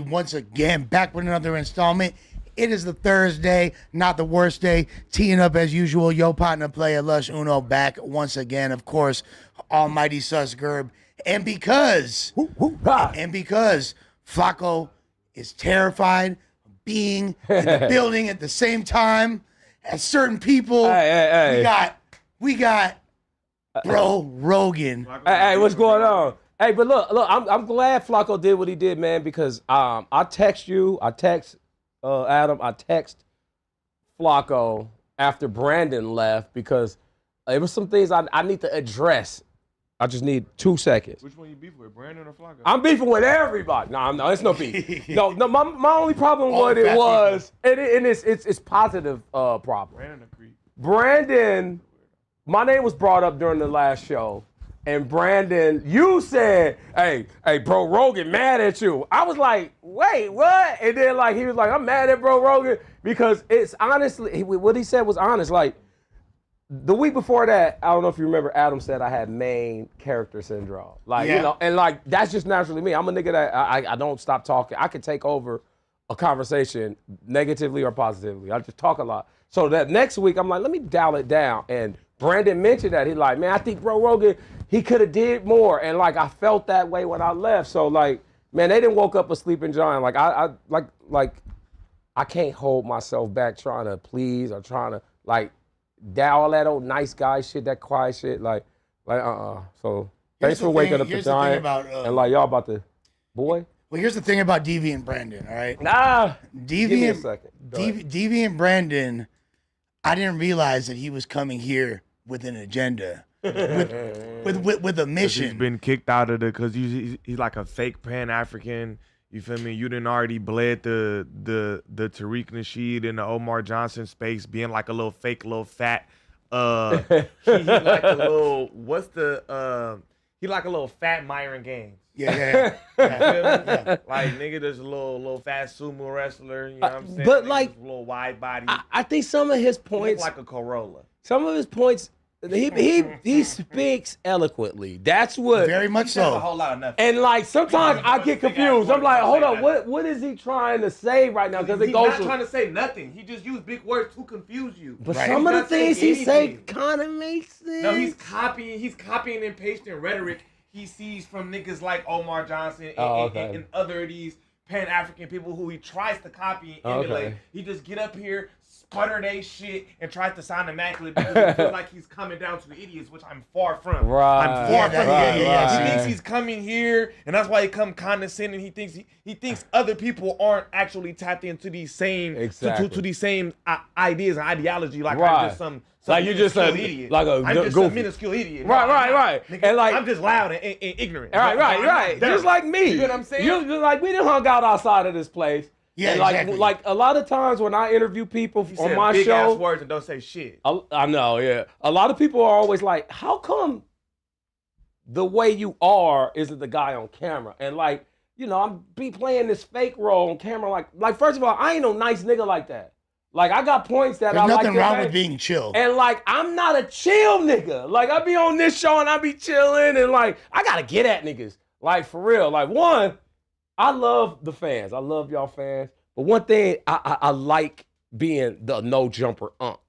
Once again, back with another installment. It is the Thursday, not the worst day. Teeing up as usual. Yo, partner player Lush Uno back once again. Of course, Almighty Sus Gerb. And because Flacco is terrified of being in the building at the same time as certain people, we got Bro Rogan. Hey, what's going on? Hey, but look, I'm glad Flacco did what he did, man, because I text you, I text Adam, I text Flacco after Brandon left because it was some things I need to address. I just need 2 seconds. Which one you beef with, Brandon or Flacco? I'm beefing with everybody. No, it's no beef. no, my only problem with it was, and it's positive problem. Brandon, my name was brought up during the last show. And Brandon, you said, hey, Bro Rogan mad at you. I was like, wait, what? And then he was like, I'm mad at Bro Rogan because it's honestly, what he said was honest. Like the week before that, I don't know if you remember, Adam said I had main character syndrome. And that's just naturally me. I'm a nigga that I don't stop talking. I can take over a conversation negatively or positively. I just talk a lot. So that next week, I'm like, let me dial it down. And Brandon mentioned that. He's like, man, I think Bro Rogan, he could have did more. And I felt that way when I left. So man, they didn't woke up a sleeping giant. I can't hold myself back trying to please or trying to all that old nice guy shit, that quiet shit. So thanks for waking up the giant. And y'all about to, boy. Well, here's the thing about Deviant Brandon, all right? Give me a second. Deviant Brandon, I didn't realize that he was coming here with an agenda, with a mission. He's been kicked out of because he's like a fake Pan-African. You feel me? You didn't already bled the Tariq Nasheed and the Omar Johnson space, being like a little fake, little fat. He like a little. He like a little fat Myron Gaines. Yeah. Like nigga, there's a little fat sumo wrestler. You know what I'm saying? But a little wide body. I think some of his points, like a Corolla. Some of his points, he speaks eloquently. That's what. Very much so. A whole lot of nothing. And sometimes I get confused. I'm like, hold up, what is he trying to say right now? Because he's not trying to say nothing. He just used big words to confuse you. But some of the things he say kind of makes sense. No, he's copying and pasting rhetoric he sees from niggas like Omar Johnson and other of these Pan-African people who he tries to copy and emulate. Okay. He just get up here, sputter they shit, and tries to sound immaculate because he feels like he's coming down to the idiots, which I'm far from. Right. I'm far from. Right. He thinks he's coming here, and that's why he come condescending. He thinks other people aren't actually tapped into these same to these same ideas and ideology. I'm just some. You're just an idiot. I'm just a minuscule idiot. Right. Nigga, And I'm just loud and ignorant. Right. Just like me. You know what I'm saying? We done hung out outside of this place. Yeah, and exactly. A lot of times when I interview people on my big show, ass words and don't say shit. I know, yeah. A lot of people are always like, how come the way you are isn't the guy on camera? And I'm be playing this fake role on camera. First of all, I ain't no nice nigga like that. I got points that There's I like. There's nothing wrong with being chill. And I'm not a chill nigga. I be on this show and I be chilling and I gotta get at niggas. For real. One, I love the fans. I love y'all fans. But one thing, I like being the no jumper unk.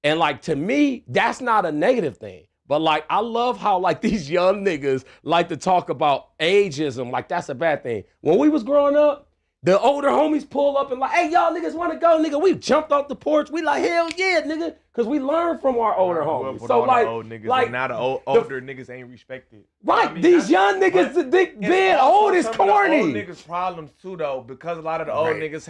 And to me, that's not a negative thing. But I love how these young niggas like to talk about ageism. That's a bad thing. When we was growing up, the older homies pull up and hey, y'all niggas want to go, nigga. We jumped off the porch. We hell yeah, nigga. Because we learned from our older homies. So the old niggas, and now the older niggas ain't respected. Right, I mean, these young niggas, being old is corny. Old niggas' problems too, though, because a lot of the old niggas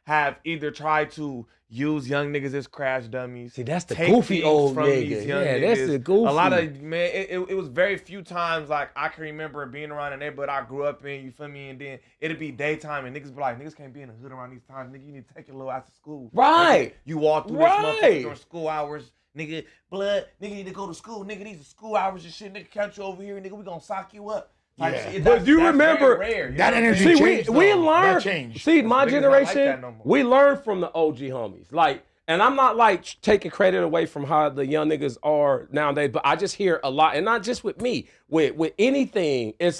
have either tried to use young niggas as crash dummies. See, that's the goofy old nigga. Yeah, that's the goofy. A lot of, it was very few times, I can remember being around the neighborhood I grew up in, you feel me? And then it'd be daytime and niggas be like, niggas can't be in the hood around these times. Nigga, you need to take your little ass to school. Right. Nigga, you walk through this motherfucker during school hours. Nigga, nigga need to go to school. Nigga, these are school hours and shit. Nigga, catch you over here. Nigga, we gonna sock you up. But do you remember that energy changed? We learned. See, my generation, we learned from the OG homies. And I'm not taking credit away from how the young niggas are nowadays, but I just hear a lot, and not just with me, with anything. It's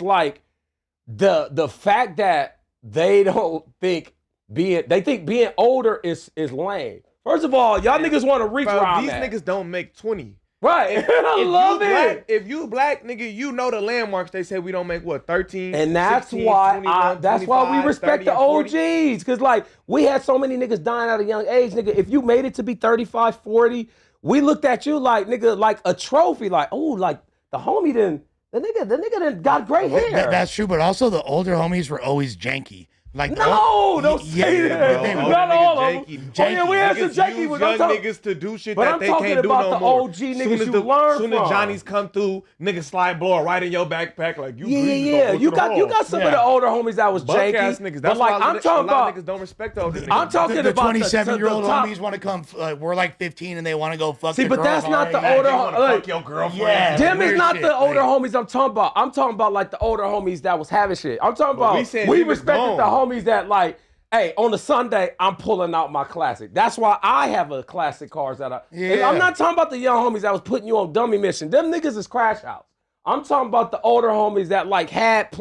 the fact that they don't think they think being older is lame. First of all, y'all niggas want to reach where I'm These at. niggas don't make 20. Right. I love it. If you black, nigga, you know the landmarks. They say we don't make what, 13, And that's 16, why 21, that's why we 25, respect 30, the and 40. OGs. Cause like we had so many niggas dying at a young age, nigga. If you made it to be 35, 40, we looked at you like nigga, like a trophy, like, oh, like the homie the nigga done got gray hair. That's true, but also the older homies were always janky. Like don't say that. bro. Not all of them. Janky. Oh yeah, we had some Niggas janky use ones. young I'm talking- niggas to do shit but that I'm they talking can't do about no the more. OG niggas you learn soon as from. Johnny's come through, niggas slide blower right in your backpack like you. Yeah. You got some of the older homies that was Buck janky. ass niggas. But That's like why I'm talking a lot of about. niggas don't respect the older niggas. I'm talking the about 27-year-old the top. homies want to come. We're like 15 and they want to go fuck. See, the but girls that's not the already. older. You wanna Like, fuck your girlfriend. Yeah. them is weird not shit, the older like- homies I'm talking about. I'm talking about like the older homies that was having shit. I'm talking But about we said we niggas respected gone. the homies that like, hey, on a Sunday I'm pulling out my classic. That's why I have a classic cars that I. Yeah. I'm not talking about the young homies that was putting you on dummy mission. Them niggas is crash house. I'm talking about the older homies that like had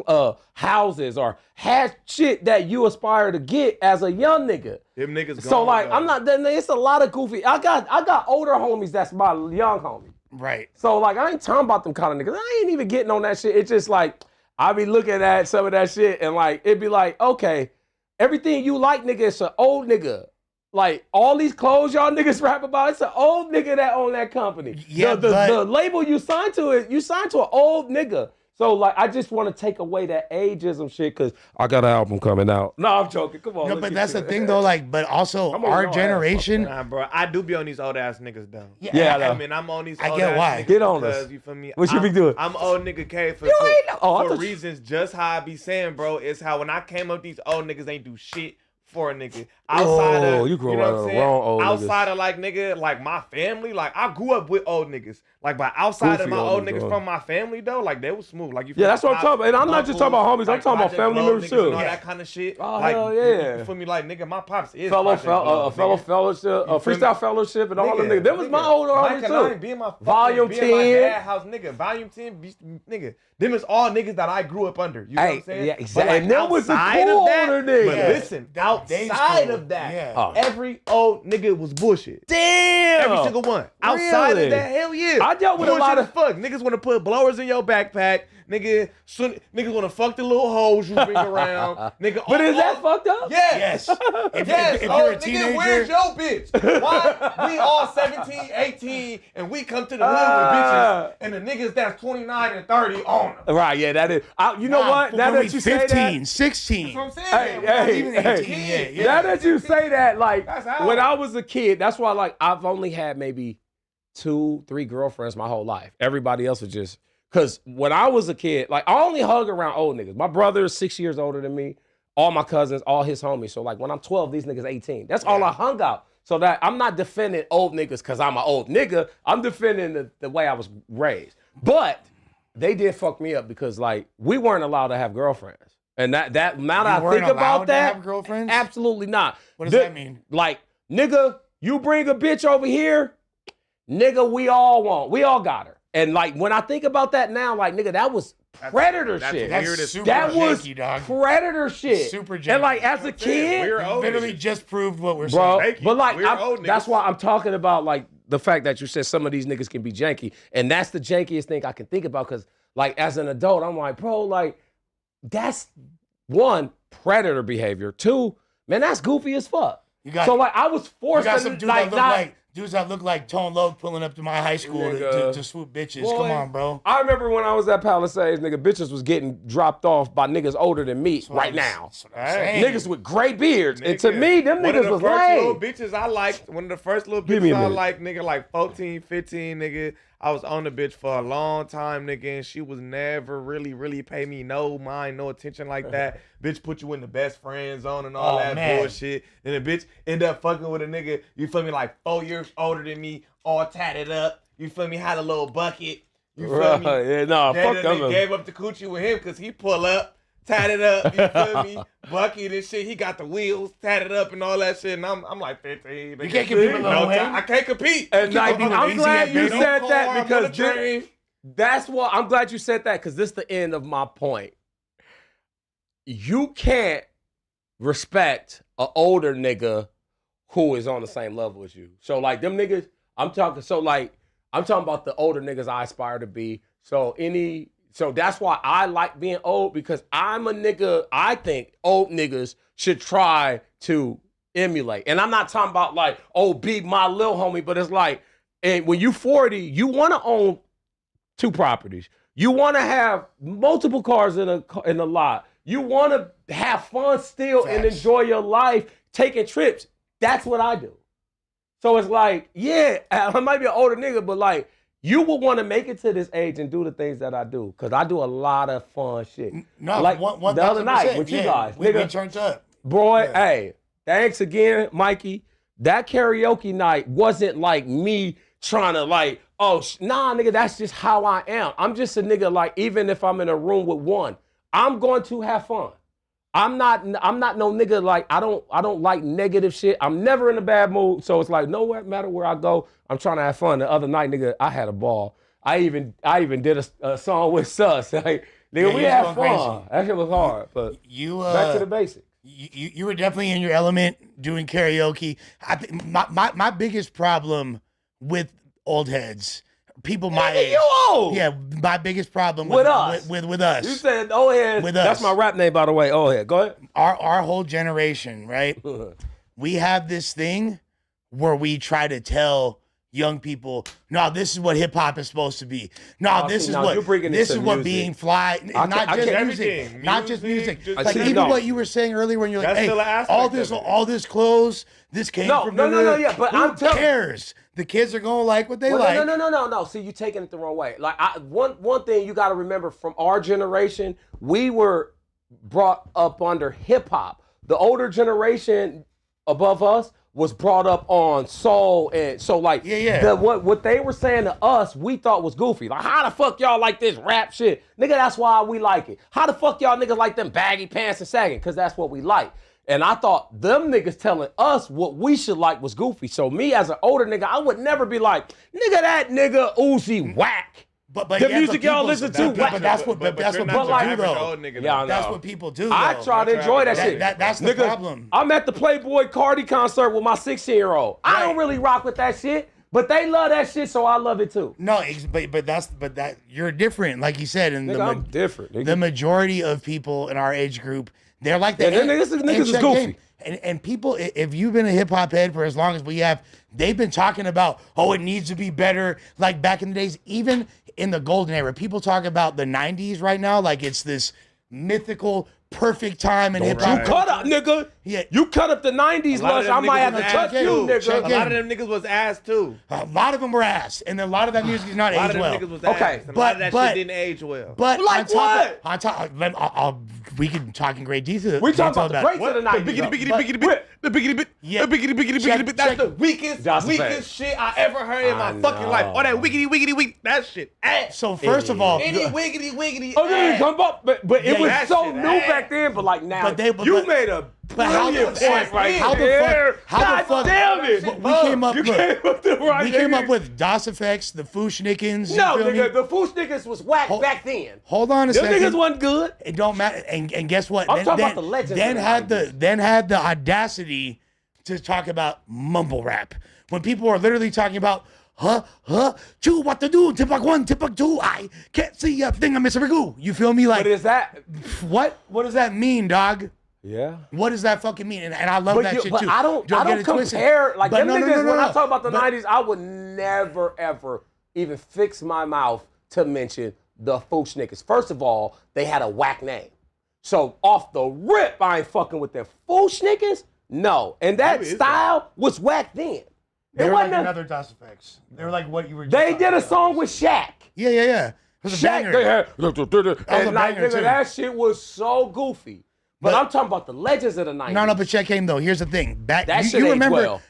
houses or had shit that you aspire to get as a young nigga. Them niggas gone. So like though. I'm not. It's a lot of goofy. I got older homies that's my young homie. Right. So like I ain't talking about them kind of niggas. I ain't even getting on that shit. It's just like I be looking at some of that shit and like it be like, okay, everything you like, nigga, it's an old nigga. Like all these clothes y'all niggas rap about, it's an old nigga that own that company. Yeah, the label you signed to an old nigga. So like I just want to take away that ageism shit because I got an album coming out. No, I'm joking. Come on. No, let's but get that's to the it. thing though. Like, but also I'm on our your ass, generation. Nah, bro, I do be on these old ass niggas though. Yeah, I know. I mean, I'm on these. I old get ass why. Niggas Get on us. because, you feel me? What you be doing? I'm old nigga K for, You ain't know. Oh, I for thought you- reasons just how I be saying, bro. It's how when I came up, these old niggas ain't do shit for a nigga. Outside Oh, of you grew know up what with I'm the saying? wrong old Outside of like nigga, like my family, like I grew up with old niggas. Like, but outside Goofy of my old old niggas, nigks bro. from my family though, like they was smooth. Like you. Yeah, that's what I'm talking about. And I'm not just talking about homies, I'm talking about family members, too. And all Yeah. that kind of shit. Oh, like, hell yeah. You feel me? Like nigga, my pops is Fellow Project Bloods, nigga. fellowship, You feel freestyle me? fellowship, and all them Nigga, niggas. Them was my nigga, older Mike homies and I too. be in my fucking- Volume be in my 10. dad house, nigga. Volume 10, nigga. Them is all niggas that I grew up under. You know what I'm saying? yeah, But, exactly. And them was the outside cool of that- older niggas. But Yeah. listen, They outside cool. of that, Yeah. Oh. every old nigga was bullshit. Damn. Every single one. Outside Really? of that, hell yeah. I dealt with a Bullshit lot of- as fuck. Niggas want to put blowers in your backpack. Niggas want to fuck the little hoes you bring around. Nigga, But is that fucked up? Yes. Yes. If Yes, you're oh, a nigga, where's teenager, your bitch? Why we all 17, 18, and we come to the hood with bitches, and the niggas that's 29 and 30 on them. Right, yeah, that is. You know what? Now that you say 15, that. 16. That's what I'm saying. Hey, Not hey, even hey. 18 yet. Now that you say that, like That's how. when I was a kid, that's why like I've only had maybe 2, 3 girlfriends my whole life. Everybody else was just because when I was a kid, like I only hung around old niggas. My brother is 6 years older than me. All my cousins, all his homies. So like when I'm 12, these niggas 18. That's all I hung out. So that I'm not defending old niggas because I'm an old nigga. I'm defending the way I was raised. But they did fuck me up because like we weren't allowed to have girlfriends. And that now that I weren't think allowed about to that, have girlfriends? absolutely not. What does that mean? Like, nigga, you bring a bitch over here, nigga, we all got her. And like when I think about that now, like nigga, that was predator that's shit. weird That's as super That was janky, dog. predator shit. Super janky. And like as a kid, We're old Literally niggas. just proved what we're bro. saying. Thank you. But like, We're old that's niggas. why I'm talking about like the fact that you said some of these niggas can be janky, and that's the jankiest thing I can think about. Because like as an adult, I'm like, bro, like that's one predator behavior. 2, man, that's goofy as fuck. You got- so like I was You forced got to some dudes like that look not. like dudes that look like Tone Loc pulling up to my high school Nigga. to swoop bitches. Boy, Come on, bro. I remember when I was at Palisades, nigga, bitches was getting dropped off by niggas older than me right now. That's what I'm saying. Niggas with gray beards. And to Nigga, me, them one of niggas the was first little lame. bitches I liked, one of the first little Give me a bitches I minute. liked, nigga, like 14, 15, nigga. I was on the bitch for a long time, nigga, and she was never really pay me no mind, no attention like that. Bitch put you in the best friend zone and all Oh, that man. bullshit. And the bitch end up fucking with a nigga, you feel me, like 4 years older than me, all tatted up. You feel me, had a little bucket. You feel me? Right, yeah, nah, Then fuck the nigga them. gave up the coochie with him because he pull up, tatted up, you feel me? Bucket and shit. He got the wheels tatted up and all that shit. And I'm like 15. You can't compete with Lil Wayne. I can't compete. And like, be I'm lazy glad at you business. said No that car, because I'm gonna train. that's what I'm glad you said that because this is the end of my point. You can't respect an older nigga who is on the same level as you. So like them niggas, I'm talking about the older niggas I aspire to be. So that's why I like being old, because I'm a nigga. I think old niggas should try to emulate. And I'm not talking about like, oh, be my little homie, but it's like, and when you 40, you want to own 2 properties. You want to have multiple cars in a lot. You want to have fun still and enjoy your life, taking trips. That's what I do. So it's like, yeah, I might be an older nigga, but like, you will want to make it to this age and do the things that I do, because I do a lot of fun shit. No, like the other night with you guys. We turned up. Boy, hey, thanks again, Mikey. That karaoke night wasn't like me trying to like, nah, nigga, that's just how I am. I'm just a nigga, like, even if I'm in a room with one, I'm going to have fun. I'm not no nigga, like, I don't like negative shit. I'm never in a bad mood. So it's like, no matter where I go, I'm trying to have fun. The other night, nigga, I had a ball. I even did a song with Sus. Like, nigga, we had fun. Crazy. That shit was hard. But back to the basics. You were definitely in your element doing karaoke. I think my biggest problem with old heads, people my age. You old. Yeah, my biggest problem with us. With us. You said old head. With us. That's my rap name, by the way. Old head. Go ahead. Our whole generation, right? We have this thing where we try to tell young people, no, this is what hip hop is supposed to be. No, this is what being fly. Not just music. Like even what you were saying earlier when you're like, hey, all this clothes, this came from yeah. But who cares? The kids are gonna like what they like. No. See, you taking it the wrong way. Like one thing you got to remember from our generation, we were brought up under hip hop. The older generation above us was brought up on soul, and so like what they were saying to us, we thought was goofy. Like, how the fuck y'all like this rap shit? Nigga, that's why we like it. How the fuck y'all niggas like them baggy pants and sagging? Because that's what we like. And I thought them niggas telling us what we should like was goofy. So me as an older nigga, I would never be like, nigga, that nigga Uzi whack. But the music y'all listen to, but that's what people do though. Yeah, that's what people do. I try to enjoy that shit. That's the problem. I'm at the Playboy Cardi concert with my 16-year-old. I don't really rock with that shit, but they love that shit, so I love it too. No, but you're different, like you said, and I'm different. Nigga. The majority of people in our age group, they're like that. Niggas is goofy. And people, if you've been a hip hop head for as long as we have, they've been talking about, it needs to be better. Like back in the days, even in the golden era, people talk about the 90s right now like it's this mythical, perfect time in hip hop. You cut up, nigga. Yeah. You cut up the 90s, Lush. I might have to touch you, nigga. A lot of them niggas was ass too. A lot of them were ass, and a lot of that music is not aged well. A lot of them niggas was ass. Okay, a lot of that shit didn't age well. But like what? We can talk in great detail. We talking about the greats of the 90s. The biggity bit. That's the weakest shit I ever heard in my fucking life. All that wiggity, that shit ass. So first of all, wiggity. Oh, they come up, but it was so new back then. But like now, you made a brilliant point right there. How the fuck? Damn it! We came up with DOS Effects, the Fooshnickens. No, nigga, the Fooshnickens was whack back then. Hold on a second. Them niggas wasn't good. It don't matter. And guess what? I'm talking about the legends. Then had the audacity to talk about mumble rap when people are literally talking about two, what to do, tipak one, tipak two, I can't see a thing, I'm Mr. Magoo. You feel me? Like, what is that? What does that mean, dog? Yeah. What does that fucking mean? And I love that shit but too. I don't compare, like them niggas, when I talk about the 90s, I would never, ever even fix my mouth to mention the Fooshnickens. First of all, they had a whack name. So off the rip, I ain't fucking with them Fooshnickens. No. And that style was whack then. They were like another DOS Effects. They were like what you were just They did a song with Shaq. Yeah. It was a banger. And like, nigga, that shit was so goofy. But I'm talking about the legends of the 90s. No, but check him though. Here's the thing.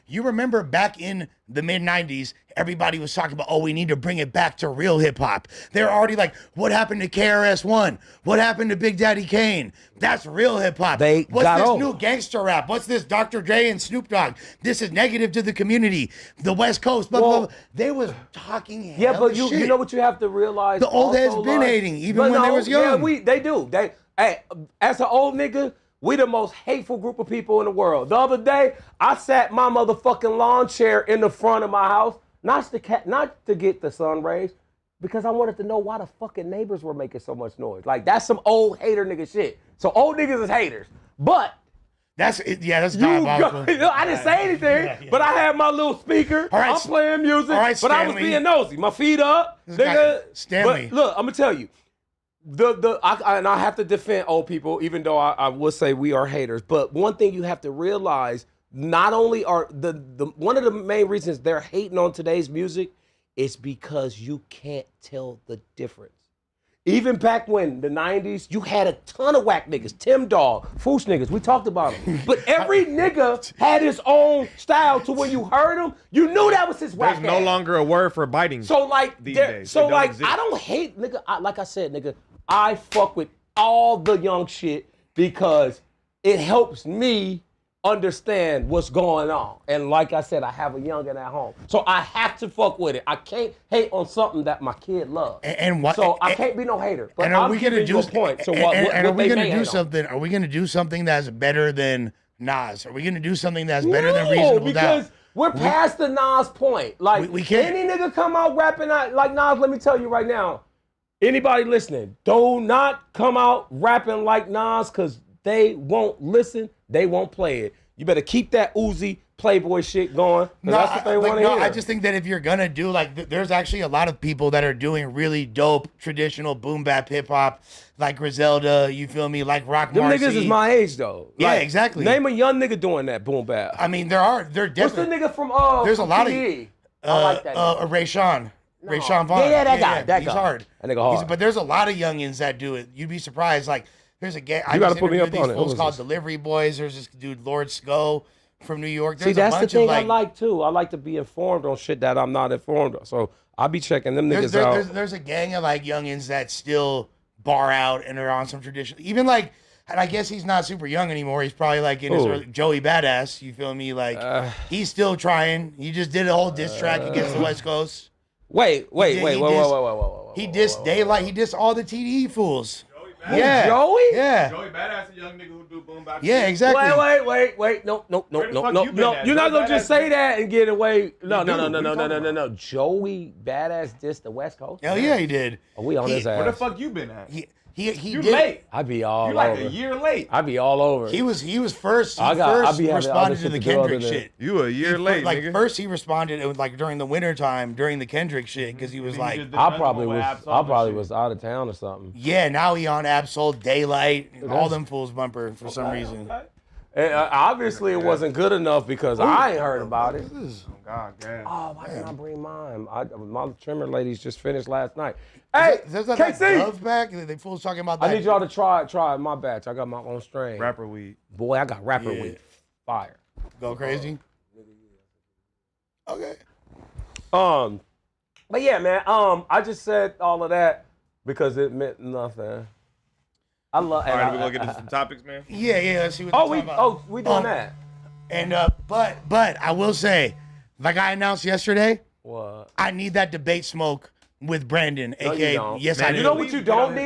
You remember back in the mid 90s, everybody was talking about, we need to bring it back to real hip hop. They're already like, what happened to KRS-One? What happened to Big Daddy Kane? That's real hip hop. What's this new gangster rap? What's this Dr. Dre and Snoop Dogg? This is negative to the community. The West Coast, blah, blah, blah. They was talking shit. Yeah, but you know what you have to realize? The old heads been hating, even when they was young. Yeah, they do. Hey, as an old nigga, We the most hateful group of people in the world. The other day, I sat my motherfucking lawn chair in the front of my house, not to get the sun rays, because I wanted to know why the fucking neighbors were making so much noise. Like, that's some old hater nigga shit. So old niggas is haters. But that's diabolical. I didn't say anything, but I had my little speaker. All right, I'm playing music, all right, but I was Stanley. being nosy. My feet up, nigga. Stanley. But look, I'm gonna tell you. And I have to defend old people, even though I would say we are haters. But one thing you have to realize, not only are the one of the main reasons they're hating on today's music is because you can't tell the difference. Even back when the 90s, you had a ton of whack niggas, Tim Dog, Foosh niggas, we talked about them. But every nigga had his own style to when you heard him, you knew that was his whack There's no ass. longer a word for biting. So like, these days. so It don't like, exist. I don't hate nigga. Like I said, nigga, I fuck with all the young shit because it helps me understand what's going on. And like I said, I have a youngin at home, so I have to fuck with it. I can't hate on something that my kid loves. And what? So I can't be no hater. But And are I'm we gonna giving do you a point? So what? And are we they gonna may do hate on. something? Are we gonna do something that's better than Nas? Are we gonna do something that's better than No, Reasonable because Doubt? we're past the Nas point. Like, We can't. any nigga come out rapping out like Nas, let me tell you right now, anybody listening, do not come out rapping like Nas, because they won't listen, they won't play it. You better keep that Uzi Playboy shit going, 'cause that's what they want to hear. I just think that if you're gonna do there's actually a lot of people that are doing really dope traditional boom bap hip hop, like Griselda. You feel me? Like Rock Them Marcy. niggas is my age though. Yeah, exactly. Name a young nigga doing that boom bap. I mean, they're What's the definitely. nigga from There's a lot of PE? I like that nigga. Ray Sean. Ray Sean Vaughn. Yeah, that guy, that he's guy. hard. That nigga hard. But there's a lot of youngins that do it. You'd be surprised. Like, there's a gang. I gotta just put me interviewed up on these it. fools What was called this? Delivery Boys. There's this dude Lord Sco from New York. See, There's that's a the bunch thing of I like too. I like to be informed on shit that I'm not informed on. So I'll be checking them niggas out. There's a gang of like youngins that still bar out and are on some tradition. Even like, and I guess he's not super young anymore. He's probably like in his early, Joey Badass. You feel me? Like he's still trying. He just did a whole diss track against the West Coast. Wait. He dissed Daylight. He dissed all the TDE fools. Joey? Yeah. Joey? Yeah. Joey Badass, a young nigga who do boom bap. Yeah, exactly. Wait. No. Where the fuck you been at? You're not Joey gonna just Badass say that and get away. No. What are you talking about? Joey Badass dissed the West Coast. Hell yeah, he did. Are we on his ass? Where the fuck you been at? He You did. late. I be all You like over. a year late. I be all over. He was first. He I first be having responded other to shit the to do other Kendrick than- shit. You a year late, Like nigga. first he responded, it was like during the winter time, during the Kendrick shit, because he was He like, just did I another probably one with was. Absol I and probably shit. was out of town or something. yeah, now he on Absol, Daylight, and all them fools bumper for some reason. Okay. And, obviously, it wasn't good enough because I ain't heard about it. Oh, God, damn. Oh, why didn't I bring mine? My trimmer ladies just finished last night. Hey, There's that KC, Dove back. They fools talking about that. I need y'all to try my batch. I got my own strain. Rapper weed. Boy, I got rapper Yeah. weed. Fire. Go crazy. Okay. But yeah, man. I just said all of that because it meant nothing. I love. All right, we gonna get into some topics, man. Yeah. Let's see what. Oh, they're we talking about. we doing that. And but I will say, like I announced yesterday, What? I need that debate smoke with Brandon, No, aka you don't. yes, Man, I You do. know what you don't need?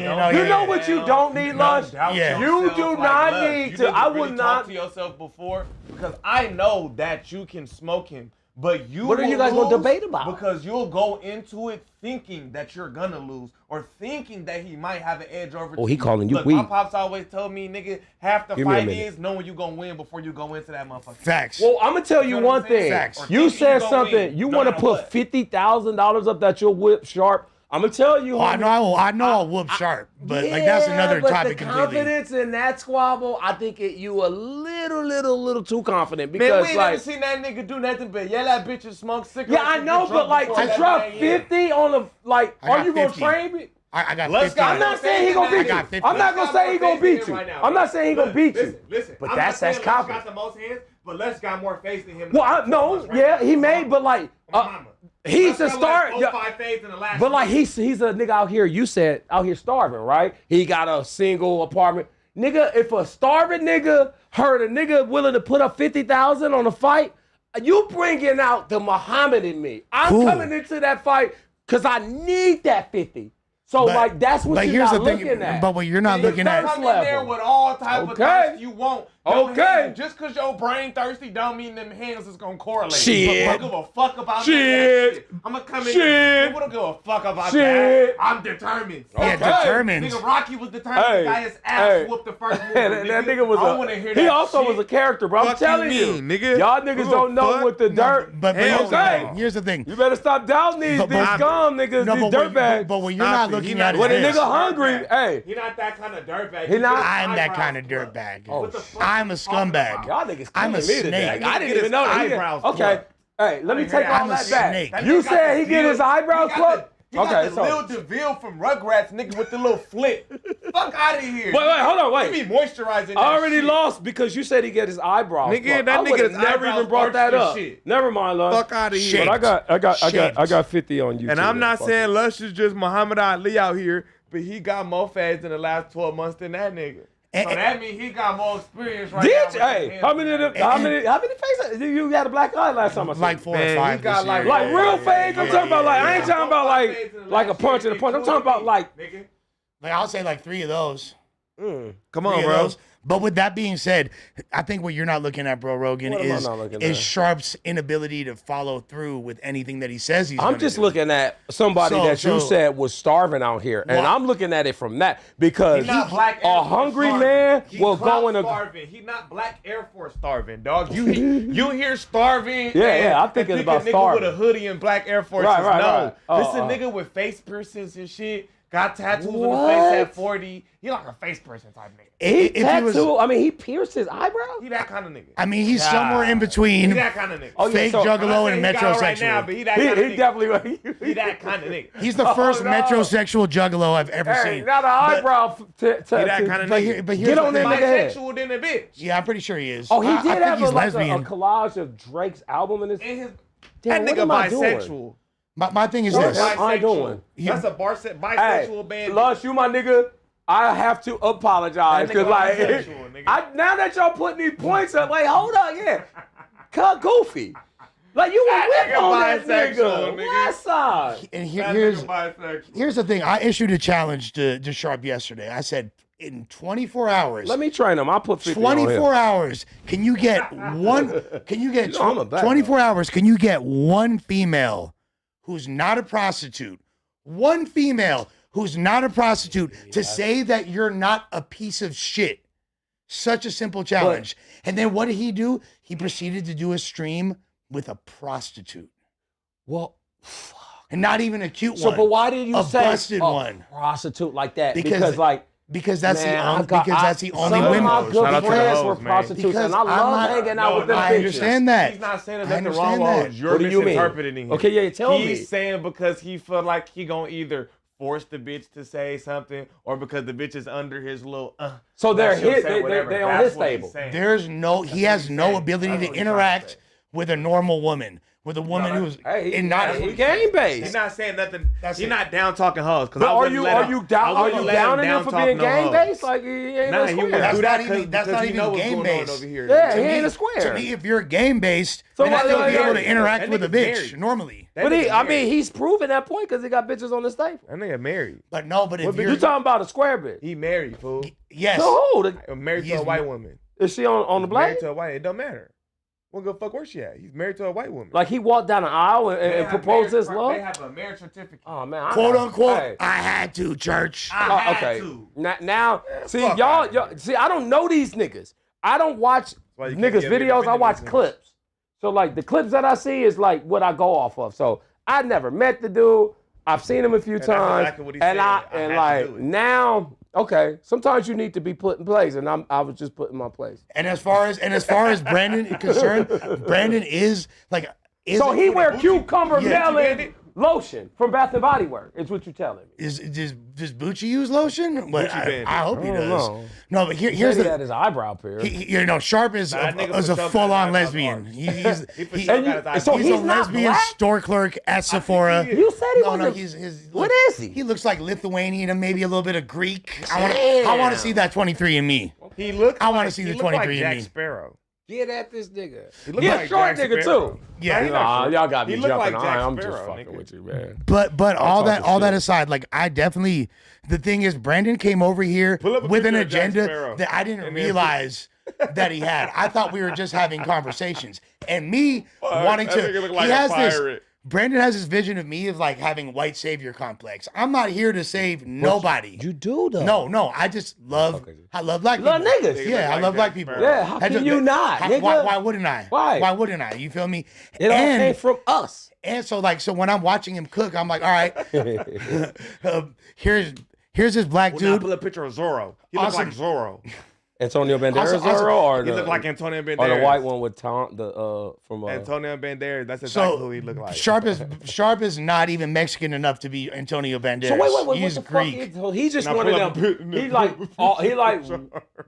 You know what you don't need, Lush? Yeah. You do not need to. I would Talk not. to yourself before, because I know that you can smoke him, but you. What are you will guys gonna lose debate about? Because you'll go into it thinking that you're gonna lose, or thinking that he might have an edge over. Oh, to he calling you Look, weak. my pops always told me, nigga, half the Give me a fight minute. is knowing you gonna win before you go into that motherfucker. Facts. Well, I'm gonna tell you know what one I'm saying? thing. Facts. Or You thinking said you gonna something. win, You no want to matter put what. $50,000 up that you'll whip sharp. I'm gonna tell you. Oh, I homie. know I'll whoop sharp, but like that's another but topic the completely. confidence in that squabble, I think you a little too confident Man, because we ain't like. never seen that nigga do nothing but yell at bitches, smoke cigarettes. Yeah, I and know, get but drunk like before to that drop man in. 50 on the like, I are got you gonna 50. train me? I got Let's 50. go. I'm not saying he gonna I beat you. got 50. I'm not gonna say he gonna beat you. I'm not saying he gonna beat you. Listen. But I'm that's not saying Les confident. got the most hands, but Les got more faith than him. Well, no, yeah, he made, but like, he's the star. Like 5 fades in the last But like year. he's a nigga out here. You said out here starving, right? He got a single apartment. Nigga, if a starving nigga heard a nigga willing to put up 50,000 on a fight, you bringing out the Muhammad in me. I'm Cool. coming into that fight because I need that 50. So like that's what but you're here's not the thing, looking at. but what you're not looking at. Come in there with all type of Okay. thirst you want. Don't Okay. hate it. Just because your brain thirsty don't mean them hands is going to correlate. Shit. But I don't give a fuck about Shit. that shit. I'm going to come in here. Shit. We don't give a fuck about Shit. that. I'm determined. Yeah, Okay. determined. Nigga, Rocky was determined Hey. to got his ass Hey. whooped the first movie. that nigga was I wanna hear that he also shit. was a character, bro. I'm Fuck you telling you, mean, nigga? y'all niggas Who don't the know fuck? what the dirt. But Hell here's the thing. You better stop doubting these But- scum niggas, No, these but what, dirtbags. but what you're Stop not it. looking He at not- is When a this. nigga hungry, hey, He not that kind of dirtbag. He not- I'm that kind of Eyebrows dirtbag. Oh, What the fuck I'm you a talking scumbag. about? y'all niggas I'm a killing me today. snake. I didn't Get even his know that. eyebrows Okay, plucked. hey, let me take I'm all a that back. snake. That You nigga got said the he get his deal- eyebrows he got plucked? He got Okay, the so Lil DeVille from Rugrats, nigga, with the little flip. Fuck out of here. wait, hold on, wait. He be moisturizing that I already shit. lost because you said he get his eyebrows. Nigga, plucked. that I would've nigga's never eyebrows even brought that arched up. and shit. Never mind, love. Fuck out of here. But I got 50 on you. And I'm not saying Lush is just Muhammad Ali out here, but he got more fads in the last 12 months than that nigga. So that means he got more experience right Did now. you? with the Hey, hands. how many faces? You had a black eye last time I saw Like you. 4 or Man, 5 he got this year. Like real fades. I'm talking about like I ain't Yeah. talking about like a punch and a punch. I'm talking about like. Nigga. Like I'll say like 3 of those. Come 3 on, of bro. those. But with that being said, I think what you're not looking at, bro, Rogan, What am I is not looking is at? Sharp's inability to follow through with anything that he says he's I'm gonna just do. looking at somebody that you said was starving out here, and What? I'm looking at it from that because He not black a Air Force hungry starving. man He will clout go in a. starving. He not black Air Force starving, dog. You hear starving? Yeah, and- yeah, I'm thinking and about think a nigga starving. with a hoodie and black Air Forces. Right, right, no, right. Oh, this is a oh. nigga with face piercings and shit. Got tattoos on the What? face at 40. He like a face person type nigga. If he was, Tattoo. I mean, he pierced his eyebrow. He that kind of nigga. I mean, he's somewhere in He between that kind of nigga. Oh, yeah, fake so- juggalo and He got it right metrosexual. now, but he that kind of He nigga. definitely. He that kind of nigga. He's the first no. metrosexual juggalo I've ever Hey, seen. not an eyebrow. that kinda But, nigga. but here's Get the on that thing. nigga head. Bisexual than a bitch. Yeah, I'm pretty sure he is. Oh, he I did think have he's a lesbian. collage of Drake's album in his. And his Damn, that what am I nigga doing? bisexual. My thing is What this. am I doing? That's a bisexual band. Lush, you my nigga. I have to apologize That nigga because like bisexual, nigga. now that y'all putting these points up, like hold on, yeah, cut goofy. Like you were That whip nigga on that bisexual, nigga. nigga. West side. And That here's nigga bisexual. here's the thing. I issued a challenge to Sharp yesterday. I said in 24 hours. Let me train him. I'll put 50 on him. 24 hours. Can you get one? Can you get You know I'm a bad 24 hours? Can you get one female who's not a prostitute? One female who's not a prostitute to say that you're not a piece of shit. Such a simple challenge. And then what did he do? He proceeded to do a stream with a prostitute. Well, And not even a cute so one. but why did you A say busted a one. prostitute like that? Because- Like Because that's man, the I only got- because that's the only some of women. my Shout out good to the friends hoes, were man. prostitutes, Because and I I'm love not- hanging out with them I bitches. understand that. He's not saying I that nothing understand wrong that. with You're What do you mean? misinterpreting him. Okay, yeah, tell me. He's saying because he feel like he gonna either force the bitch to say something or because the bitch is under his little So they're she'll hit. say They whatever. on That's his what he's table. saying. There's no, he has he's no saying. ability That's to what he's trying to interact say. with a normal woman, with a woman who's Hey, and not. he game based. He's not saying nothing. That's He's it. not down talking hoes. But are you down? Are you downing him for being game based? Like he ain't Nah, a he square. would That's do not that even- that's not he even know what's going on game-based. over here. Yeah, To he me- ain't a square. To me, if you're game based, So then why- I think why- you'll be able why- to interact that with a nigga's bitch married. normally. that But nigga I married. mean, he's proven that point because he got bitches on his table. That nigga married. But no, but if You you're talking about a square bitch? He married, fool. yes, So who? The- Married to He's a white ma- woman. Is she on the He's black? married to a white. It don't matter. We'll go fuck where she at. He's married to a white woman. Like he walked down the aisle and They have proposed marriage- his love? They have a marriage certificate. Oh man, I quote got- unquote, Hey. I had to church. Oh, had okay. to. Now, see fuck y'all, outta see, I don't know these niggas. I don't watch why you can't niggas give me videos. I defending watch these niggas. clips. So like the clips that I see is like what I go off of. So I never met the dude. I've seen him a few that's times, exactly what he and said. I I and had to like do it. now, okay. Sometimes you need to be put in place, and I was just put in my place. And as far as Brandon is concerned, Brandon is like. So he wear Gucci- cucumber Yeah, melon Gucci- lotion from Bath and Body Works. Is what you're telling me. Does Bucci use lotion? But Bandit. I hope he I don't does. know. No, but Here's here's he the. had his eyebrow pierced. You know, Sharp is Nah, that nigga is a for sure full on got lesbian. eyebrows. He's for he- sure And you- got his so eyebrows. he's a he's not lesbian black? store clerk at Sephora. he is. You said he No, was no, a- he's What is he? He looks like Lithuanian and maybe a little bit of Greek. I want Damn. to see that 23 and me. He looks. I wanna like- see he the look like 23 and Jack me. Sparrow. Get at this nigga. He He look a like short Jack nigga Sparrow. too. Yeah. Nah, y'all got me He look jumping. like Jack I'm just Sparrow, fucking nigga. with you, man. But all talking that shit. aside, like I definitely, the thing is, Brandon came over here Pull up a with an picture of Jack agenda Sparrow. that I didn't And then- realize that he had. I thought we were just having conversations, and me wanting that to. nigga look like he a has this. pirate. Brandon has this vision of me of like having white savior complex. I'm not here to save nobody. You do though. No, I just love. I love black Love people. niggas. Nigga Yeah, look I like love Jack black people. Sparrow. Yeah, how That's can just- you not, nigga? Why wouldn't I? Why? Why wouldn't I? You feel me? It all came from us. And so when I'm watching him cook, I'm like, all right, here's this black Well, now dude. pull a picture of Zorro. He look Awesome. like Zorro. Antonio Banderas Also- or He the look like Antonio Banderas. or the white one with Tom from Antonio Banderas. That's exactly who he look like. Sharp is not even Mexican enough to be Antonio Banderas. So wait, He's what the Greek. fuck is? So he's just Now one pull of up them. a pic- He like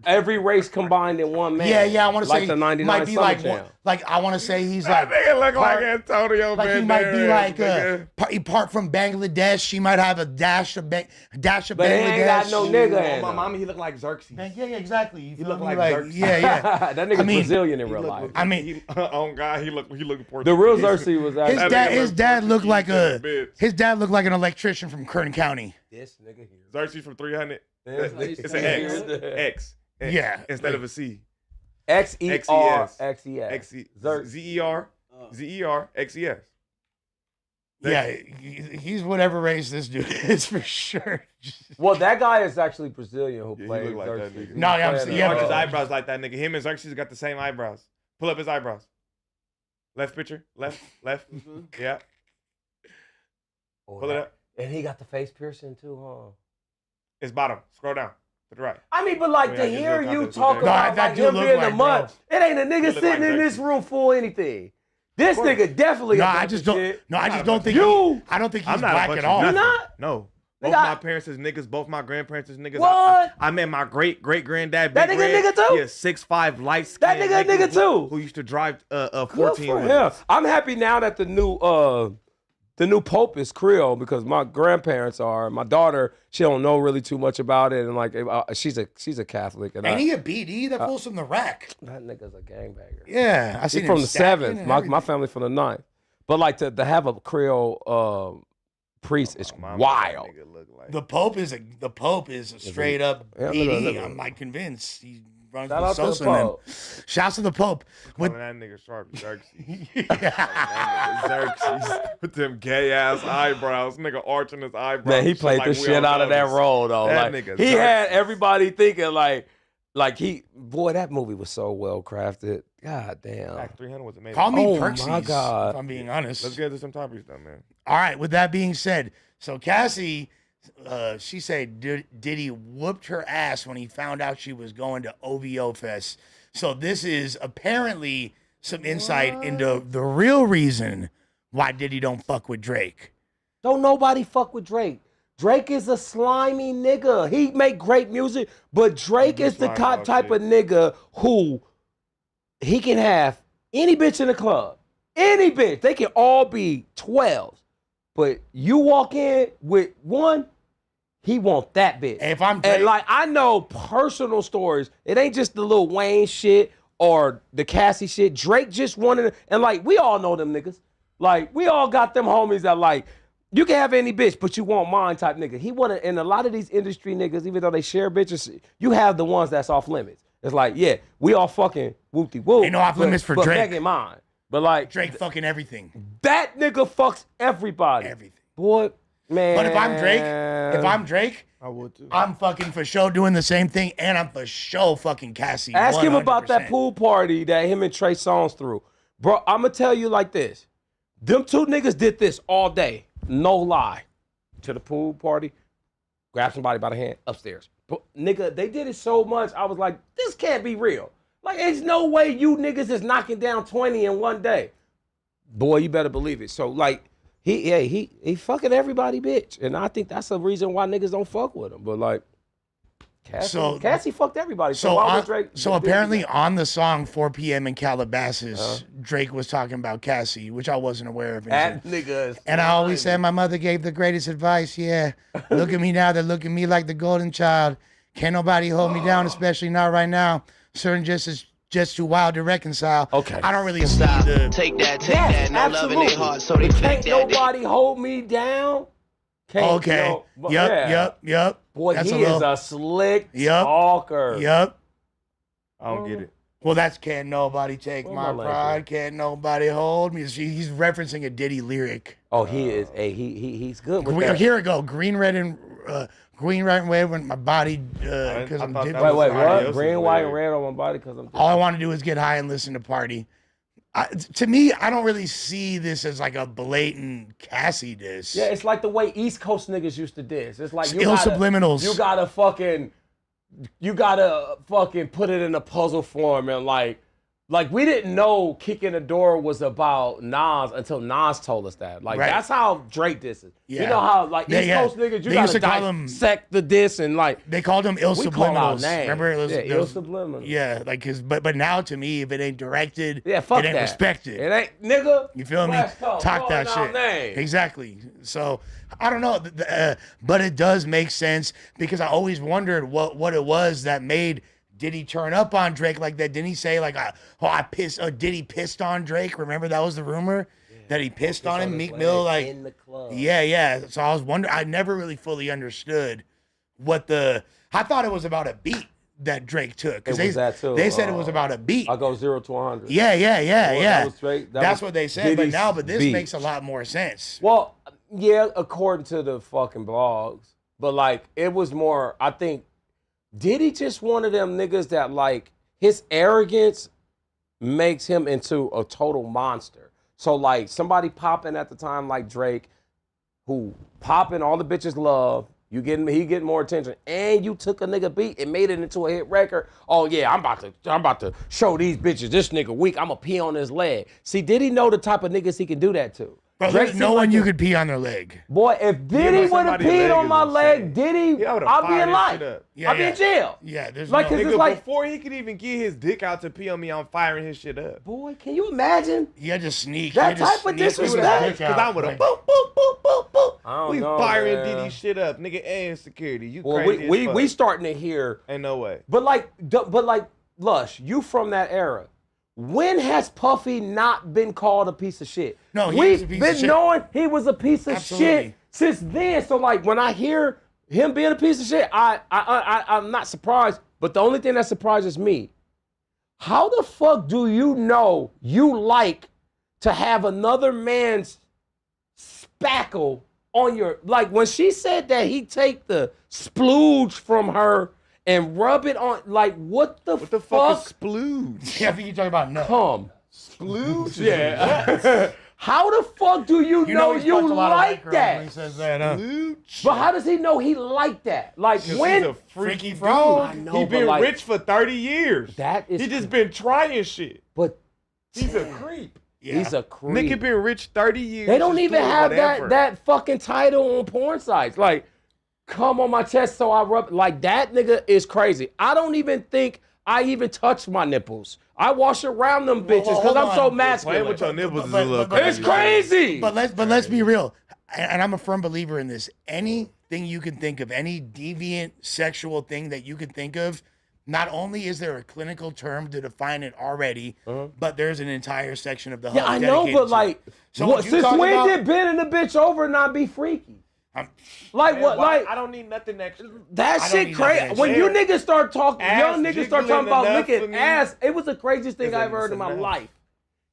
every race combined in one man. Yeah, I want to like say the '99 might be Summer like Jam. I want to say he's That like nigga look like part- Antonio like Banderas. he might be like nigga. part from Bangladesh. She might have a dash of But he Bangladesh. ain't got no nigga Oh, in my him. mama, he look like Xerxes. Yeah, exactly. You feel look me? like like Xerxes. yeah. That nigga's I mean, Brazilian in He real look- life. I mean, he, oh God, he look Portuguese. The real Xerxes was His actually That nigga dad look looked like Portuguese in a his dad looked like an electrician from Kern County. this nigga here. Xerxes from 300. This It's nigga an X. X. Yeah. Instead of a C. XER. Z-E-R. Z-E-R. X-E-S. Yeah, he's whatever race this dude is for sure. Well, that guy is actually Brazilian who he played look like that Xerxes. nigga. No, yeah, I'm He saying- played, yeah, Arch his but- eyebrows like that nigga. Him and Xerxes got the same eyebrows. Pull up his eyebrows. Left picture. Left. Yeah. Oh, Pull it up. And he got the face piercing too, huh? It's bottom. Scroll down to the right. I mean, but like I to mean, I hear just you looked talk out about that like dude him look being like, a month, it ain't a nigga look sitting like in this Xerxes. room for anything. This nigga definitely. No, a I bunch just of don't. shit. No, I just Not don't a think. bunch I don't think he's I'm not a black bunch at of all. You nothing. not? No. Both Nigga, my parents is niggas. Both my grandparents is niggas. What? I met my great granddad. That Big nigga Red. nigga too? Yeah, 6'5", light skin. That nigga a nigga too? Who used to drive a Good 14 for with him. us. I'm happy now that the new pope is Creole because my grandparents are. My daughter, she don't know really too much about it, and like she's a Catholic, and Ain't he a BD that fool's from the rack? that nigga's a gangbanger. Yeah, I He's seen from him the stacking 7th. and My everything. family from the 9th. But like to have a Creole priest is Mama, wild. that nigga look like- The Pope is a straight up Yeah, look BD. at I'm like convinced he runs Shout with out to the Sosa and them. Pope. Shouts to the Pope. With Calling that nigga sharp Xerxes. That nigga Xerxes with them gay ass eyebrows. Nigga arching his eyebrows. Man, he shit played like the we shit don't out of that notice. role though. That Like, nigga he had Xerxes. everybody thinking like that movie was so well crafted. God damn. Act 300 was amazing. Call me Oh, my Perksies, God. if I'm being honest. Let's get to some topics though, man. All right, with that being said, so Cassie, she said Diddy whooped her ass when he found out she was going to OVO Fest. So this is apparently some insight into the real reason why Diddy don't fuck with Drake. Don't nobody fuck with Drake. Drake is a slimy nigga. He make great music, but Drake do is the slime dog type shit. of nigga who he can have any bitch in the club. Any bitch. They can all be 12s. But you walk in with one, he want that bitch. And if I'm Drake, And like I know personal stories. It ain't just the Lil Wayne shit or the Cassie shit. Drake just wanted, and like we all know them niggas. Like we all got them homies that like you can have any bitch, but you want mine type nigga. He wanted, and a lot of these industry niggas, even though they share bitches, you have the ones that's off limits. It's like, yeah, we all fucking whoopty whoop. Ain't no off limits for but Drake. Megan mine. But like Drake fucking everything. that nigga fucks everybody. Everything. Boy, man. But if I'm Drake, I would too. I'm fucking for sure doing the same thing, and I'm for sure fucking Cassie. Ask him about that 100%. pool party that him and Trey Songz threw. Bro, I'm going to tell you like this. Them two niggas did this all day. No lie. To the pool party, grab somebody by the hand, upstairs. But, nigga, they did it so much, I was like, this can't be real. Like, there's no way you niggas is knocking down 20 in one day. Boy, you better believe it. So, like, he fucking everybody, bitch. And I think that's the reason why niggas don't fuck with him. But, like, Cassie fucked everybody. So, why would Drake do apparently that? on the song 4 p.m. in Calabasas, Drake was talking about Cassie, which I wasn't aware of. That nigga is And I always said my mother gave the greatest advice. Yeah, look at me now. They look at me like the golden child. Can't nobody hold me down, especially not right now. Certain just as just too wild to reconcile. Okay. I don't really see the. Take that, Yes, no love in their absolutely. heart, so they Can't fake that. nobody hold me down. Can't, Okay. no, but yeah. Yep. Boy, That's he is a slick Yep. talker. Yep. I don't get it. Well, that's can't nobody take Where my my pride, leg can't nobody hold me. He's referencing a Diddy lyric. Oh, he is. Hey, he's good with that. Here we go. Green, red, and red when my body because I I'm thought Diddy. that Wait, was what? somebody else's Green, white, and lyric. red on my body because I'm. All I want to do is get high and listen to party. To me, I don't really see this as like a blatant Cassie diss. Yeah, it's like the way East Coast niggas used to diss. It's like Ill subliminals. You gotta fucking put it in a puzzle form and like we didn't know Kicking the Door was about Nas until Nas told us that. Like Right. that's how Drake disses. Yeah. You know how like They- East yeah. Coast niggas, you They used gotta to call them- dissect the diss and like They called them ill we call out subliminals. names. Remember? Yeah, There ill was- subliminals. Yeah, like but now to me, if it ain't directed, Yeah, fuck it ain't that. respected. It ain't nigga. You feel me? West Coast, Talk that calling out shit. names. Exactly. So I don't know, but it does make sense because I always wondered what it was that made Diddy turn up on Drake like that. Didn't he say like, Diddy pissed on Drake? Remember that was the rumor that he pissed on him. Meek Mill like in the club. Yeah. So I was wondering. I never really fully understood what I thought it was about a beat that Drake took because It was that too. they said it was about a beat. I go 0 to 100. Yeah. That was Drake. That That's was what they said. Diddy's But this beat. makes a lot more sense. Well, yeah, according to the fucking blogs. But like it was more, I think Diddy just one of them niggas that like his arrogance makes him into a total monster. So like somebody popping at the time like Drake, who popping all the bitches love, he getting more attention, and you took a nigga beat and made it into a hit record. Oh yeah, I'm about to show these bitches this nigga weak. I'ma pee on his leg. See, Diddy know the type of niggas he can do that to. Bro, Drake there's no seemed one like you a- could pee on their leg. Boy, if Diddy would have somebody's peed leg on is my leg, insane. Diddy, He would've I'd be fired in his life. shit up. Yeah, I'd be in jail. Yeah, there's Like, no. 'cause it's Nigga, like- before he could even get his dick out to pee on me, I'm firing his shit up. Boy, can you imagine? You had to sneak. That You had to type of sneak disrespect? with his dick Because I out. would have Like, boop, boop, boop, boop, boop. I don't We know, firing man. Diddy shit up, nigga, and security. You Well, crazy we as fuck. starting to hear, Ain't no way. but like Lush, you from that era. When has Puffy not been called a piece of shit? No, he We've is a piece of been shit. knowing he was a piece of Absolutely. shit since then. So like when I hear him being a piece of shit, I'm not surprised. But the only thing that surprises me, how the fuck do you know you like to have another man's spackle on your, like when she said that he take the splooge from her and rub it on, like what the What the fuck? fuck is splooge? Yeah, I think you're talking about no. Come. Splooge? Yeah. How the fuck do you, know he's you fucked a lot of white like girls when he that? says that, huh? Splooge? But how does he know he like that? Like He's when a freaky Freaky dude. frog? I know, He but been like, rich for 30 years. that is He just been trying shit. but He's a creep. Yeah. he's a creep. Nigga been rich 30 years. They don't just even doing have whatever. that fucking title on porn sites. Like, come on my chest so I rub. Like that nigga is crazy. I don't even think I even touch my nipples. I wash around them bitches because hold I'm so on. masculine. Playing with your nipples is a But- little but- It's crazy. crazy. But let's be real, and I'm a firm believer in this. Anything you can think of, any deviant sexual thing that you can think of, not only is there a clinical term to define it already, but there's an entire section of the yeah, hub I know, dedicated but to like, it. So what, when you since talk when about- did bending the bitch over not be freaky? I'm- Like Man, what? why- Like I don't need nothing extra. that I don't shit need crazy. nothing When you extra. niggas start talking, Ass young niggas start talking jiggling about enough for licking me ass, it was the craziest thing is I ever heard in my enough. life.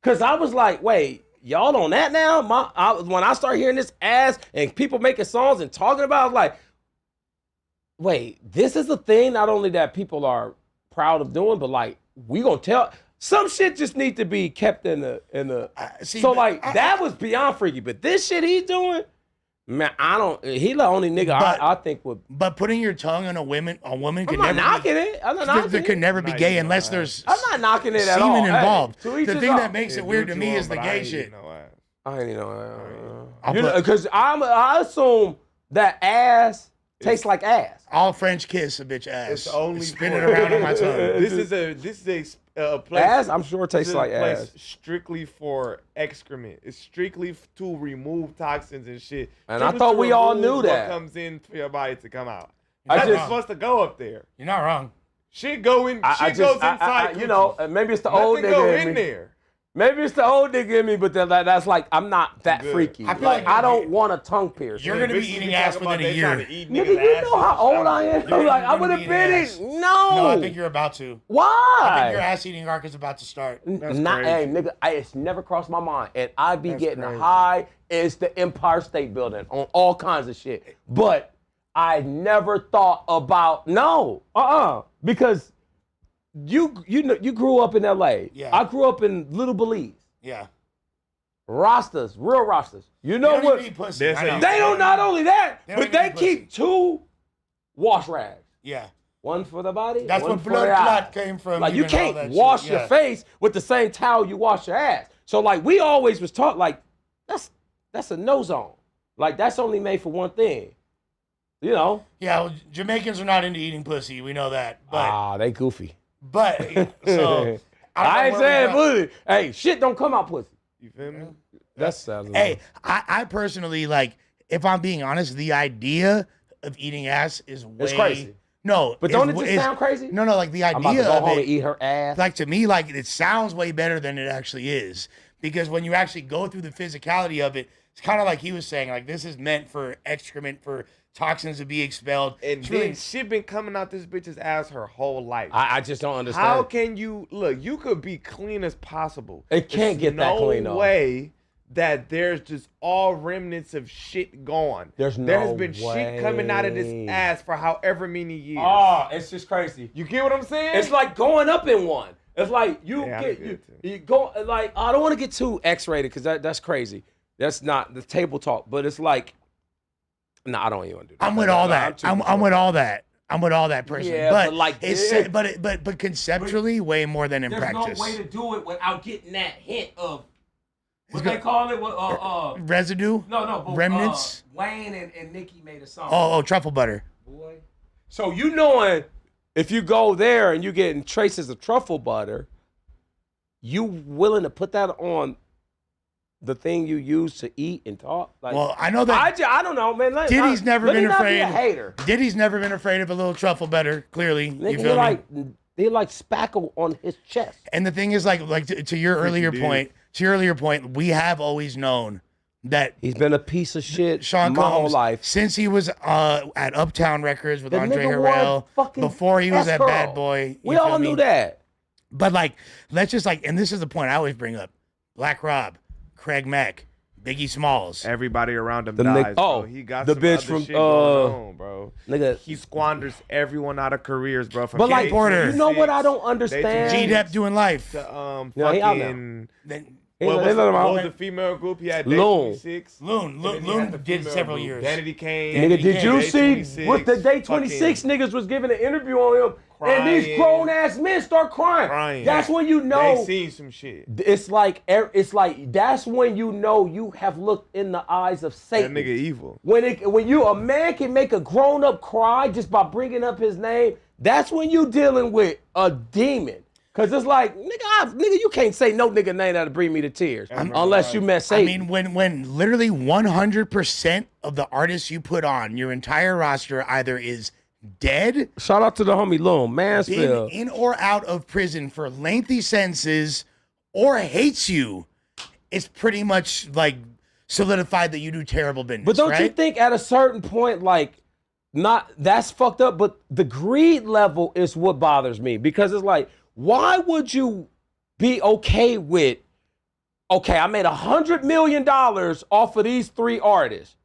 Cause I was like, wait, y'all on that now? When I start hearing this ass and people making songs and talking about, I was like, wait, this is the thing. Not only that people are proud of doing, but like we gonna tell. Some shit just need to be kept in the. see, So but like I- that was beyond freaky, but this shit he's doing, man, I don't. He the only nigga But- I think would. But putting your tongue on a woman I'm could not never knocking it. I'm not there, knocking there could it. never be Nah, gay you know unless that. there's I'm not knocking it at all. semen involved. Hey, to each The his thing own. that makes it weird to me is the gay shit. I ain't know. I'll put- Because I assume that ass tastes like ass. I'll French kiss a bitch ass. It's only spin for- it around on my tongue. This is a place. Ass, I'm sure it this tastes is like a place ass. strictly for excrement. It's strictly to remove toxins and shit. And I Strictly thought to we all remove knew that. What comes in for your body to come out. You're That's not just wrong. supposed to go up there. You're not wrong. Shit goes inside. you know, maybe it's the old Nothing go nigga in in me. there. Maybe it's the old nigga in me, but that's like I'm not that Good. freaky. I feel Like like I don't want a tongue piercing. You're gonna be Bitches eating be ass talking about within a they trying year. to eat Nigga, niggas' you know how asses. old I am. You're Like I gonna would be have eating been ass. it. No. No, I think you're about to. Why? I think your ass eating arc is about to start. Not, crazy. hey, nigga, it's never crossed my mind. And I be getting crazy. high as the Empire State Building on all kinds of shit. But I never thought about, because you grew up in L.A. Yeah. I grew up in Little Belize. Yeah. Rastas, real Rastas. You know They don't what? even eat pussy. They I say know. you- They don't, not only that, They don't but even they eat pussy. keep 2 wash rags. Yeah. One for the body, That's one what for blood the eye. clot came from. Like you even all can't that wash shit. your Yeah. face with the same towel you wash your ass. So like we always was taught like that's a no zone. Like that's only made for one thing. You know? Yeah, well, Jamaicans are not into eating pussy. We know that. But They goofy. so I ain't don't know where saying we got- pussy. Hey, shit don't come out pussy. You feel me? That's Hey, I personally like. If I'm being honest, the idea of eating ass is way It's crazy. No, But don't it just sound crazy? No, like the I'm about to idea go of home it. and eat her ass. Like to me, like it sounds way better than it actually is. Because when you actually go through the physicality of it, it's kind of like he was saying, like this is meant for excrement, for toxins to be expelled. And It's then really, shit been coming out this bitch's ass her whole life. I just don't understand. How can you look? You could be clean as possible. It can't get that clean, though. No way that there's just all remnants of shit gone. There's there has no been shit coming out of way. this ass for however many years. Oh, it's just crazy. You get what I'm saying? It's like going up in one. It's like you Yeah, I get get you, it too. you go like I don't want to get too X-rated because that's crazy. That's not the table talk, but it's like, no, I don't even want to do that. I'm with all No, that. too I'm mature. with all that. I'm with all that personally. Yeah, but like it's this- but conceptually way more than in There's practice. no way to do it without getting that hint of what they call it. What Residue. no, but, Remnants? Wayne and Nicki made a song. Oh, truffle butter. Boy. So you knowing if you go there and you getting traces of truffle butter, you willing to put that on the thing you use to eat and talk? Like, Well, I know that I don't know, man. Diddy's never let me been not afraid. Be a hater. Diddy's never been afraid of a little truffle butter. Clearly, Nigga, you feel me? they like spackle on his chest. And the thing is, like to your earlier did. point, we have always known that He's been a piece of shit Sean my whole Combs, life. since he was at Uptown Records with The Andre nigga wore Harrell, fucking before he was at S-curl. Bad Boy. We you feel all me? knew that. But like, let's just like, and this is the point I always bring up: Black Rob, Craig Mack, Biggie Smalls. Everybody around him The dies, nigga- bro. oh, He got the some bitch other from, shit going on, bro. Nigga. He squanders everyone out of careers, bro. From But like, Porter. you know what I don't They understand? G Dep doing life. to Yeah, he out now. fucking Then They What let was, him what out. was the female group? He had Loon. Day 26. Loon And then he had Loon the did female several group. years. Danity Kane. Nigga, did you Day see 26, what the Day 26 fucking niggas was giving an interview on him? And these Crying. grown ass men start crying. Crying. That's when you know They seen some shit. it's like that's when you know you have looked in the eyes of that Satan. nigga evil. When a man can make a grown up cry just by bringing up his name, that's when you dealing with a demon. Cause it's like, nigga, you can't say no nigga name that'll bring me to tears unless you met I Satan. mean, when literally 100% of the artists you put on your entire roster either is dead, Shout out to the homie Loon, been Mansfield. in or out of prison for lengthy sentences, or hates you, it's pretty much like solidified that you do terrible business. But don't right? you think at a certain point, like, not that's fucked up, but the greed level is what bothers me because it's like, why would you be okay with? Okay, I made $100 million off of these 3 artists,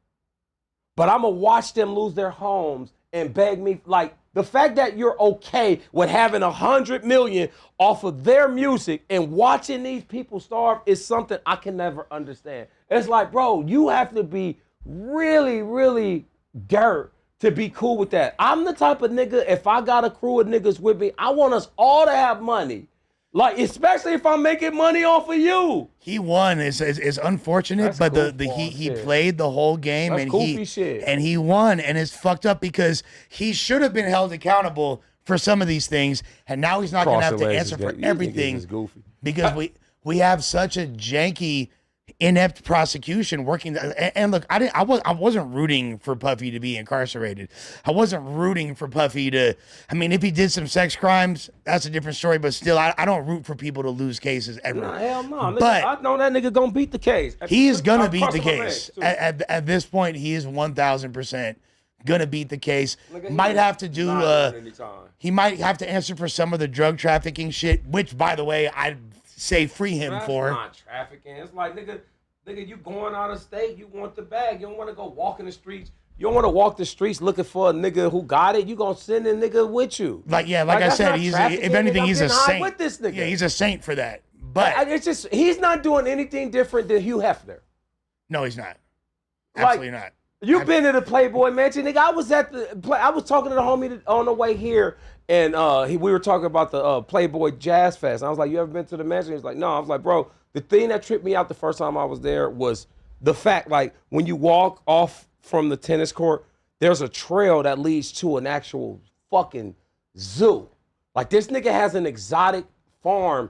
but I'm gonna watch them lose their homes and beg me. Like the fact that you're okay with having $100 million off of their music and watching these people starve is something I can never understand. It's like, bro, you have to be really, really dirt to be cool with that. I'm the type of nigga, if I got a crew of niggas with me, I want us all to have money. Like, especially if I'm making money off of you. He won is unfortunate, That's but the goofball he shit. played the whole game That's and goofy shit. he won, and it's fucked up because he should have been held accountable for some of these things, and now he's not going to have to answer for everything Goofy. because we have such a janky inept prosecution working. And look, I wasn't rooting for Puffy to be incarcerated. I wasn't rooting for Puffy to. I mean, if he did some sex crimes, that's a different story. But still, I don't root for people to lose cases ever. Nah, hell no. Nigga, But I know that nigga gonna beat the case. he is gonna I'm beat the crossing my case. legs, too. At this point, he is 1,000% gonna beat the case. Nigga, Might he have to do. not winning anytime. He might have to answer for some of the drug trafficking shit. Which, by the way, I'd say free him That's for. not trafficking. It's like, nigga, you going out of state, you want the bag. You don't want to go walk in the streets. You don't want to walk the streets looking for a nigga who got it. You gonna send a nigga with you. Like I that's said, not he's trafficking, if anything, nigga. he's I'm a getting high saint. with this nigga. Yeah, he's a saint for that. But It's just he's not doing anything different than Hugh Hefner. no, he's not. Absolutely not. You've been to the Playboy Mansion, nigga. I was talking to the homie on the way here, and we were talking about the Playboy Jazz Fest. And I was like, "You ever been to the mansion?" He's like, "No." I was like, "Bro, the thing that tripped me out the first time I was there was the fact, like, when you walk off from the tennis court, there's a trail that leads to an actual fucking zoo. Like, this nigga has an exotic farm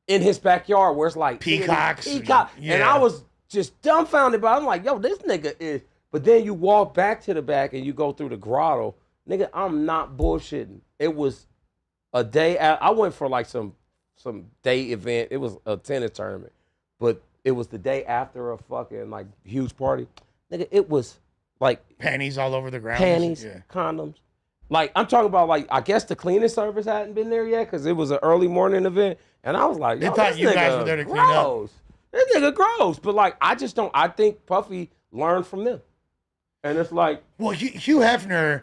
in his backyard where it's like Peacocks. And Yeah. I was just dumbfounded, but I'm like, yo, this nigga is. But then you walk back to the back and you go through the grotto. Nigga, I'm not bullshitting. It was a day I went for like some day event. It was a tennis tournament. But it was the day after a fucking like huge party. Nigga, it was like Panties all over the ground. panties, Yeah. condoms. Like, I'm talking about, like, I guess the cleaning service hadn't been there yet because it was an early morning event. And I was like, They yo, thought this you guys nigga were there to clean up. gross. This nigga gross. But, like, I think Puffy learned from them. And it's like, Well, Hugh Hefner,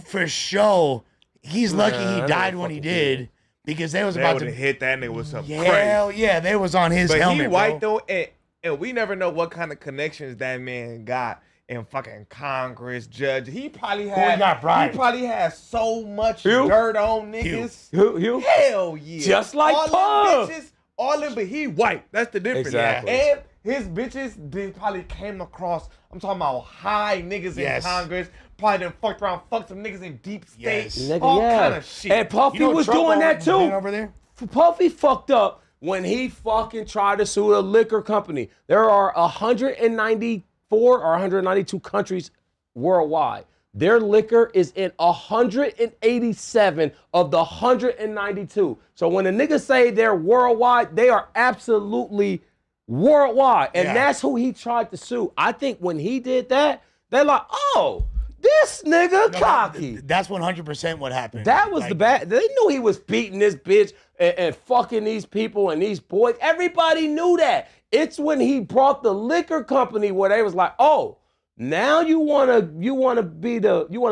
for sure, he's lucky Nah, he that died nigga when he fucking did because they was They about would to have hit that nigga with something Hell crazy. yeah, they was on his But helmet. he white bro. though, and we never know what kind of connections that man got in fucking Congress, judge. He probably had. got bribed? He probably had so much Hugh? dirt on niggas. Hugh? Hell yeah. Just like all Puff. them bitches, all them, but he white. That's the difference. Exactly. And his bitches, they probably came across. I'm talking about high niggas Yes. in Congress. Probably done fucked around, fucked some niggas in deep state. Yes. Nigga, All yeah. kind of shit. And Puffy You know was Trump doing that been too. over there? Puffy fucked up when he fucking tried to sue a liquor company. There are 194 or 192 countries worldwide. Their liquor is in 187 of the 192. So when the niggas say they're worldwide, they are absolutely worldwide. And Yeah. that's who he tried to sue. I think when he did that, they're like, oh, this nigga cocky. That's 100% what happened. That was Like, the bad. They knew he was beating this bitch and fucking these people and these boys. Everybody knew that. It's when he brought the liquor company where they was like, oh, now you wanna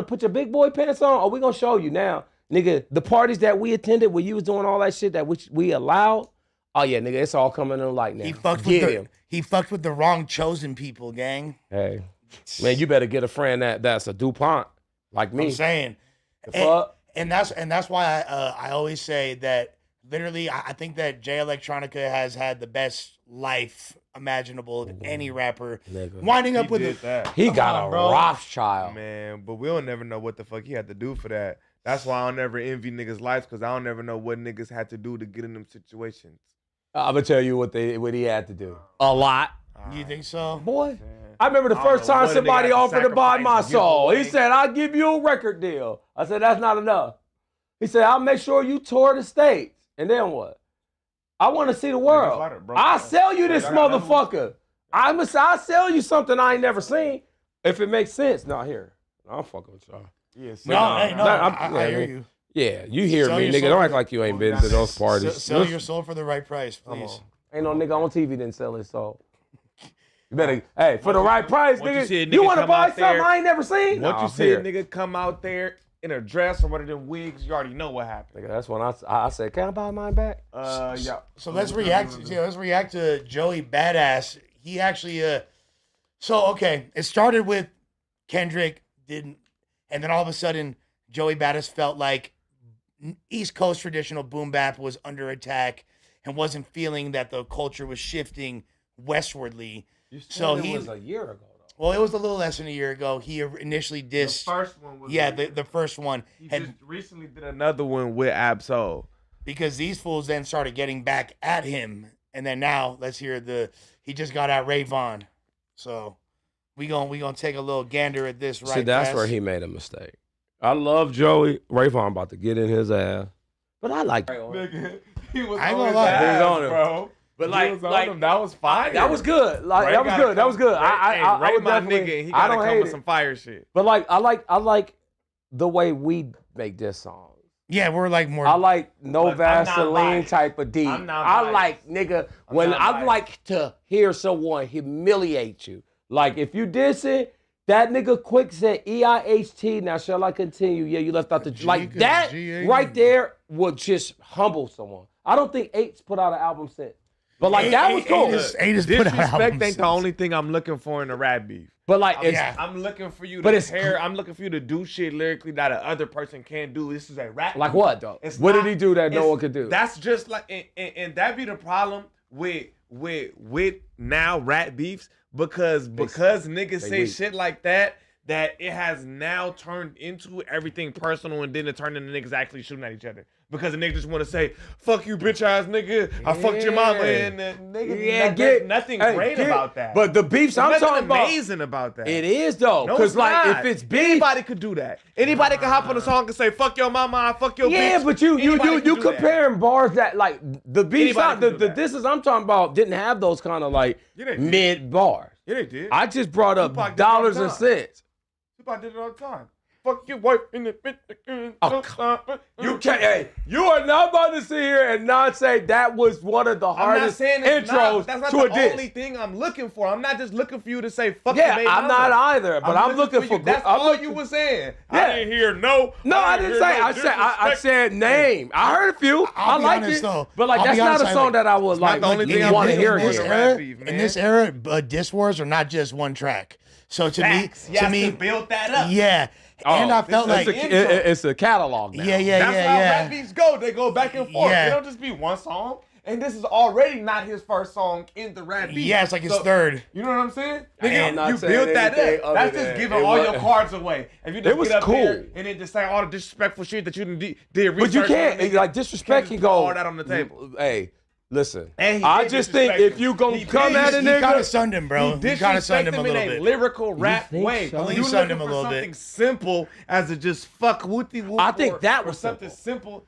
put your big boy pants on? Oh, we gonna show you now, nigga. The parties that we attended where you was doing all that shit that we allowed. Oh yeah, nigga, it's all coming in light now. He fucked Get with him. he fucked with the wrong chosen people, gang. Hey, man, you better get a friend that's a DuPont like me. I'm saying. The fuck? And that's why I always say that literally I think that Jay Electronica has had the best life imaginable of any rapper. Nigga. Winding up He with did a, that. He Come got on, a bro. Rothschild. Man, but we'll never know what the fuck he had to do for that. That's why I don't never envy niggas' lives, because I don't never know what niggas had to do to get in them situations. I'm gonna tell you what he had to do. A lot. You think so? Boy. I remember the I don't first know time what a somebody nigga had to offered to buy sacrifice my and give soul. He away. said, I'll give you a record deal. I said, that's not enough. He said, I'll make sure you tour the States. And then what? I want to see the world. like it, bro. I'll sell you this I got another motherfucker. I'll sell you something I ain't never seen. If it makes sense. No, here. I'm fucking with y'all. Yes. No, hey, no, I'm- I yeah, hear man. you. Yeah, you hear Sell me, your nigga. soul Don't for- act like you ain't been to those parties. Sell your soul for the right price, please. Ain't no nigga on TV didn't sell his soul. You better, hey, for the right price, once you nigga. see a You nigga want to come buy out something there- I ain't never seen? Once Nah, you see here. a nigga come out there in a dress or one of them wigs, you already know what happened. Nigga, that's when I said, can I buy mine back? Yeah. So let's react. Let's react to Joey Badass. He actually, so okay, it started with Kendrick didn't, and then all of a sudden Joey Badass felt like East Coast traditional boom bap was under attack and wasn't feeling that the culture was shifting westwardly. So it he, was a year ago, though. well, it was a little less than a year ago. He initially The dissed, first one was the first one, he had, just recently did another one with Absol. because these fools then started getting back at him. and then now let's hear he just got out Ray Vaughn. So we gonna take a little gander at this right. See, that's Wes? where he made a mistake. I love Joey. Ray Vaughn about to get in his ass. But I like Nigga, he was I ain't on gonna his lie. ass, He was on him. bro. But He like, was on him. That was fire. that was good. Like Ray that was gotta good. That was good. come- I Ray would my definitely. nigga, he I gotta don't come hate with it. some fire shit. But like, I like the way we make this song. Yeah, we're like more. I like no Look, I'm not Vaseline biased. type of deep. I'm not I biased. like nigga when not I biased. like to hear someone humiliate you. Like if you diss it, that nigga quick said EIHT. Now shall I continue? Yeah, you left out the like that right there would just humble someone. I don't think Eight's put out an album since, but like that was cool. Eight is put out Disrespect albums ain't the only thing I'm looking for in a rap beef. But like it's yeah. I'm looking for you But to it's- tear. I'm looking for you to do shit lyrically that a other person can't do. This is a rap. like beef. what though? It's What not- did he do that no it's- one could do? That's just like, and that be the problem with now rap beefs because niggas say weak. shit like that it has now turned into everything personal and then it turned into niggas actually shooting at each other. Because the niggas just want to say, fuck you, bitch ass nigga. I fucked your mama. And nigga, there's nothing great about that. But the beefs There's I'm nothing talking about, amazing about that. it is though. No, Because it's like not. if it's beef, anybody could do that. Anybody can hop on a song and say, fuck your mama, I fuck your bitch. yeah, but you Anybody can do that. comparing bars that like the beefs Anybody out, the can do that. disses I'm talking about didn't have those kind of like Yeah, they did. mid bars. Yeah, they did. I just brought up Tupac did it all dollars the and time. cents. Tupac did it all the time. Fuck your wife in the bitch. You can't. Hey, you are not about to sit here and not say that was one of the I'm not hardest saying it's intros not. That's not to a the diss. only thing I'm looking for. I'm not just looking for you to say fuck your Yeah, baby I'm mama. not either. But I'm looking for. you. That's I'm all looking- you were saying. Yeah. I didn't hear no. No, I didn't hear say. no I said. I disrespect. said name. I heard a few. I be liked honest, it, though. but like I'll that's be not honest, a song that I would not like. the only thing I'm want to looking hear for this in again. a rap era, beef, in man. this era, diss wars are not just one track. So to Facts. me, You to have me, to build that up. yeah. And I felt like, it's a catalog now. yeah, yeah, That's yeah, how yeah. rap beefs go. They go back and forth. Yeah. They don't just be one song. And this is already not his first song in the rap beef. Yeah, it's like his So, third. You know what I'm saying? am Nigga, not you saying built that anything up. other That's just than giving it all was- your cards away. If you just It was get up there cool. and then just say all the disrespectful shit that you did research. But you on, can't nigga, like disrespect you can can't just put go. all that on the table. Hey, listen. And he I did just think disrespect if him. you gonna He come did. at a He kind of nigga, sunned him, bro. He He kind of sunned disrespected him a in little a bit. lyrical rap think way. so? He You sunned looking him a for little bit. something simple as to just fuck whoopty whoop. I think or- that or was something simple.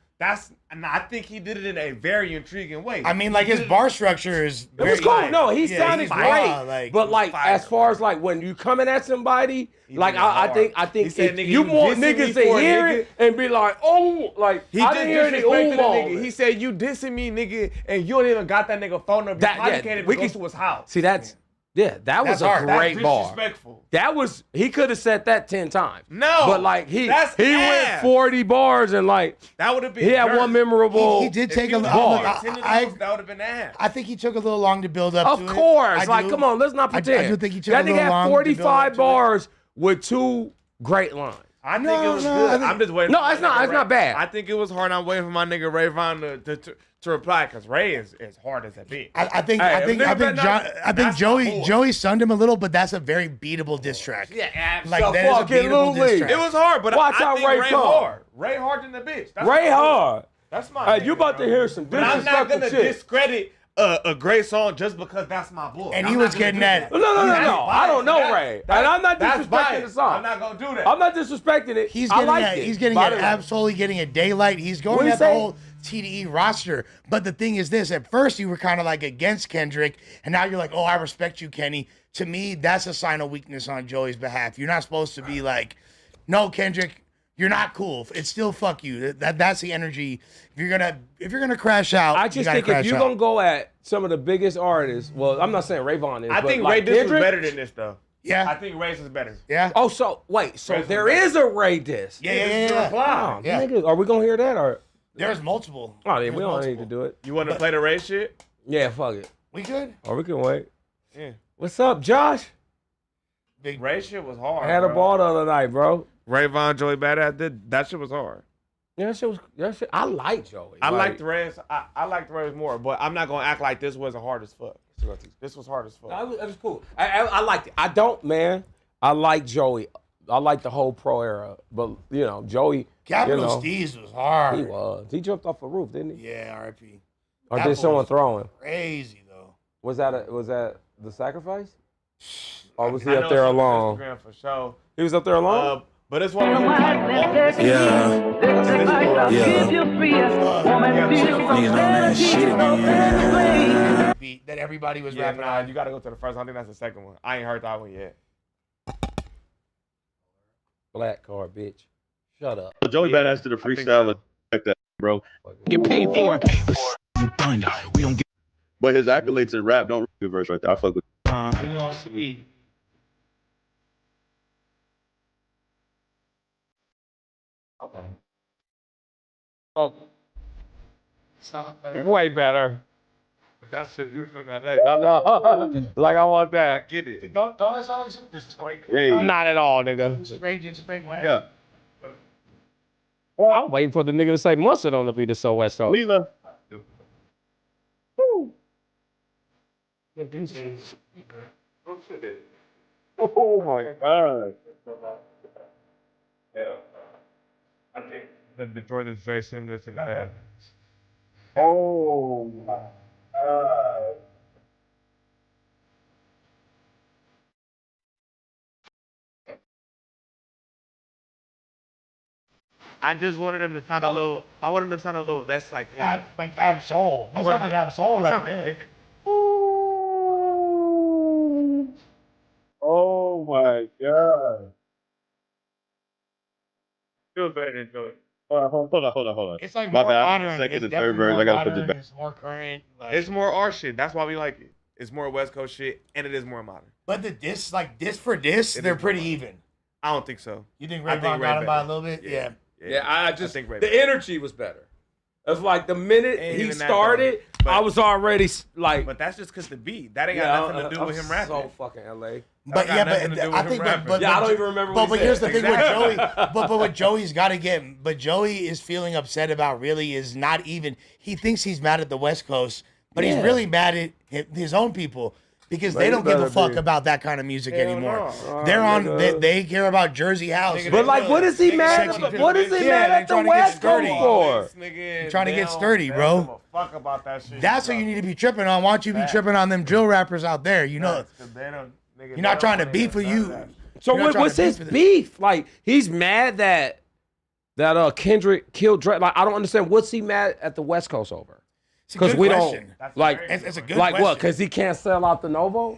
And I think he did it in a very intriguing way. I mean, like his bar structure is. it was cool. No, he sounded he's great. fire, but like fire. as far as like when you coming at somebody, like did it I think hard. He if said, nigga, you you want dissing niggas me to for a hear nigga? it and be like, oh, like He I just didn't hear any disrespected the ooh nigga. He said, you dissing me, nigga, and you don't even got that nigga phone number. That- Probably yeah, can't even we go can- to his house. See, that was That's a hard. That's great bar. Disrespectful. That was he could have said that 10 times. No, but like he that's went ass. 40 bars and like That would have been he had dirt. one memorable. He did If take he a was look, bar. doing 10 of I those, that would have been ass. I think he took a little long to build up to Of it. course, I like do. come on, let's not I pretend. do think he took that a nigga little had long to build up 45 to it. bars with 2 great lines. I think No, it was no, good. I think- I'm just waiting. No, for my it's not- nigga it's not Ray. bad. I think it was hard. I'm waiting for my nigga Ray Vaughn to reply because Ray is hard as a bitch. I think Hey, I think nigga I think better John, not- I think that's my Joey boy. Joey sunned him a little, but that's a very beatable diss track. Yeah, Like that is a fucking beatable diss Louis. track. It was hard, but Watch I how think Ray Ray come. hard. Ray hard than the bitch. That's Ray my hard. That's my. Hey, you nigga, about to bro. hear some But I'm not disrespectful gonna shit. discredit a great song just because that's my boy. And I'm he not was gonna getting do that. No, no, no, That's no. I don't know biased. Ray, and I'm not That's disrespecting biased. the song. I'm not gonna do that. I'm not disrespecting it. He's I getting liked at, it. he's getting By at the way. absolutely getting a daylight. He's going What'd he at the say? whole TDE roster. But the thing is this: at first you were kind of like against Kendrick, and now you're like, oh, I respect you, Kenny. To me, that's a sign of weakness on Joey's behalf. You're not supposed to be like, no, Kendrick, you're not cool. It's still fuck you. That's the energy. If you're gonna crash out, I you just gotta think if crash you're out. gonna go at some of the biggest artists, well, I'm not saying Ray Vaughn is. I but think like Ray Diss was Kendrick- better than this though. I yeah, think Ray's is better. yeah, Oh, so wait, so Ray's there was better. is a Ray diss. yeah, yeah, This yeah, is the yeah. reply. Oh, Yeah. nigga, are we gonna hear that or? There's multiple. Oh, then There's we don't multiple. need to do it. You want to play the Ray shit? Yeah, fuck it. We good? Or we can wait. Yeah. What's up, Josh? Big Ray shit was hard. I had a bro. ball the other night, bro. Ray Vaughn, Joey Badass, that shit was hard. Yeah, that shit. I like Joey. I like, liked Ray's. I liked Ray's more, but I'm not gonna act like this wasn't hard as fuck. This was hard as fuck. That was cool. I liked it. I don't, man. I like Joey. I like the whole pro era, but you know, Joey. Capital you know, Steez was hard. He was. He jumped off a roof, didn't he? Yeah, RP. Or That did was someone throw him? Crazy though. Was that the sacrifice? Or was he I up know there it's on alone? Instagram for sure. He was up there alone? But it's one of those like Yeah. Yeah. Niggas on that shit, man. Beat that everybody was Yeah, rapping nah, on. you gotta go to the first one. I think that's the second one. I ain't heard that one yet. Black card, bitch. Shut up. Joey Badass did a freestyle like that, bro. Get paid for it. We don't get. But his accolades in rap don't good verse right there. I fuck with. We gonna see. Oh. Way better. That's it. Like I want that. Get it. Don't that song just like Hey, Not at all, nigga. Rage in Spring West? yeah. Well, I'm waiting for the nigga to say mustard on the beat of So West Coast. Lila. Oh my god. Yeah. I think the Detroit is very similar to that. Oh my god. I just wanted him to sound a little. I wanted him to sound a little less like. Yeah, like have soul. He's not gonna have soul right there. Oh my god. Feel better than Joey. Hold on. It's like My more bad. modern. Second It's and third definitely verse. more I gotta put modern, this back. It's more current. Like, It's more our shit. That's why we like it. It's more West Coast shit, and it is more modern. but the diss, like diss for diss, It they're is pretty more even. I don't think so. You think I Ray think Von Ray got him by a better. little bit? Yeah. Yeah, I just think Ray the better. energy was better. It's like the minute Ain't he even that, started, though. But- I was already like, But that's just because the beat. That ain't got nothing to do with him rapping. So fucking LA. But got yeah, nothing but to do with I him think, rapping. but Yeah, I don't even remember what But he here's the said. thing with Exactly. Joey. But what Joey's got to get. But Joey is feeling upset about really is not even. He thinks he's mad at the West Coast, but he's Yeah. really mad at his own people because they he don't give a better fuck be. about that kind of music Hell anymore. no. They're on. nigga. They care about Jersey House. Nigga, But like, what is he mad? sexy What is he Yeah, mad they at the trying to get West Coast sturdy. for? Trying to get sturdy, bro. Give a fuck about that shit. That's what you need to be tripping on. Why don't you be tripping on them drill rappers out there? You know, you're not trying to beef with you. So You're not trying what's to his beef with it. beef? Like he's mad that Kendrick killed Drake. Like I don't understand. What's he mad at the West Coast over? It's a Because good we question. don't like. It's a good Like question. what? Because he can't sell out the Novo?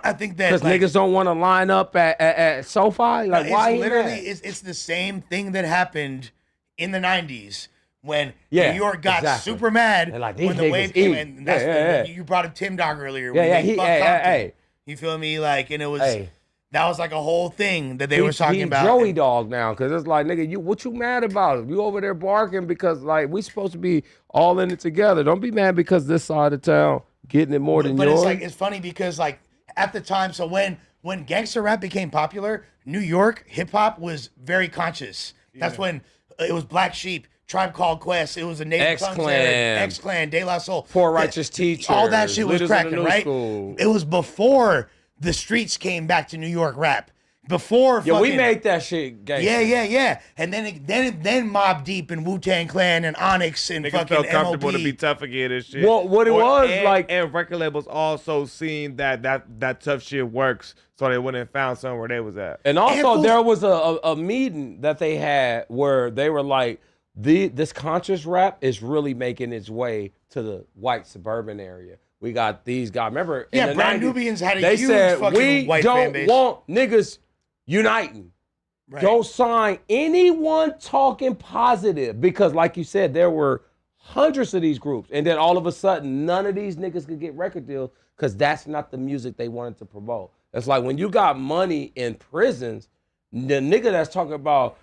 I think that Because niggas don't want to line up at SoFi? Like it's why he literally mad? it's the same thing that happened in the 90s when Yeah, New York got exactly. super mad They're like, these when the niggas wave came eat. in. And that's Yeah. you brought up Tim Dog earlier. Yeah, when yeah, they he- fucked hey, Compton. hey. You feel me? Like, and it was Hey. that was like a whole thing that they were talking he about. Joey dog now, because it's like, nigga, what you mad about? You over there barking because like we supposed to be all in it together. Don't be mad because this side of town getting it more than But yours. it's like it's funny because like at the time, so when gangster rap became popular, New York hip hop was very conscious. That's when it was Black Sheep, Tribe Called Quest. It was a Native Tongues X-Clan. era, X-Clan, De La Soul. Poor Righteous Teachers, All that shit was Leaders of the cracking, New right? School. It was before the streets came back to New York rap. Before yeah, we fucking- made that shit gangster. Yeah. And then Mobb Deep and Wu-Tang Clan and Onyx and Niggas fucking felt comfortable MOP. to be tough again and shit. Well, what it was, like- and record labels also seen that tough shit works, so they went and found somewhere they was at. And also, And there was a meeting that they had where they were like, this conscious rap is really making its way to the white suburban area. We got these guys. Remember, in Yeah, the Brand 90s, Nubians had a they huge said, fucking we white fan don't base." want niggas uniting. Right. Don't sign anyone talking positive because, like you said, there were hundreds of these groups, and then all of a sudden, none of these niggas could get record deals because that's not the music they wanted to promote. It's like when you got money in prisons, the nigga that's talking about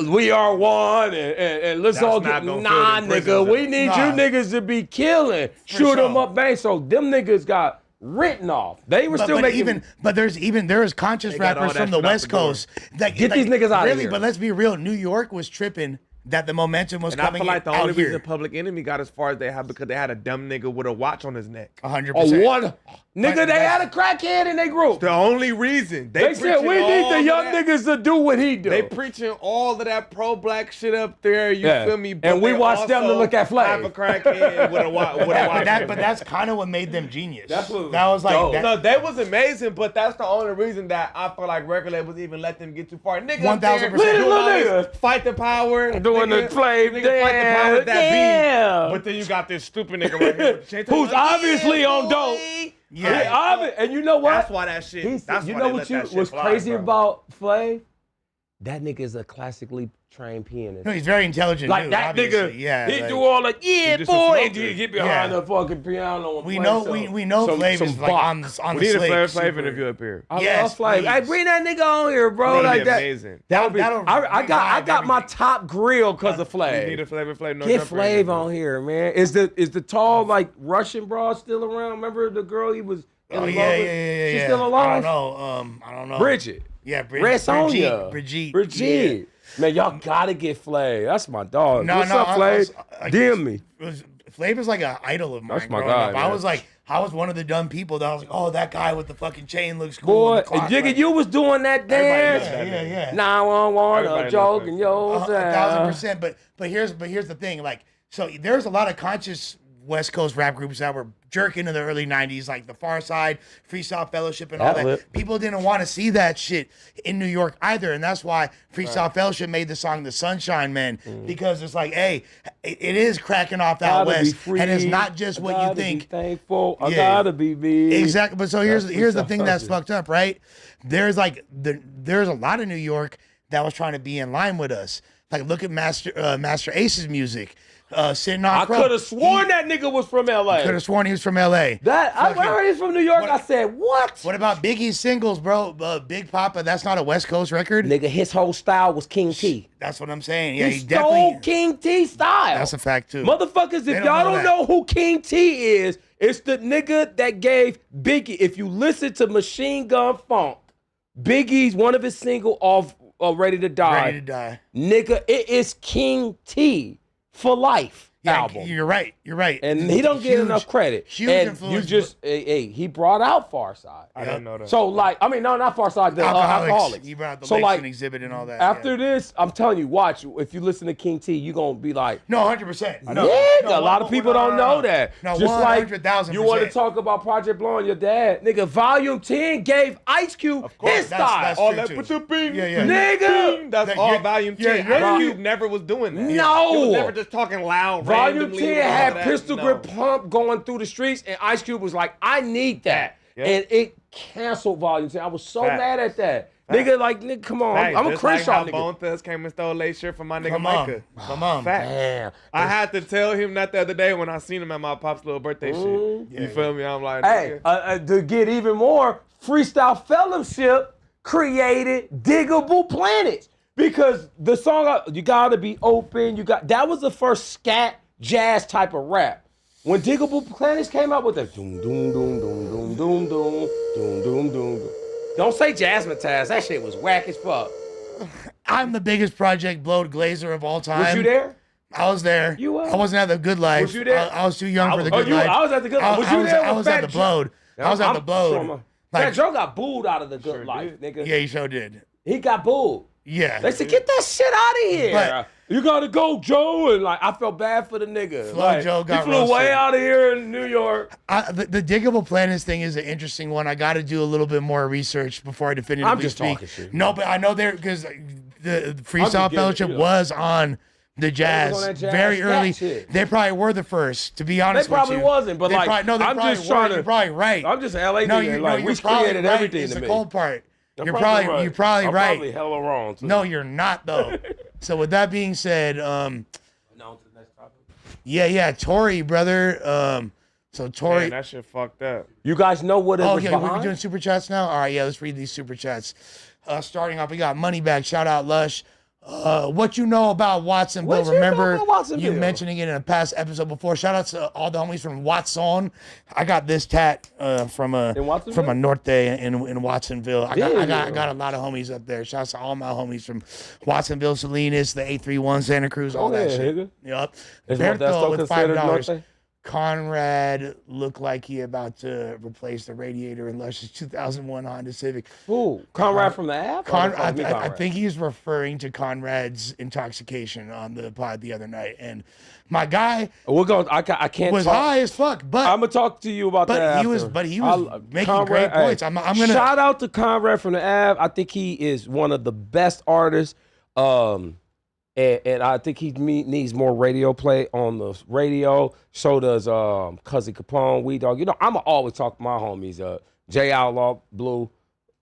we are one and let's That's all not get gonna nah, fill them nigga. prisons We need Nah. you niggas to be killing, shoot them sure. up, bang. So them niggas got written off. They were still making. There is conscious got all rappers that from the shit out West the door. Coast that Get these niggas outta really, here. But let's be real, New York was tripping that the momentum was And I coming feel like the out only here. reason Public Enemy got as far as they have because they had a dumb nigga with a watch on his neck. 100%. One nigga, they had a crackhead in their group. The only reason They said we need the young niggas to do what he do. They preaching all of that pro-black shit up there. You Yeah. feel me? And we they watched them to also look at Flav. have a crackhead with a watch. But that's kind of what made them genius. That's what that was like. dope. That, No, they was amazing, but that's the only reason that I feel like record labels even let them get too far. Nigga, 1000%. doing all this Nigga. fight the power, Doing the Flav nigga, fight the power with that yeah. beat. But then you got this stupid nigga right here with the chain. Who's obviously on boy. dope. yeah. And you know what? That's why that shit. That's you why know they what let you that shit was fly, crazy bro. about Flav? That nigga is a classically trained pianist. No, he's very intelligent. Like dude, that obviously. nigga, Yeah. he like, do all the He just a boy, and smoker. he get behind Yeah. the fucking piano. And we play know. some- We know some Flav is like Bach. on We the need a slick, Flav super- interview up here. I Yes, love Flav. please. Hey, bring that nigga on here, bro. That'd Like be that. amazing. That'll be. That'll I got revive my everything. top grill because of We need a Flav. Flav no Get jumper Flav interview. on here, man. Is the tall like Russian broad still around? Remember the girl he was in Oh love yeah, with? yeah. She's still alive. I don't know. Bridget. Yeah, Red Sonja. Brigitte. Brigitte. Man, y'all gotta get Flav. That's my dog. No, What's no, up, Flav? DM me. Flav is like an idol of mine. That's my growing guy, up. man. I was one of the dumb people that was like, oh, that guy with the fucking chain looks cool. Boy, and the clock, Jigga, like- you was doing that dance. Yeah. 911, Everybody a joke knows in that. your 1,000%. But here's the thing. Like, so there's a lot of conscious West Coast rap groups that were jerking in the early 90s, like the Far Side, Freestyle Fellowship, and all that. Lip. People didn't want to see that shit in New York either. And that's why Freestyle Fellowship made the song The Sunshine Man, because it's like, hey, it is cracking off out Gotta be west. free. And it's not just I what you gotta be think. thankful. I Yeah. gotta be big. Exactly. But so here's the Freestyle thing that's Fellowship. fucked up, right? There's like there's a lot of New York that was trying to be in line with us. Like look at Master Ace's music. Sitting on I could have sworn that nigga was from LA. Could have sworn he was from LA. That I Fucking- heard he's from New York. What- I said, what? What about Biggie's singles, bro? Big Papa, that's not a West Coast record. Nigga, his whole style was King T. That's what I'm saying. Yeah, he he stole definitely. King T style. That's a fact too. Motherfuckers, They if don't y'all know don't that. know who King T is, it's the nigga that gave Biggie. If you listen to Machine Gun Funk, Biggie's one of his single off Ready to Die. Ready to Die. Nigga, it is King T for life Yeah, album. you're right. You're right. And he don't get Huge- enough credit. Huge and influence. you just, hey, he brought out Farside. I didn't know that. So like, I mean, no, not Farside, the alcoholics. You brought out the So Lakeson like, exhibit and all that. after yeah. this, I'm telling you, watch. If you listen to King T, you gonna be like, No, 100%. No, nigga, no, a lot of people don't know that. No, Just like 100,000%. you want to talk about Project Blowing your dad, nigga. Volume 10 gave Ice Cube his that's- style. that's All true, that too. put the bing, Yeah, yeah. Nigga! That's That all you're- volume yeah, 10. you're- Ice Cube never was doing that. No. He was never just talking loud. Volume randomly 10 and all had that. Pistol No. Grip Pump going through the streets, and Ice Cube was like, I need that. Yeah. And it canceled Volume 10. I was so Facts. mad at that. Nigga, like, nigga, come on. Hey, I'm a just like Crenshaw how nigga. Bone Thugs came and stole late shirt from my nigga Come Micah. on. Come on. Facts. Damn. I had to tell him that the other day when I seen him at my pop's little birthday shit. You feel me? I'm like, Hey, nigga. to get even more, Freestyle Fellowship created Diggable Planets. Because the song, you gotta be open, that was the first scat jazz type of rap. When Diggable Planets came out with the doom doom doom doom doom doom doom doom doom doom. Don't say Jazzmatazz, that shit was whack as fuck. I'm the biggest Project Blowed Glazer of all time. Was you there? I was there. You were? I wasn't at the Good Life. Was you there? I was too young for the Oh, Good you, Life. I was at the good. Was you there? I was at the Blowed. I was at the Blowed. Fat Like, Joe got booed out of the Good Life, nigga. yeah, you sure did. He got booed. Yeah. They said, get that shit out of here. But- you gotta go, Joe. And like, I felt bad for the nigga. Flo Like, Joe got he flew roasted. way out of here in New York. The Diggable Planets thing is an interesting one. I got to do a little bit more research before I definitively I'm just speak. talking shit. No, but I know there because the Freestyle getting it, Fellowship you know. was on the jazz, on that jazz very scat early. shit. They probably were the first, to be They honest with you. probably wasn't, but They like, probably, no, they I'm probably just were. trying to. You're probably right. I'm just an LA no, nigga. you, Like, no, we you're probably created right. everything It's to the me. cold part. I'm You're probably right. you're probably I'm right. Probably hella wrong. Too. No, you're not though. So with that being said, Now to the next topic. yeah, Tory, brother. So Tory. Man, that shit fucked up. You guys know what it Oh, was yeah, we're behind? doing super chats now? All right, yeah, let's read these super chats. Starting off, we got Moneybag. Shout out, Lush. What you know about Watsonville? What you know Remember about Watsonville? you mentioning it in a past episode before. Shout out to all the homies from Watson. I got this tat from a Norte in Watsonville. I got a lot of homies up there. Shout out to all my homies from Watsonville, Salinas, the 831 Santa Cruz, all that shit. Nigga. Yup. Is that's Berto still with considered $5. Norte? Conrad looked like he about to replace the radiator in Lush's 2001 Honda Civic. Who? Conrad from the app? I think he's referring to Conrad's intoxication on the pod the other night, and my guy We're going. I can't. was talk. high as fuck. But I'm gonna talk to you about that. he was making great points. I'm gonna shout out to Conrad from the Av. I think he is one of the best artists. And I think he needs more radio play on the radio. So does Cousin Capone, Weed Dog. You know, I'ma always talk to my homies. Jay Outlaw, Blue,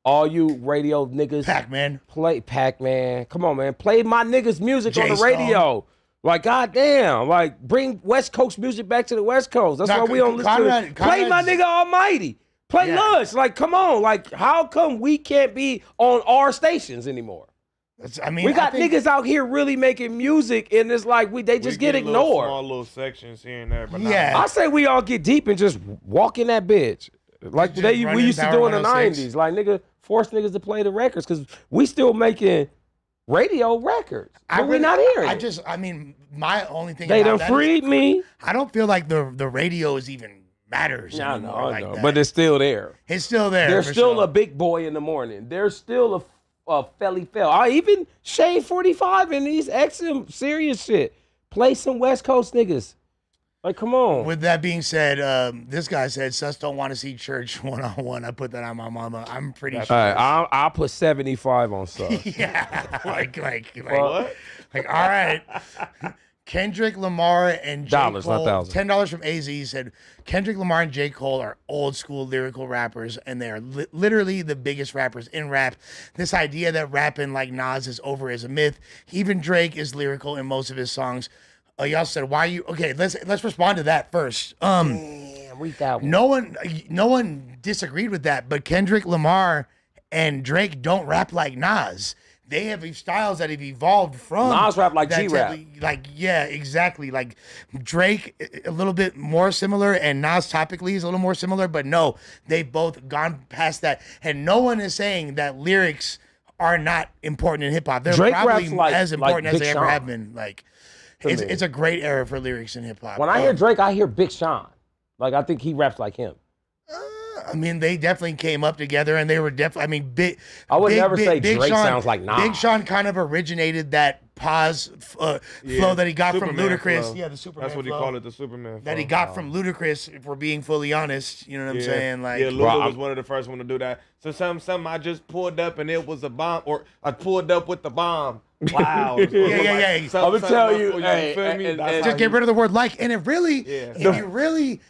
all you radio niggas. Pac-Man. Play Pac-Man. Come on, man. Play my niggas' music on the J-Stone. radio. Like, goddamn. Like, bring West Coast music back to the West Coast. That's why we don't listen to it. Play my nigga Almighty. Play Lush. Like, come on. Like, how come we can't be on our stations anymore? We got niggas out here really making music, and it's like they just get ignored. Small little sections here and there, but Yeah. I say we all get deep and just walk in that bitch. Like we used to do in the 90s. Like, nigga, force niggas to play the records because we still making radio records. But we not hearing my only thing they about done freed me. I don't feel like the radio is even matters I anymore know, like that. but it's still there. It's still there. There's for still sure. a big boy in the morning. There's still a Felly Fell. I even Shade 45 and these XM serious shit. Play some West Coast niggas. Like, come on. With that being said, this guy said, "Sus don't want to see church one-on-one." I put that on my mama. I'm pretty sure. All right, I'll put 75 on stuff. Yeah, like, What? like, all right. Kendrick Lamar and J. Dollars, Cole, not thousands. $10 from AZ said, Kendrick Lamar and J. Cole are old school lyrical rappers, and they are literally the biggest rappers in rap. This idea that rapping like Nas is over is a myth. Even Drake is lyrical in most of his songs. Y'all said, why are you okay? Let's respond to that first. Read that one. No one disagreed with that, but Kendrick Lamar and Drake don't rap like Nas. They have styles that have evolved from Nas rap like that G-rap. Like, yeah, exactly. Like Drake, a little bit more similar, and Nas topically is a little more similar, but no, they've both gone past that. And no one is saying that lyrics are not important in hip hop. They're Drake probably raps like- as important like as Big they ever Sean. have been. Like, To me. it's a great era for lyrics in hip hop. When I hear Drake, I hear Big Sean. Like, I think he raps like him. I mean, they definitely came up together, and they were definitely. I mean, big. I would Big- never Big- say Big Drake Sean- sounds like Nas. Big Sean kind of originated that pause flow that he got from Superman Ludacris. flow. Yeah, the Superman. That's what he flow called it, the Superman. that he flow. got from Ludacris. If we're being fully honest, you know what I'm saying? Like, yeah, Luda was one of the first one to do that. So something I just pulled up and it was a bomb, or I pulled up with the bomb. Wow. yeah. I'ma tell you, feel hey, me? and- That's and- how just get rid of the word like, and it really, Yeah. if you really.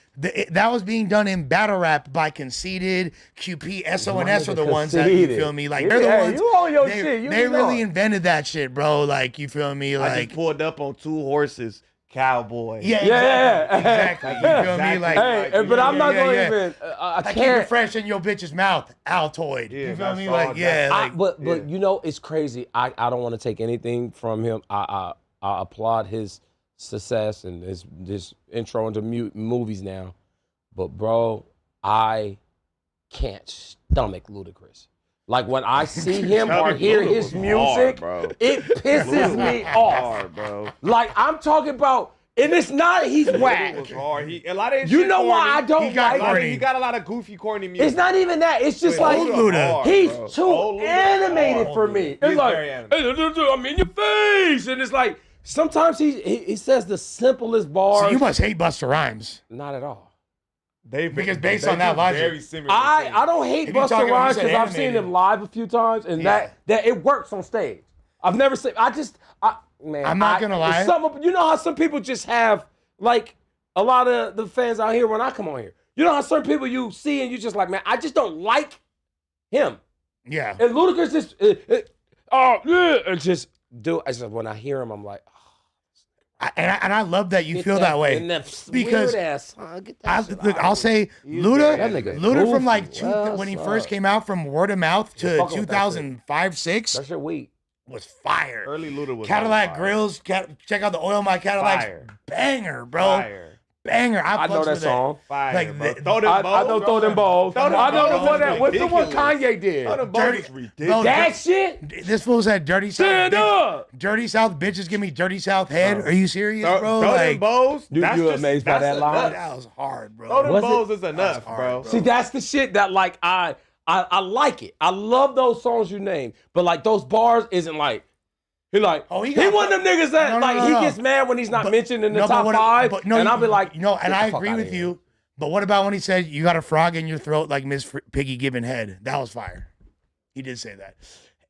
That was being done in battle rap by Conceited, QP, SONS are the ones that, you feel me? Like, they're the Hey, ones. you on your they shit. You they be really on. invented that shit, bro. Like, you feel me? I Like, just pulled up on 2 horses, cowboy. yeah, Yeah. exactly. You feel me? Like, Hey, but I'm not going to even. I like, keep it can't. fresh in your bitch's mouth, Altoid. Yeah, You feel that's me? all- Like, yeah, that's- like, But you know, it's crazy. I don't want to take anything from him. I applaud his success and his intro into movies now. But bro, I can't stomach Ludacris. Like, when I see him or hear his music, bro. it pisses me off. Hard, bro. Like, I'm talking about, and it's not he's whack. It was hard. A lot of his You shit know why I corny. don't He got like corny. it? He got a lot of goofy, corny music. It's not even that. It's just like old Luda. hard, he's bro. too Old Luda animated hard. for me. He's It's like, very animated. hey, I'm in your face, and it's like sometimes he says the simplest bars. so you must hate Busta Rhymes. Not at all. Because based on that logic. very similar. I don't hate If you Busta talking- Rhymes you said because I've seen animated. him live a few times, and that it works on stage. I've never seen. Man, I'm not gonna lie. You know how some people just have like a lot of the fans out here when I come on here. You know how certain people you see and you just like, man, I just don't like him. Yeah. And Ludacris just, and just do. I just when I hear him, I'm like, And I love that you get feel that way. And that because weird ass song, get that shit out I'll of say here. Luda, That nigga Luda from goofy. like What's when he up? first came out from word of mouth to fucking with that 2005, 6. That's your weak. was fire. Early Luda was Cadillac fire. Grills. Check out the Oil My Cadillac. Fire. Banger, bro. Fire. Banger. I know fucks that with song. Fire, Like, bro. the- Throw them I balls. know Throw Them Balls. Throw Them I know the Balls one that. is What's the one ridiculous. Kanye did? Throw Them Balls Dirty- is Bro, ridiculous. That shit. This fool said dirty South. Stand up. Dirty South bitches give me dirty South head. Are you serious, Throw, bro? throw them Like, bows. You That's just, amazed by that's that line? enough. that was hard, bro. Throw them Was it? bows is enough, hard, bro. bro. See, that's the shit that like I like it. I love those songs you name, but like those bars isn't like he like he he got- one of them niggas that No, no, like no, he no. gets mad when he's not But- mentioned in the no, but top what- five, but no, and I'll be like, no, and "Get I the fuck agree outta with here." you. But what about when he said you got a frog in your throat like Miss Piggy giving head? That was fire. He did say that.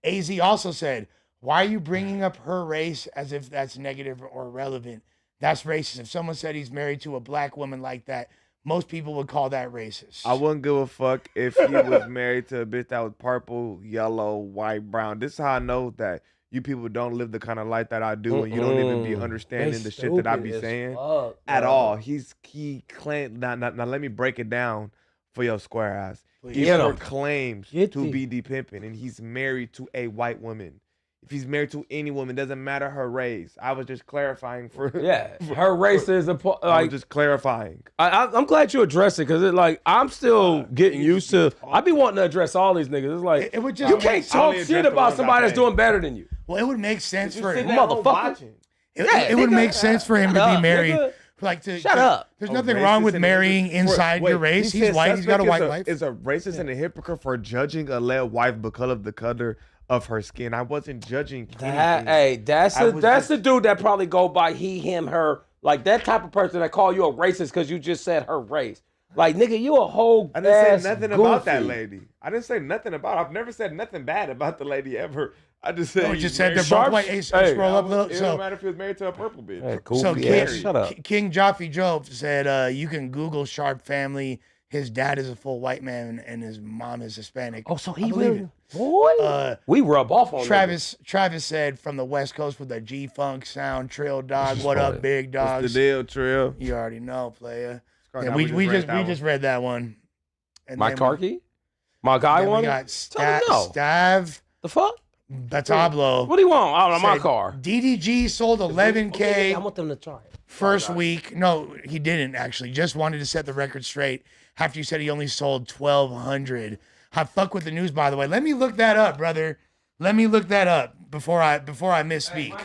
AZ also said, "Why are you bringing up her race as if that's negative or irrelevant? That's racist. If someone said he's married to a black woman like that, most people would call that racist." I wouldn't give a fuck if he was married to a bitch that was purple, yellow, white, brown. This is how I know that you people don't live the kind of life that I do, and you don't even be understanding the shit that I be saying at all. He claimed now let me break it down for your square ass. He Get 'em. proclaims Get to the- be the pimping, and he's married to a white woman. If he's married to any woman, doesn't matter her race. I was just clarifying for Yeah, her race is I was like. just clarifying. I'm glad you addressed it because it like I'm still getting used to. I be wanting to address all these niggas. It's like It would just you make- can't I talk only shit address the about ones I somebody that's pay. doing better than you. Well, it would make sense for Sitting him. at home Motherfucker. watching. It, Yeah, it would nigga. make sense for him to Shut be up, married. nigga. Like to Shut up. There's A nothing wrong racist with and a marrying hypocrite. inside Wait, your race. he He's said white. He's got a suspect white is wife. Is a racist and a hypocrite for judging a lead wife because of the color of her skin. I wasn't judging anything. Hey, that's I was the just- dude that probably go by he, him, her. Like that type of person that call you a racist because you just said her race. Like nigga, you a whole I didn't ass say nothing about that goofy. lady. I didn't say nothing about her. I've never said nothing bad about the lady ever. I just said No, we he's just said they're married- both Sharp- white. Hey, Hey. scroll up a little. It So don't matter if he was married to a purple bitch. Hey, So goofy King, ass. Shut up. King Joffrey Joe said, you can Google Sharp family. His dad is a full white man and his mom is Hispanic. Oh, so I he believe really, it. boy. We rub off on Travis said from the West Coast with the G-Funk sound, Trill Dog. What up, big What's dogs? the deal, Trill? You already know, player. Now Yeah, we read that one. just read that one. And My then car key? My guy Then we one? got Tell him no. Stav The fuck? Batablo. What do you want out of my Said car? DDG sold 11K. I want them to try it. First week, no, he didn't actually. Just wanted to set the record straight. After you said he only sold 1,200. I fuck with the news, by the way. Let me look that up, brother. Let me look that up before I misspeak.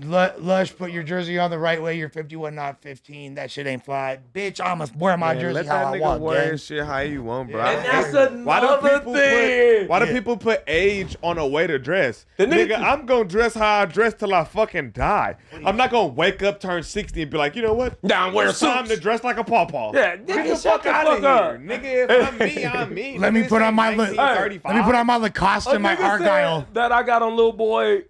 Lush, put your jersey on the right way. You're 51, not 15. That shit ain't fly. Bitch, I'ma wear my Man, jersey let how that I nigga want, wear gang. his shit how you want, bro. And that's Why do another people thing. Why do people put age on a way to dress? The nigga- Nigga, I'm gonna dress how I dress till I fucking die. I'm not gonna wake up, turn 60, and be like, you know what? Nah, I'm wearing It's time suits. to dress like a pawpaw. Yeah, Get nigga, the shut fuck the out fuck of up. here, nigga. If I'm me, I'm me. Let me Nigga, put this on my ain't li- 1935. Let me put on my Lacoste and my nigga Argyle. said that I got on little boy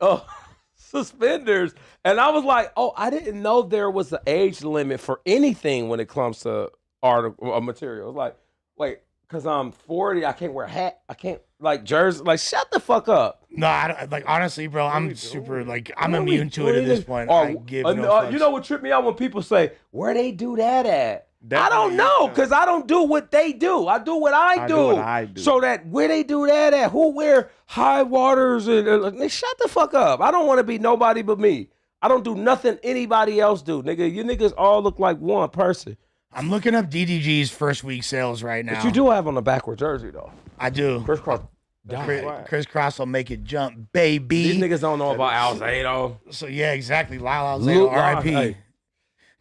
suspenders, and I was like, oh, I didn't know there was an age limit for anything when it comes to art or material. It's like, wait, because I'm 40, I can't wear a hat, I can't like jersey. Like, shut the fuck up. No, I don't, like honestly, bro, I'm super like I'm What are we immune to it at doing? this point. Or, I give no fucks. you know what tripped me out when people say, where they do that at? I don't Definitely know, you because I don't do what they do. I do what I do. what I do. So that where they do that at, who wear high waters and shut the fuck up. I don't want to be nobody but me. I don't do nothing anybody else do. Nigga, you niggas all look like one person. I'm looking up DDG's first week sales right now. But you do have on the backward jersey though. I do. Chris Cross. Chris Cross will make it jump, baby. These niggas don't know about Alzado. So yeah, exactly. Lyle Luke, Alzado, R.I.P. hey.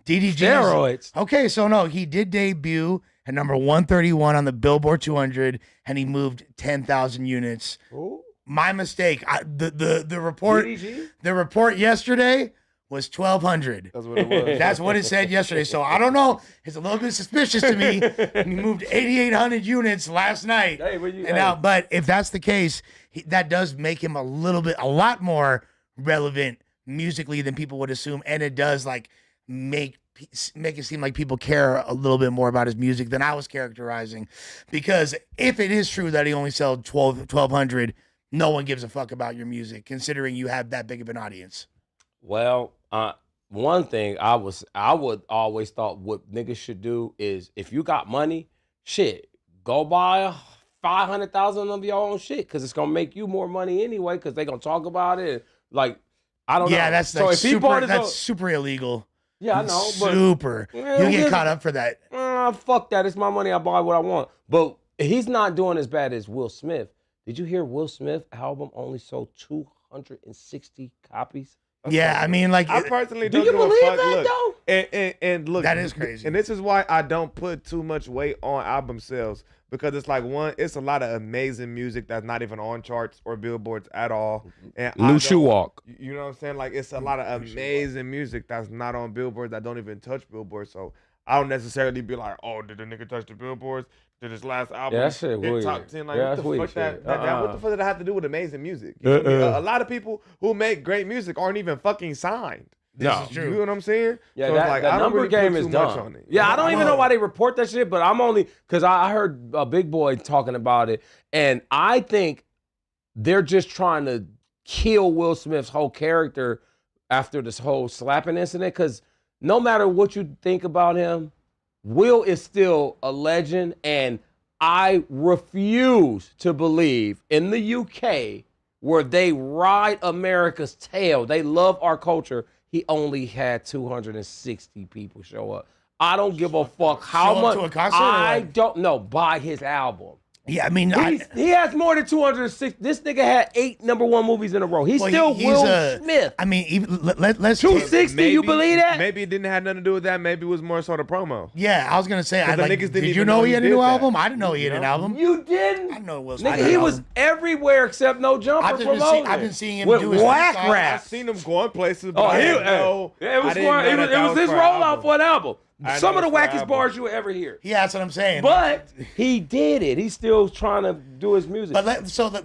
DDG. Steroids. Okay, so no, he did debut at number 131 on the Billboard 200, and he moved 10,000 units. Ooh. My mistake. The report. DDG? The report yesterday was 1,200. That's what it was. That's what it said yesterday. So I don't know. It's a little bit suspicious to me. He moved 8,800 units last night. Hey, but you- and now, but if that's the case, that does make him a lot more relevant musically than people would assume, and it does like make it seem like people care a little bit more about his music than I was characterizing. Because if it is true that he only sold 1,200, no one gives a fuck about your music, considering you have that big of an audience. Well, one thing I would always thought what niggas should do is if you got money, shit, go buy a 500,000 of your own shit because it's gonna make you more money anyway because they gonna talk about it. Like, I don't know. Yeah, that's so if he super. bought his That's own, super illegal. yeah, I know. But, Super. Man, You get caught up for that. fuck that. It's my money. I buy what I want. But he's not doing as bad as Will Smith. Did you hear Will Smith album only sold 260 copies? Yeah, I mean, like, I personally Do don't you give a believe fuck. that, Look, though? and look, That is crazy. And this is why I don't put too much weight on album sales because it's like one, it's a lot of amazing music that's not even on charts or billboards at all. And Lucia Walk. You know what I'm saying? Like it's a lot of amazing music that's not on billboards that don't even touch billboards. So I don't necessarily be like, oh, did the nigga touch the billboards? Did his last album that shit hit weird. top 10? Like, Yeah, what that's the weird fuck that shit. what the fuck did that have to do with amazing music? You feel me? A lot of people who make great music aren't even fucking signed. No. is true. You know what I'm saying? Yeah, So that, it's like, that I don't number really game put is too much dumb. on it. Yeah, I don't even know Well- why they report that shit, but I'm only because I heard a big boy talking about it, and I think they're just trying to kill Will Smith's whole character after this whole slapping incident. Because no matter what you think about him, Will is still a legend, and I refuse to believe in the UK where they ride America's tail. They love our culture. He only had 260 people show up. I don't give a fuck how Show up much. to a concert or I what? don't know. Buy his album. Yeah, I mean, He has more than 260. This nigga had 8 #1 movies in a row. He's still Will Smith. I mean, even, let's 260, you believe that? Maybe it didn't have nothing to do with that. Maybe it was more sort of promo. Yeah, I was gonna say, the like, niggas didn't did you even know know he he had a did new that. album? I didn't know he had an album. You didn't? I know Will Smith. Nigga, he was everywhere except No Jumper I've just been promoting. I've been seeing him with do his whack freestyle. rap. I've seen him going places, but Oh, I he, didn't know. yeah, it was I didn't know that it was his for an rollout album. for an album. I Some know of the it's for an wackest album. bars you will ever hear. Yeah, that's what I'm saying. But he did it. He's still trying to do his music. But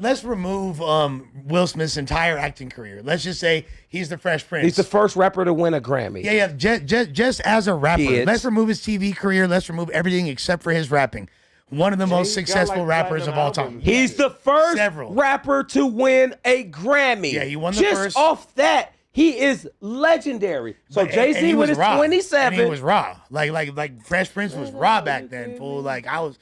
let's remove Will Smith's entire acting career. Let's just say he's the Fresh Prince. He's the first rapper to win a Grammy. Yeah. Just as a rapper. Kids. Let's remove his TV career. Let's remove everything except for his rapping. One of the most Jay got, successful like, rappers of all platinum time. albums. He's the first Several. rapper to win a Grammy. Yeah, he won the Just first. off that, he is legendary. So But- and Jay-Z he with was his raw. 27. And he was raw. Like Fresh Prince was raw back then, fool. Like I was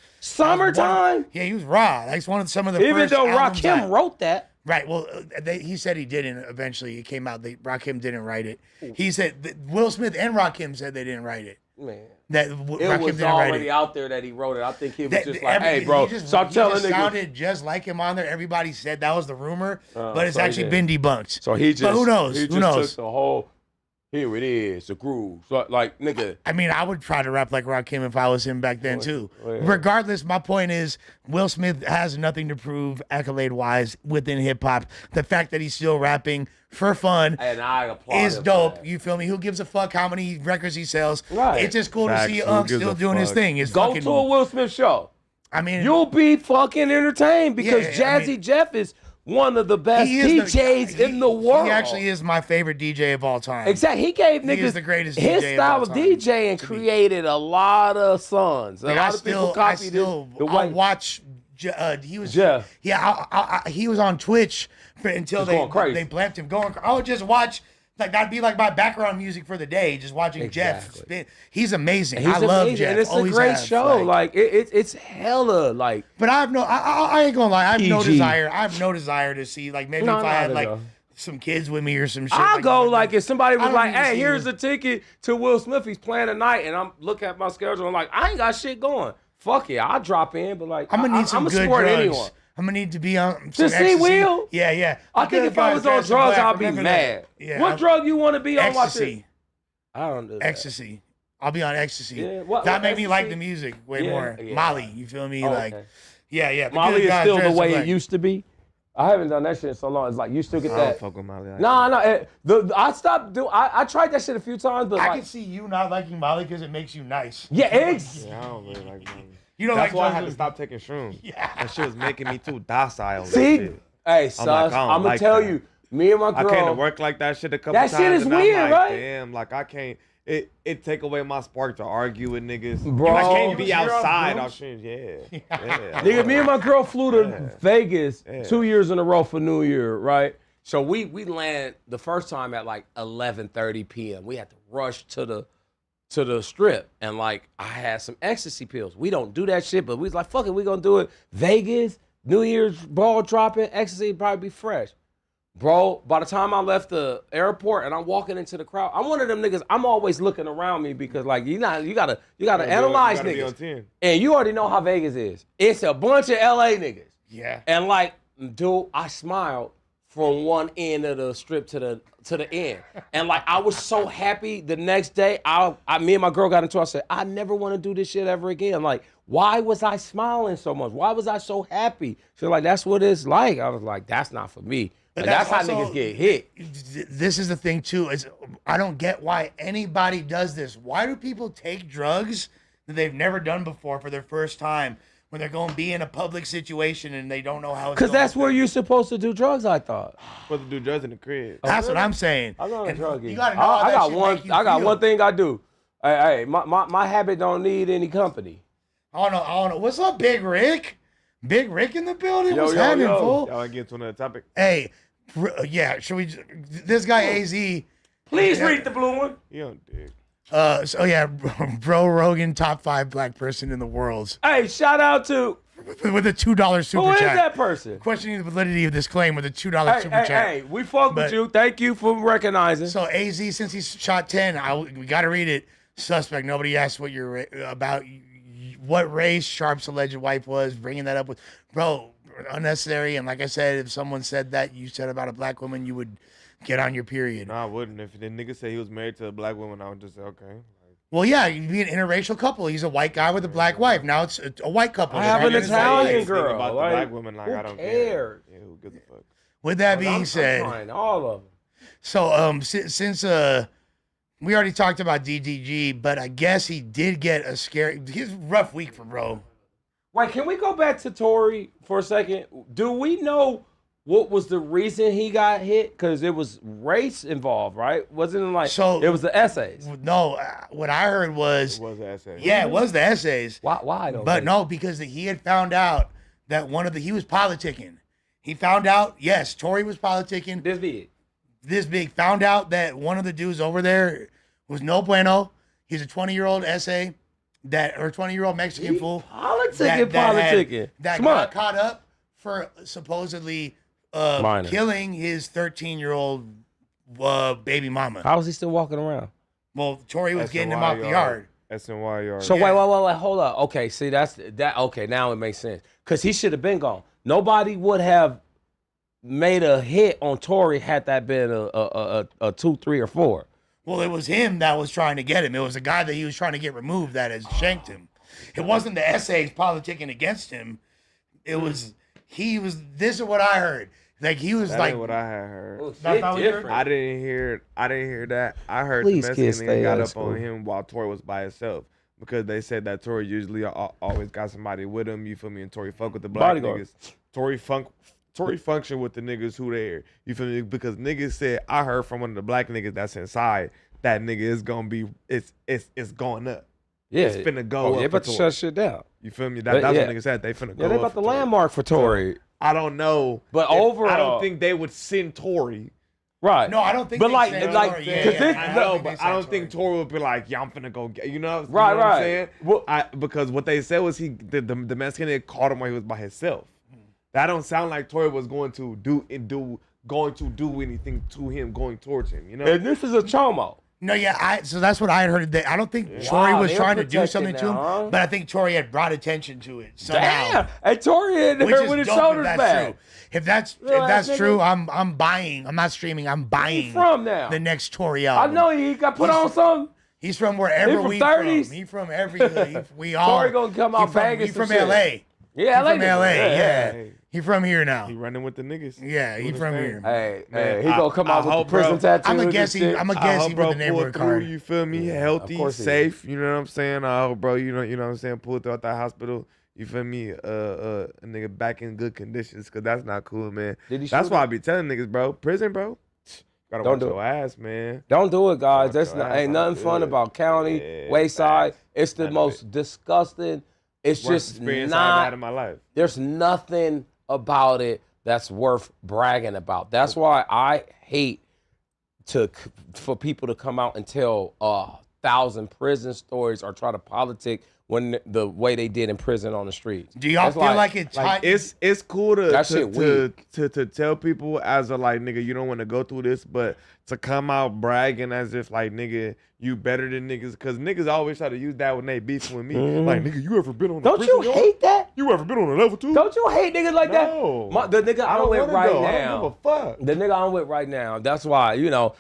Summertime? Yeah, he was raw. That's one of some of the Even first though albums Rakim wrote that. Right. Well, he said he didn't. Eventually, it came out. Rakim didn't write it. He said that Will Smith and Rakim said they didn't write it. Man. That It Rakim was didn't write already it. out there that he wrote it. I think he was That- just like, every- hey, bro, he just- stop he telling just niggas. sounded just like him on there. Everybody said that was the rumor, but it's so he actually did. been debunked. So he just, But who knows? He Who just knows? took the whole, here it is, the groove. So, like, nigga. I mean, I would try to rap like Rakim if I was him back then too. yeah. Regardless, my point is Will Smith has nothing to prove accolade-wise within hip hop. The fact that he's still rapping for fun And I applaud is him for dope. that. You feel me? Who gives a fuck how many records he sells? Right. It's just cool Facts. to see Who Unc gives still a doing his fuck? thing. It's Go fucking, to a Will Smith show. I mean, You'll be fucking entertained because Yeah, I Jazzy mean- Jeff is one of the best he is DJs in the world. He actually is my favorite DJ of all time. Exactly. He gave He niggas is the greatest his DJ of style all of time, DJing to me. created a lot of sons. A Like, lot of people copied I'll the white. watch. He was Jeff. Yeah, he was on Twitch until Just going crazy. they blamped him. I would just watch. Like that'd be like my background music for the day, just watching Jeff Exactly. spin. He's amazing. He's I love amazing, Jeff. and it's a Always great have, show. Like it's hella like. but I have no. I ain't gonna lie. I have no PG. desire. I have no desire to see like maybe No, if no, I had no, like no. some kids with me or some shit. I'll go like if somebody I was don't like, need to "Hey, see here's him. a ticket to Will Smith. He's playing tonight," and I'm looking at my schedule. I'm like, I ain't got shit going. Fuck it, I'll drop in. But like, I'm gonna need some I'm good support drugs. anyone. I'm gonna need to be on some To see ecstasy. Will? Yeah. I think if I was on drugs, I'd be mad. What drug you want to be on? Watch it. Ecstasy. I don't do that. Ecstasy. I'll be on ecstasy. Yeah, what that made me like ecstasy? the music way Yeah, more. yeah. Molly, you feel me? Oh, like, okay. yeah. the Molly good is guys still the dressed way black. it used to be. I haven't done that shit in so long. It's like you still get I don't that. fuck with Molly. Like No. I stopped doing. I tried that shit a few times, but I like, can see you not liking Molly because it makes you nice. yeah, eggs. Yeah, I don't really like Molly. You don't That's like why I drugs had to with- stop taking shrooms. Yeah. That shit was making me too docile. and See, shit. hey, sus, I don't I'm gonna like tell that. you, me and my I girl. came to work like that shit a couple That times. shit is and I'm weird, like, right? Damn, like I can't. It take away my spark to argue with niggas. Bro. I can't You be was here on outside. Brooms? Off shit. Yeah. Yeah. Nigga, me and my girl flew to Yeah. Vegas Yeah. 2 years in a row for New Year, right? So we land the first time at like 11:30 p.m. We had to rush to to the strip, and like I had some ecstasy pills. We don't do that shit, but we was like, fuck it, we gonna do it. Vegas, New Year's ball dropping, ecstasy probably be fresh. Bro, by the time I left the airport and I'm walking into the crowd, I'm one of them niggas. I'm always looking around me because like you gotta analyze you gotta be niggas. on 10. And you already know how Vegas is. It's a bunch of LA niggas. Yeah. And like, dude, I smiled from one end of the strip to the end. And like I was so happy the next day. Me and my girl got into it. I said, I never want to do this shit ever again. Like, why was I smiling so much? Why was I so happy? She's like, that's what it's like. I was like, that's not for me. But that's how also, niggas get hit. This is the thing too. Is I don't get why anybody does this. Why do people take drugs that they've never done before for their first time when they're going to be in a public situation and they don't know how it's Because going? that's where you're supposed to do drugs, I thought. Supposed to do drugs in the crib. That's what I'm saying. I'm not a And druggie. You gotta know how that shit make you I got feel. one thing I do. Hey, my habit don't need any company. I don't know. What's up, Big Rick? Big Rick in the building? Yo, What's yo, happening, yo. fool? Y'all get to another topic. Hey, yeah, should we? This guy AZ. Please read the blue one. You don't dig. So yeah, Bro Rogan, top 5 black person in the world, Hey, shout out to with a $2 super who is chat. that person? Questioning the validity of this claim with a $2 Hey, super hey, chat. hey, we fuck with But- you. Thank you for recognizing. So AZ, since he's shot 10, we got to read it. Suspect. Nobody asked what you're about. What race Sharp's alleged wife was. Bringing that up with, bro, unnecessary. And like I said, if someone said that you said about a black woman, you would get on your period. No, I wouldn't. If the nigga said he was married to a black woman, I would just say, okay. Like, Well, yeah, you'd be an interracial couple. He's a white guy with a black wife. Now it's a white couple. I have an That's Italian nice. girl. about Like, the black women, like who I don't cares? care. Yeah, who gives a fuck? With that I'm being said, trying all of them. so since we already talked about DDG, but I guess he did get a scary. He's a rough week for bro. Wait, can we go back to Tory for a second? Do we know what was the reason he got hit? Because it was race involved, right? Wasn't it like So- it was the essays? No, what I heard was, It was an essay. yeah, it was the essays. Why though? But no, because he had found out that he was politicking. He found out, yes, Tory was politicking. this big. This big. Found out that one of the dudes over there was no bueno. He's a 20-year-old essay or 20-year-old Mexican fool. Politicking. That Smart. got caught up for supposedly Minor. killing his 13-year-old baby mama. How is he still walking around? Well, Tory was getting him off the yard. SNY yard. So Yeah. wait, hold up. Okay, see that. Okay, now it makes sense. Cause he should have been gone. Nobody would have made a hit on Tory had that been a 2, 3, or 4. Well, it was him that was trying to get him. It was a guy that he was trying to get removed that has shanked him. It wasn't the essays politicking against him. It was this is what I heard. Like he was That like ain't what I had heard. That's not what you heard? I didn't hear that. I heard Please, the kids, Mexican stay nigga got out of up school. on him while Tory was by himself. Because they said that Tory usually always got somebody with him, you feel me? And Tory fuck with the black Bodyguard. niggas. Tory function with the niggas who there. You feel me? Because niggas said, I heard from one of the black niggas that's inside, that nigga is gonna be, it's going up. Yeah, It's finna go They up about for to Tory. shut shit down. You feel me? But That's yeah. what niggas said. They finna go Yeah, they up about for the Tory. landmark for Tory. I don't know. But I overall- don't think they would send Tory. Right. No, I don't think But they like, said like, Tory. Yeah, cause yeah, this, I I don't know, think they but said I don't think Tory. Tory would be like, yeah, I'm finna go get, you know Right, what I'm right. saying? Well- Because what they said was the Mexican nigga caught him while he was by himself. That don't sound like Tory was going to do anything to him going towards him, you know? and this is a chomo. No, yeah, so that's what I had heard. I don't think Wow, Tory was they're trying to do protecting something to him, now, huh? but I think Tory had brought attention to it somehow. Damn. And Tory in Which there is with his dope if shoulders that's back. true. If that's Real ass true, nigga. I'm buying. I'm not streaming. I'm buying from now? the next Tory I album. know he got put He's on from- something. He's from wherever He from we 30s? from. He from every. We all. Tory gonna come out he banging He some from shit. L.A. Yeah, He from nigga. L.A. Yeah. Hey. He from here now. He running with the niggas. Yeah, he Doing his from thing. here. Hey, Man, he gonna come I out with the hope, prison bro. tattoo. I'm a and guess shit. I'm a I guess hope he bro with the pull neighborhood through, card. you feel me? Yeah, of Healthy, course he safe, you know what I'm saying? I hope, bro, you know what I'm saying? Pull throughout that hospital, you feel me? A nigga back in good conditions, cause that's not cool, man. Did he That's shoot why him? I be telling niggas, bro, prison, bro. Gotta Don't watch do your ass, man. Don't do it, guys. Watch That's your not, ass, ain't nothing I'm fun good. about county, Yeah, wayside. facts. It's the None of most it. disgusting. It's Worst just experience I've had not. in my life. There's nothing about it that's worth bragging about. That's why I hate for people to come out and tell 1,000 prison stories or try to politic when the way they did in prison on the streets. Do y'all That's feel like it's Like it's cool That shit to tell people as a like nigga you don't want to go through this, but to come out bragging as if like nigga you better than niggas, because niggas always try to use that when they beefing with me. Like nigga, you ever been on? Don't you hate that? You ever been on a level 2? Don't you hate niggas like No. that? The nigga I'm with wanna right go. now. I don't give a fuck. The nigga I'm with right now. That's why, you know,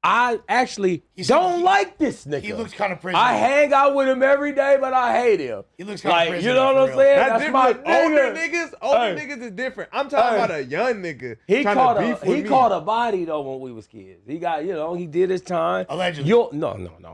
I actually don't like this nigga. He looks kind of prisoner. I hang out with him every day, but I hate him. He looks kind of Like, prisoner. you know what I'm for real. saying? That's my different. Older nigga. niggas is different. I'm talking about a young nigga He trying caught to beef with he me. caught a body though when we was kids. He got, you know, he did his time. Allegedly. No,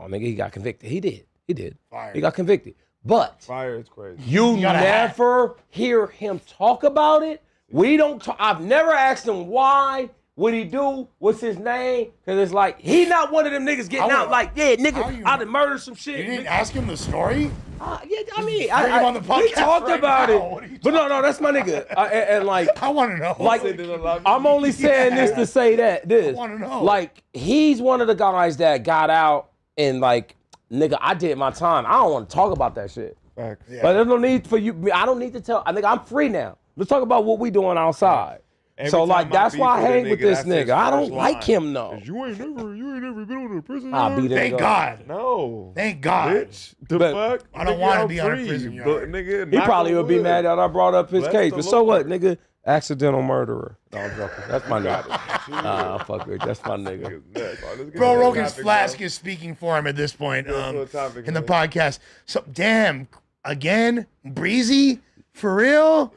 nigga, he got convicted. He did. Fire. He got convicted. But Fire is crazy. you got a hat. never hear him talk about it. We don't talk. I've never asked him why. What he do? What's his name? Because it's like, he not one of them niggas getting out like, yeah, How nigga, you- I done murdered some shit. You didn't nigga. ask him the story? Yeah, I mean, bring him on the we podcast talked right about now. What are you it. But no, that's my nigga. And like, I want to know. like, I'm only saying this to say this. I wanna know. Like, he's one of the guys that got out and like, nigga, I did my time. I don't want to talk about that shit. Facts. Yeah. But there's no need for you. I don't need to tell. I think I'm free now. Let's talk about what we doing outside. Every So time like I that's beef why I with a hang with nigga, this that's his nigga. I don't first like line. him though. You ain't never been on a prison I'll yard? beat him. Thank God. No. Thank God. Bitch. The But fuck? I don't Nigga, wanna I'm be on a free, prison but yard. nigga, He knock probably on would be wood. mad that I brought up his Bless case. the But so what, Lord. nigga? Accidental murderer. No, I'm joking. That's my nigga. Nah, fuck with. That's my nigga. Bro, Rogan's flask is speaking for him at this point to a topic, in the man. podcast. So, damn, again, Breezy? For real?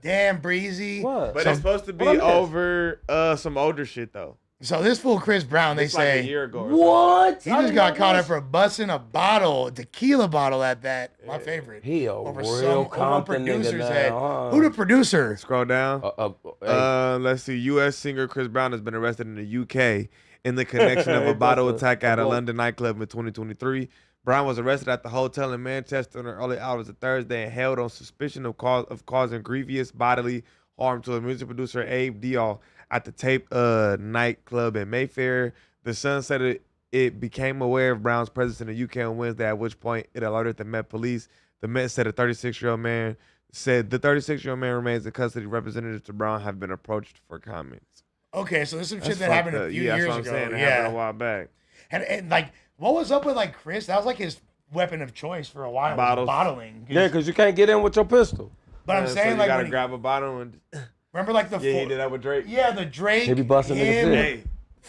Damn, Breezy. What? But So- it's supposed to be What I missed? over some older shit though. So this fool Chris Brown, they It's like say, a year ago. or something. What? he just got caught up for busting a bottle, a tequila bottle at that. My favorite. He a over real some Compton nigga producer's now, head. huh? Who the producer? Scroll down. Hey, Let's see. U.S. singer Chris Brown has been arrested in the U.K. in the connection of a bottle attack at a London nightclub in 2023. Brown was arrested at the hotel in Manchester in the early hours of Thursday and held on suspicion of causing grievous bodily harm to a music producer Abe Dial at the Tape nightclub in Mayfair. The Sun said it became aware of Brown's presence in the UK on Wednesday, at which point it alerted the Met Police. The Met said the 36-year-old man remains in custody. Representatives to Brown have been approached for comments. Okay, so this is some shit That's that happened fucked a up. few Yeah, years that's what ago. I'm saying. It happened a while back. And like, what was up with like Chris? That was like his weapon of choice for a while. Was Bottles. bottling. yeah, because you can't get in with your pistol. But I'm So saying you like, gotta when he- grab a bottle and remember like the he did that with Drake. yeah, the Drake. He be busting niggas' him, shit. Hey,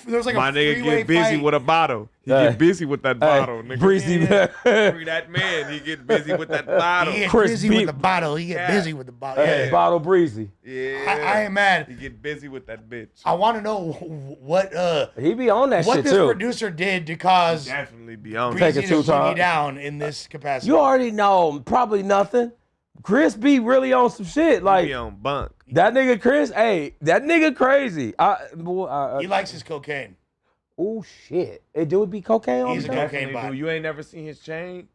There was like my a nigga three-way get busy fight. with a bottle. He Hey. get busy with that bottle, Hey, nigga. Breezy. Free that man. He get busy with that bottle. He get Chris busy beat- with the bottle. He get Yeah. busy with the bottle. Hey, Yeah. Bottle Breezy. Yeah. I ain't mad. He get busy with that bitch. I want to know what He be on that what shit this too. producer did to cause Definitely be on. Take Breezy it to two slow times. me down in this capacity. You already know, probably nothing. Chris be really on some shit. Like Be on bunk. that nigga Chris, hey, that nigga crazy. He likes his cocaine. Oh shit. It do it be cocaine on He's the a show? cocaine Definitely bot. do. You ain't never seen his chain?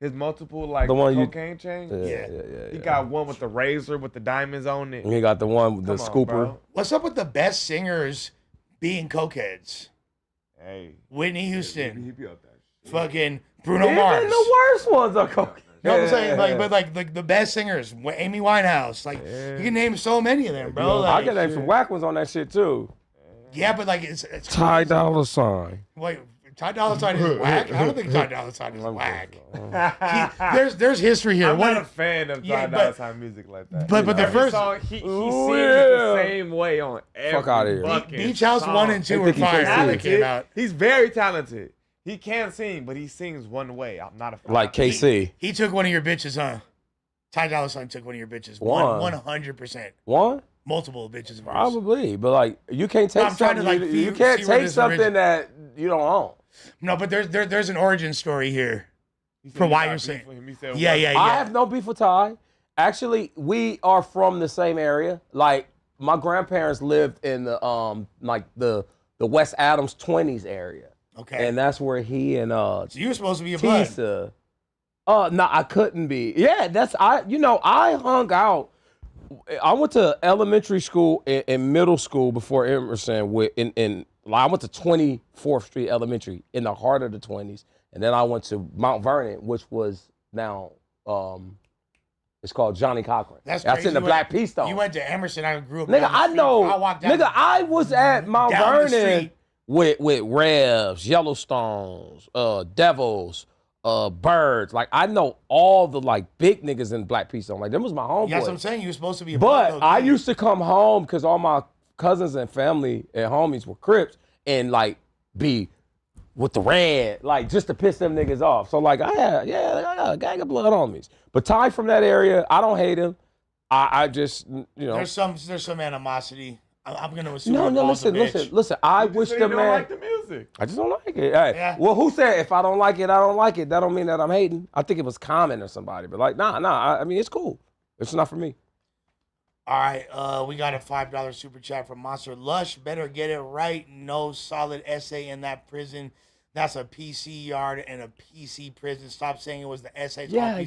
His multiple like The one you- cocaine chain? Yeah. He got one with the razor with the diamonds on it. And he got the one with the Come on, scooper. bro. What's up with the best singers being cokeheads? Hey. Whitney He Houston, be up that shit. fucking Bruno Even Mars. the worst ones are cocaine. You know what I'm saying? Like, but like the best singers, Amy Winehouse. Like, you can name so many of them, bro. I Like, can name some whack ones on that shit too. yeah, but like it's Ty Dolla $ign. Wait, Ty Dolla $ign is whack. I don't think Ty Dolla $ign is whack. There's history here. I'm One, not a fan of Yeah, Ty but- Dolla $ign music like that. but the Every first song, he Ooh, sings yeah. the same way on every Fuck outta here. fucking Beach House song. 1 and 2 They were think he fire can't when they sing. came out. He's very talented. He can sing, but he sings one way. I'm not a fan. Like KC. He took one of your bitches, huh? Ty Dolla $ign took one of your bitches. One. 100%. One? Multiple bitches. of yours. Probably. But like you can't take I'm trying to, something like, you see can't where take this something origin- that you don't own. No, but there's an origin story here. He said For he why got you're beef saying- with him. He said, Yeah, what? yeah, yeah. I have no beef with Ty. Actually, we are from the same area. Like my grandparents lived in the like the West Adams 20s area. Okay. And that's where he and so you were supposed to be a blood. Tisa. No, I couldn't be. Yeah, I hung out. I went to elementary school and middle school before Emerson I went to 24th Street Elementary in the heart of the 20s. And then I went to Mount Vernon, which was now it's called Johnny Cochran. That's in crazy. the Black Peace Stone. You went to Emerson. I grew up. Nigga, down the I street. know. I walked down Nigga, I was at Mount down the Vernon street. with Revs, Yellowstones, Devils, Birds. Like I know all the like big niggas in Black Peace Stone. Like them was my homeboys. That's what I'm saying. You were supposed to be a But I kid. used to come home because all my cousins and family and homies were Crips and like be with the red, like just to piss them niggas off. So like I got a gang of blood homies. But Ty from that area, I don't hate him. I just There's some animosity. I'm gonna assume. No, Paul's a bitch. listen. I wish the You man. don't like the music. I just don't like it. Hey, Yeah. well, who said if I don't like it, I don't like it? That don't mean that I'm hating. I think it was Common or somebody, but like, nah. I mean, it's cool. It's not for me. All right, we got a $5 super chat from Monster Lush. Better get it right. No solid essay in that prison. That's a PC yard and a PC prison. Stop saying it was the essays. Yeah,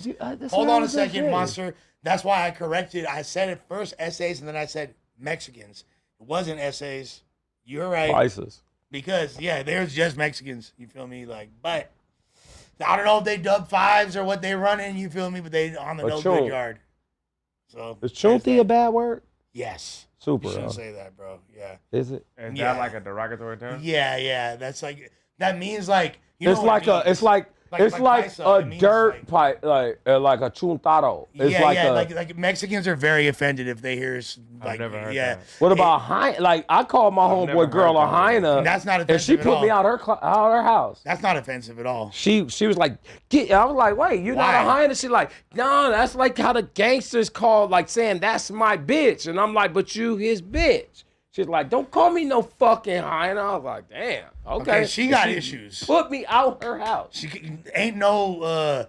Hold on a second, Monster. That's why I corrected. I said it first essays, and then I said Mexicans. It wasn't essays. You're right. Vices. Because, yeah, there's just Mexicans. You feel me? Like, but I don't know if they dub fives or what they running. You feel me? But they on the no good yard. So Is chunti a bad word? yes. Super. You shouldn't say that, bro. Yeah. Is it? Is Yeah. that like a derogatory term? Yeah. That's like that means like you It's know like what it means. it's like paisa. a It means dirt pipe, like a chuntaro. It's like Mexicans are very offended if they hear like never heard yeah. that. What about hyena? Like I called my never homeboy girl a heard that. hyena. That's not And she offensive at put all. me out her house. That's not offensive at all. She was like, I was like, wait, you're not a Why? hyena? She's like, no, that's like how the gangsters call, like saying that's my bitch. And I'm like, but you his bitch. She's like, don't call me no fucking hyena. I was like, damn, okay. She got issues. Put me out her house. She ain't no.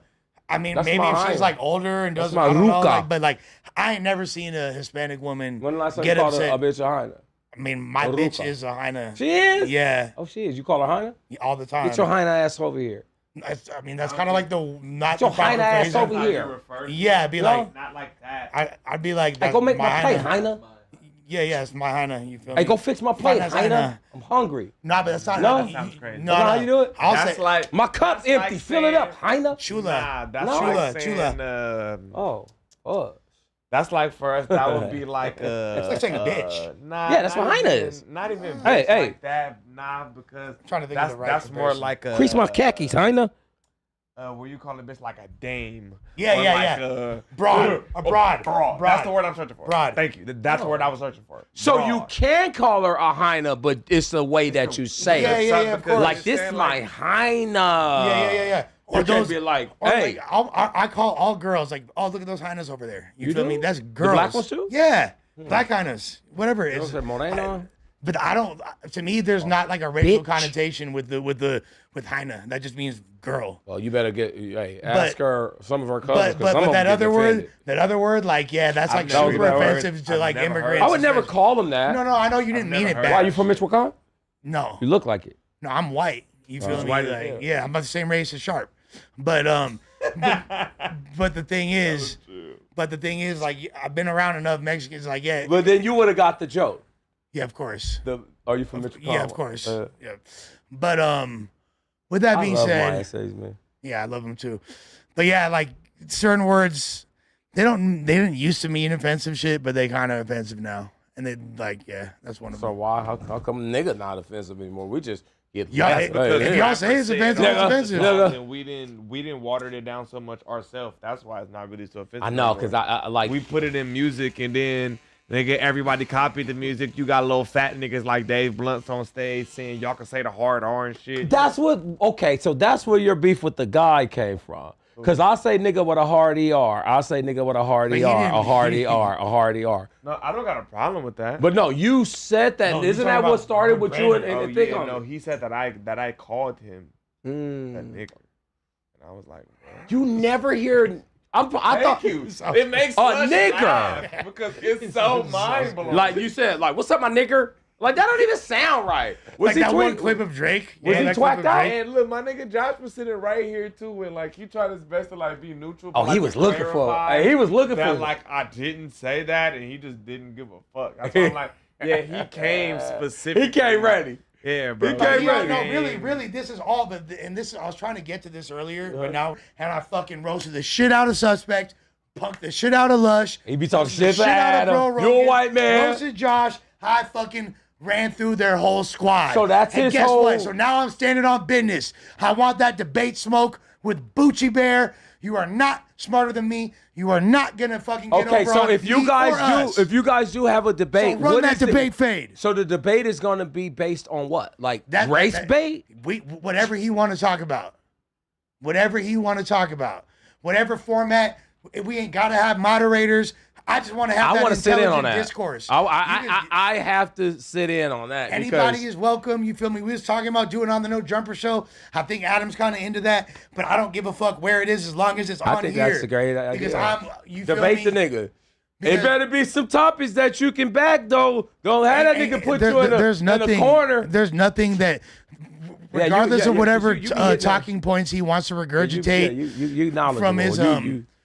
I mean, That's maybe my if she's hyena. like older and doesn't. my I don't know, ruca. like, but like, I ain't never seen a Hispanic woman When the last time you get called upset. a bitch a hyena? I mean, my A bitch ruca. is a hyena. She is? Yeah, Oh, she is. You call her hyena? all the time. Get your hyena ass over here. I mean, that's kind of like the not Your the proper hyena ass phrasing. over here. Yeah, I'd be No. like, Not like that. I'd be like, Hey, that's go make my plate, hyena. hyena. Yeah, it's my hyena. You feel Hey, me? go fix my plate, Hyena, hyena. hyena. I'm hungry. Nah, but that's not. No? that Sounds crazy. No, Is that how you do it? I'll That's say like My cup's That's empty. like Fill it up, chula. hyena. Nah, that's No. like Chula. saying, Oh. that's like for us, that would be like It's like saying a bitch. Nah, Yeah, that's not what hyena even- is. Not even Hey, bitch hey. like that. Nah, because trying to think of that's the right that's more comparison. like a Crease my khakis, hyena. where you call a bitch like a dame. Yeah, Or yeah, like yeah. Broad. A broad. Broad. That's the word I'm searching for. Broad. Thank you. That's the word I was searching for. So Broad. you can call her a hyena, but it's the way that you say Yeah, it. yeah, of Because course. Like this saying, is my like, hyena. Yeah. Or you can't be like, hey. like, I call all girls like, oh, look at those hyenas over there. You feel do? me? That's The girls. black ones too? Yeah, black hyenas, whatever it You is. know what I'm saying, Moreno? But I don't. To me, there's not like a racial Bitch. connotation with hyena. That just means girl. Well, you better ask her some of her cousins. But 'cause some of that them get other offended. word, like that's like never super heard that word. offensive to I've like never heard immigrants. it. I would never especially. call them that. No, I know you didn't mean never it heard bad. it. Why, you from Michoacan? No, You look like it. no, I'm white. You feel me? white as Like, hell. yeah, I'm about the same race as Sharp. But but the thing is, like I've been around enough Mexicans. Like, yeah, But then you would have got the joke. yeah, of course. Are you from Michoacan? Yeah, of course. Yeah. But with that I being love my said, essays, man. yeah, I love them too. But yeah, like certain words, they didn't used to mean offensive shit, but they kind of offensive now. And they like, yeah, that's one of So them. why? How come nigga not offensive anymore? We just get Y'all, less. if y'all say it's offensive, it's Nigga. offensive. Nigga. And we didn't water it down so much ourselves. That's why it's not really so offensive. I know, because I like. we put it in music and then nigga everybody copied the music. You got little fat niggas like Dave Blunt's on stage saying y'all can say the hard R and shit. That's what. Okay, so that's where your beef with the guy came from. Because I say nigga with a hard ER. I say nigga with a hard But he ER, didn't- a hard ER, a hard ER. No, I don't got a problem with that. But no, you said that. No, you Isn't talking that what about started with you and, Brandon. and the thing on no, it? he said that I called him that Mm. nigga, and I was like, what? You never hear. I thought you. It makes A us nigger. laugh because it's so mind blowing. like you said, like what's up, my nigger? Like that don't even sound right. Was Like he that one tweaking? clip of Drake. Was he that clip twacked of out? Drake. And look, my nigga Josh was sitting right here too, and like he tried his best to like be neutral. Oh, but, like, he was to looking for. clarify Hey, he was looking that for. like I didn't say that, and he just didn't give a fuck. That's why I'm like, yeah, he came specifically. He came ready. Yeah, bro. He came Yo, ready. no, really, this is all and this I was trying to get to this earlier, but now and I fucking roasted the shit out of Suspect, punked the shit out of Lush. He be talking roasted the shit to Adam. Joe You a Rogan, white man. Roasted Josh. I fucking ran through their whole squad. So that's and his guess whole- what? So now I'm standing on business. I want that debate smoke with Bucci Bear. You are not smarter than me. You are not gonna fucking get Okay, over so on if me you or guys us. do, if you guys do have a debate, So run what that is the- debate fade. So the debate is going to be based on what? Like That- race that- bait? Whatever he want to talk about. Whatever he want to talk about. Whatever format. We ain't got to have moderators. I just want to have I that want to sit in on intelligent that. discourse. I have to sit in on that. Anybody because is welcome. You feel me? We was talking about doing on the No Jumper show. I think Adam's kind of into that, but I don't give a fuck where it is as long as it's I on think here. that's a great idea. Because you feel debate me? the nigga. Because- It better be some topics that you can back though. Don't have that nigga put you in a corner. There's nothing that, regardless of whatever you be hitting talking points he wants to regurgitate you knowledgeable. from his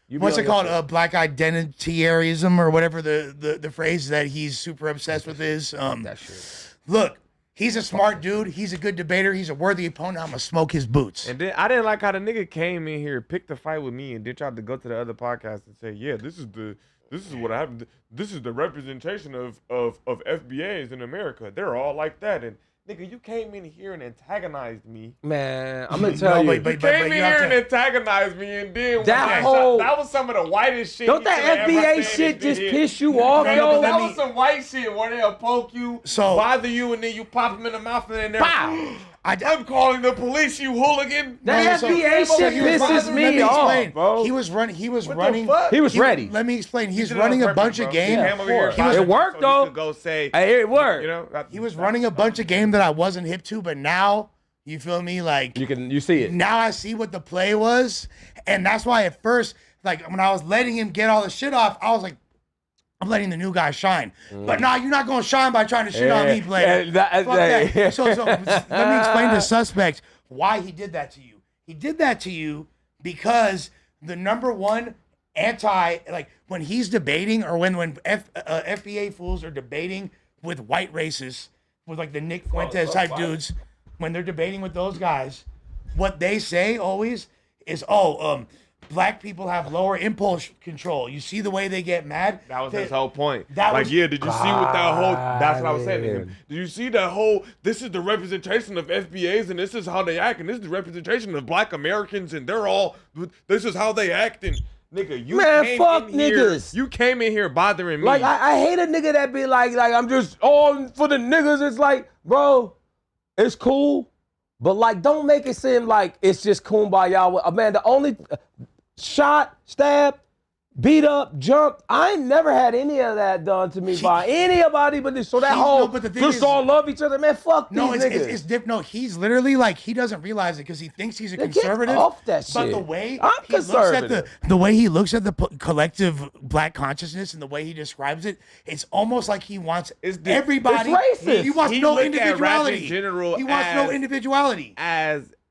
You be what's on it your called? shit. Black identitarianism or whatever the phrase that he's super obsessed with is. That shit. Look, he's a smart dude. He's a good debater. He's a worthy opponent. I'm gonna smoke his boots. And then I didn't like how the nigga came in here, picked a fight with me, and then tried to go to the other podcast and say, "Yeah, this is what happened. This is the representation of FBAs in America. They're all like that." And nigga, you came in here and antagonized me. Man, I'm gonna tell you. You came in here and antagonized me, and then That whole- that was some of the whitest shit. Don't he that coulda ever FBA said shit and just did. piss you off, Man, yo? that was some white shit where they'll poke you, So- bother you, and then you pop them in the mouth, and then they're Pow! I'm calling the police, you hooligan. That so- FBA so shit he was pisses running- me let me off, explain. bro. He was running. He was What running. the fuck? He was ready. Let me explain. He's did it running on a purpose, bunch bro. of He game. came over here He was- so It worked, he though. could go say, Hey, it worked. you know, He was running a bunch of game that I wasn't hip to, but now you feel me? Like You see it. now I see what the play was, and that's why at first, like when I was letting him get all the shit off, I was like, I'm letting the new guy shine. But nah, you're not gonna shine by trying to shit on me, player. Fuck that. So let me explain to Suspect why he did that to you. He did that to you because the number one like when he's debating or when FBA fools are debating with white racists, with like the Nick Fuentes type dudes, when they're debating with those guys, what they say always is, black people have lower impulse control. You see the way they get mad? that was his whole point. That Like, was- yeah, did you see what that whole? That's what I was saying to him. God. Did you see that whole? This is the representation of FBAs, and this is how they act, and this is the representation of Black Americans, and they're all. This is how they act, and nigga, you Man, came fuck in here. niggas. You came in here bothering me. Like I hate a nigga that be like I'm just all for the niggas. It's like, bro, it's cool, but like don't make it seem like it's just kumbaya. Man, the only shot, stab, beat up, jump. I ain't never had any of that done to me by anybody but this. So that whole but the thing just is- all love each other, man. Fuck these No, it's niggas. different. No, he's literally like he doesn't realize it because he thinks he's a Get conservative. off that But shit. the way I'm he looks at conservative. the way he looks at the collective black consciousness and the way he describes it, it's almost like he wants everybody. it's racist. He wants He no look at rap in individuality. general He wants no as- individuality.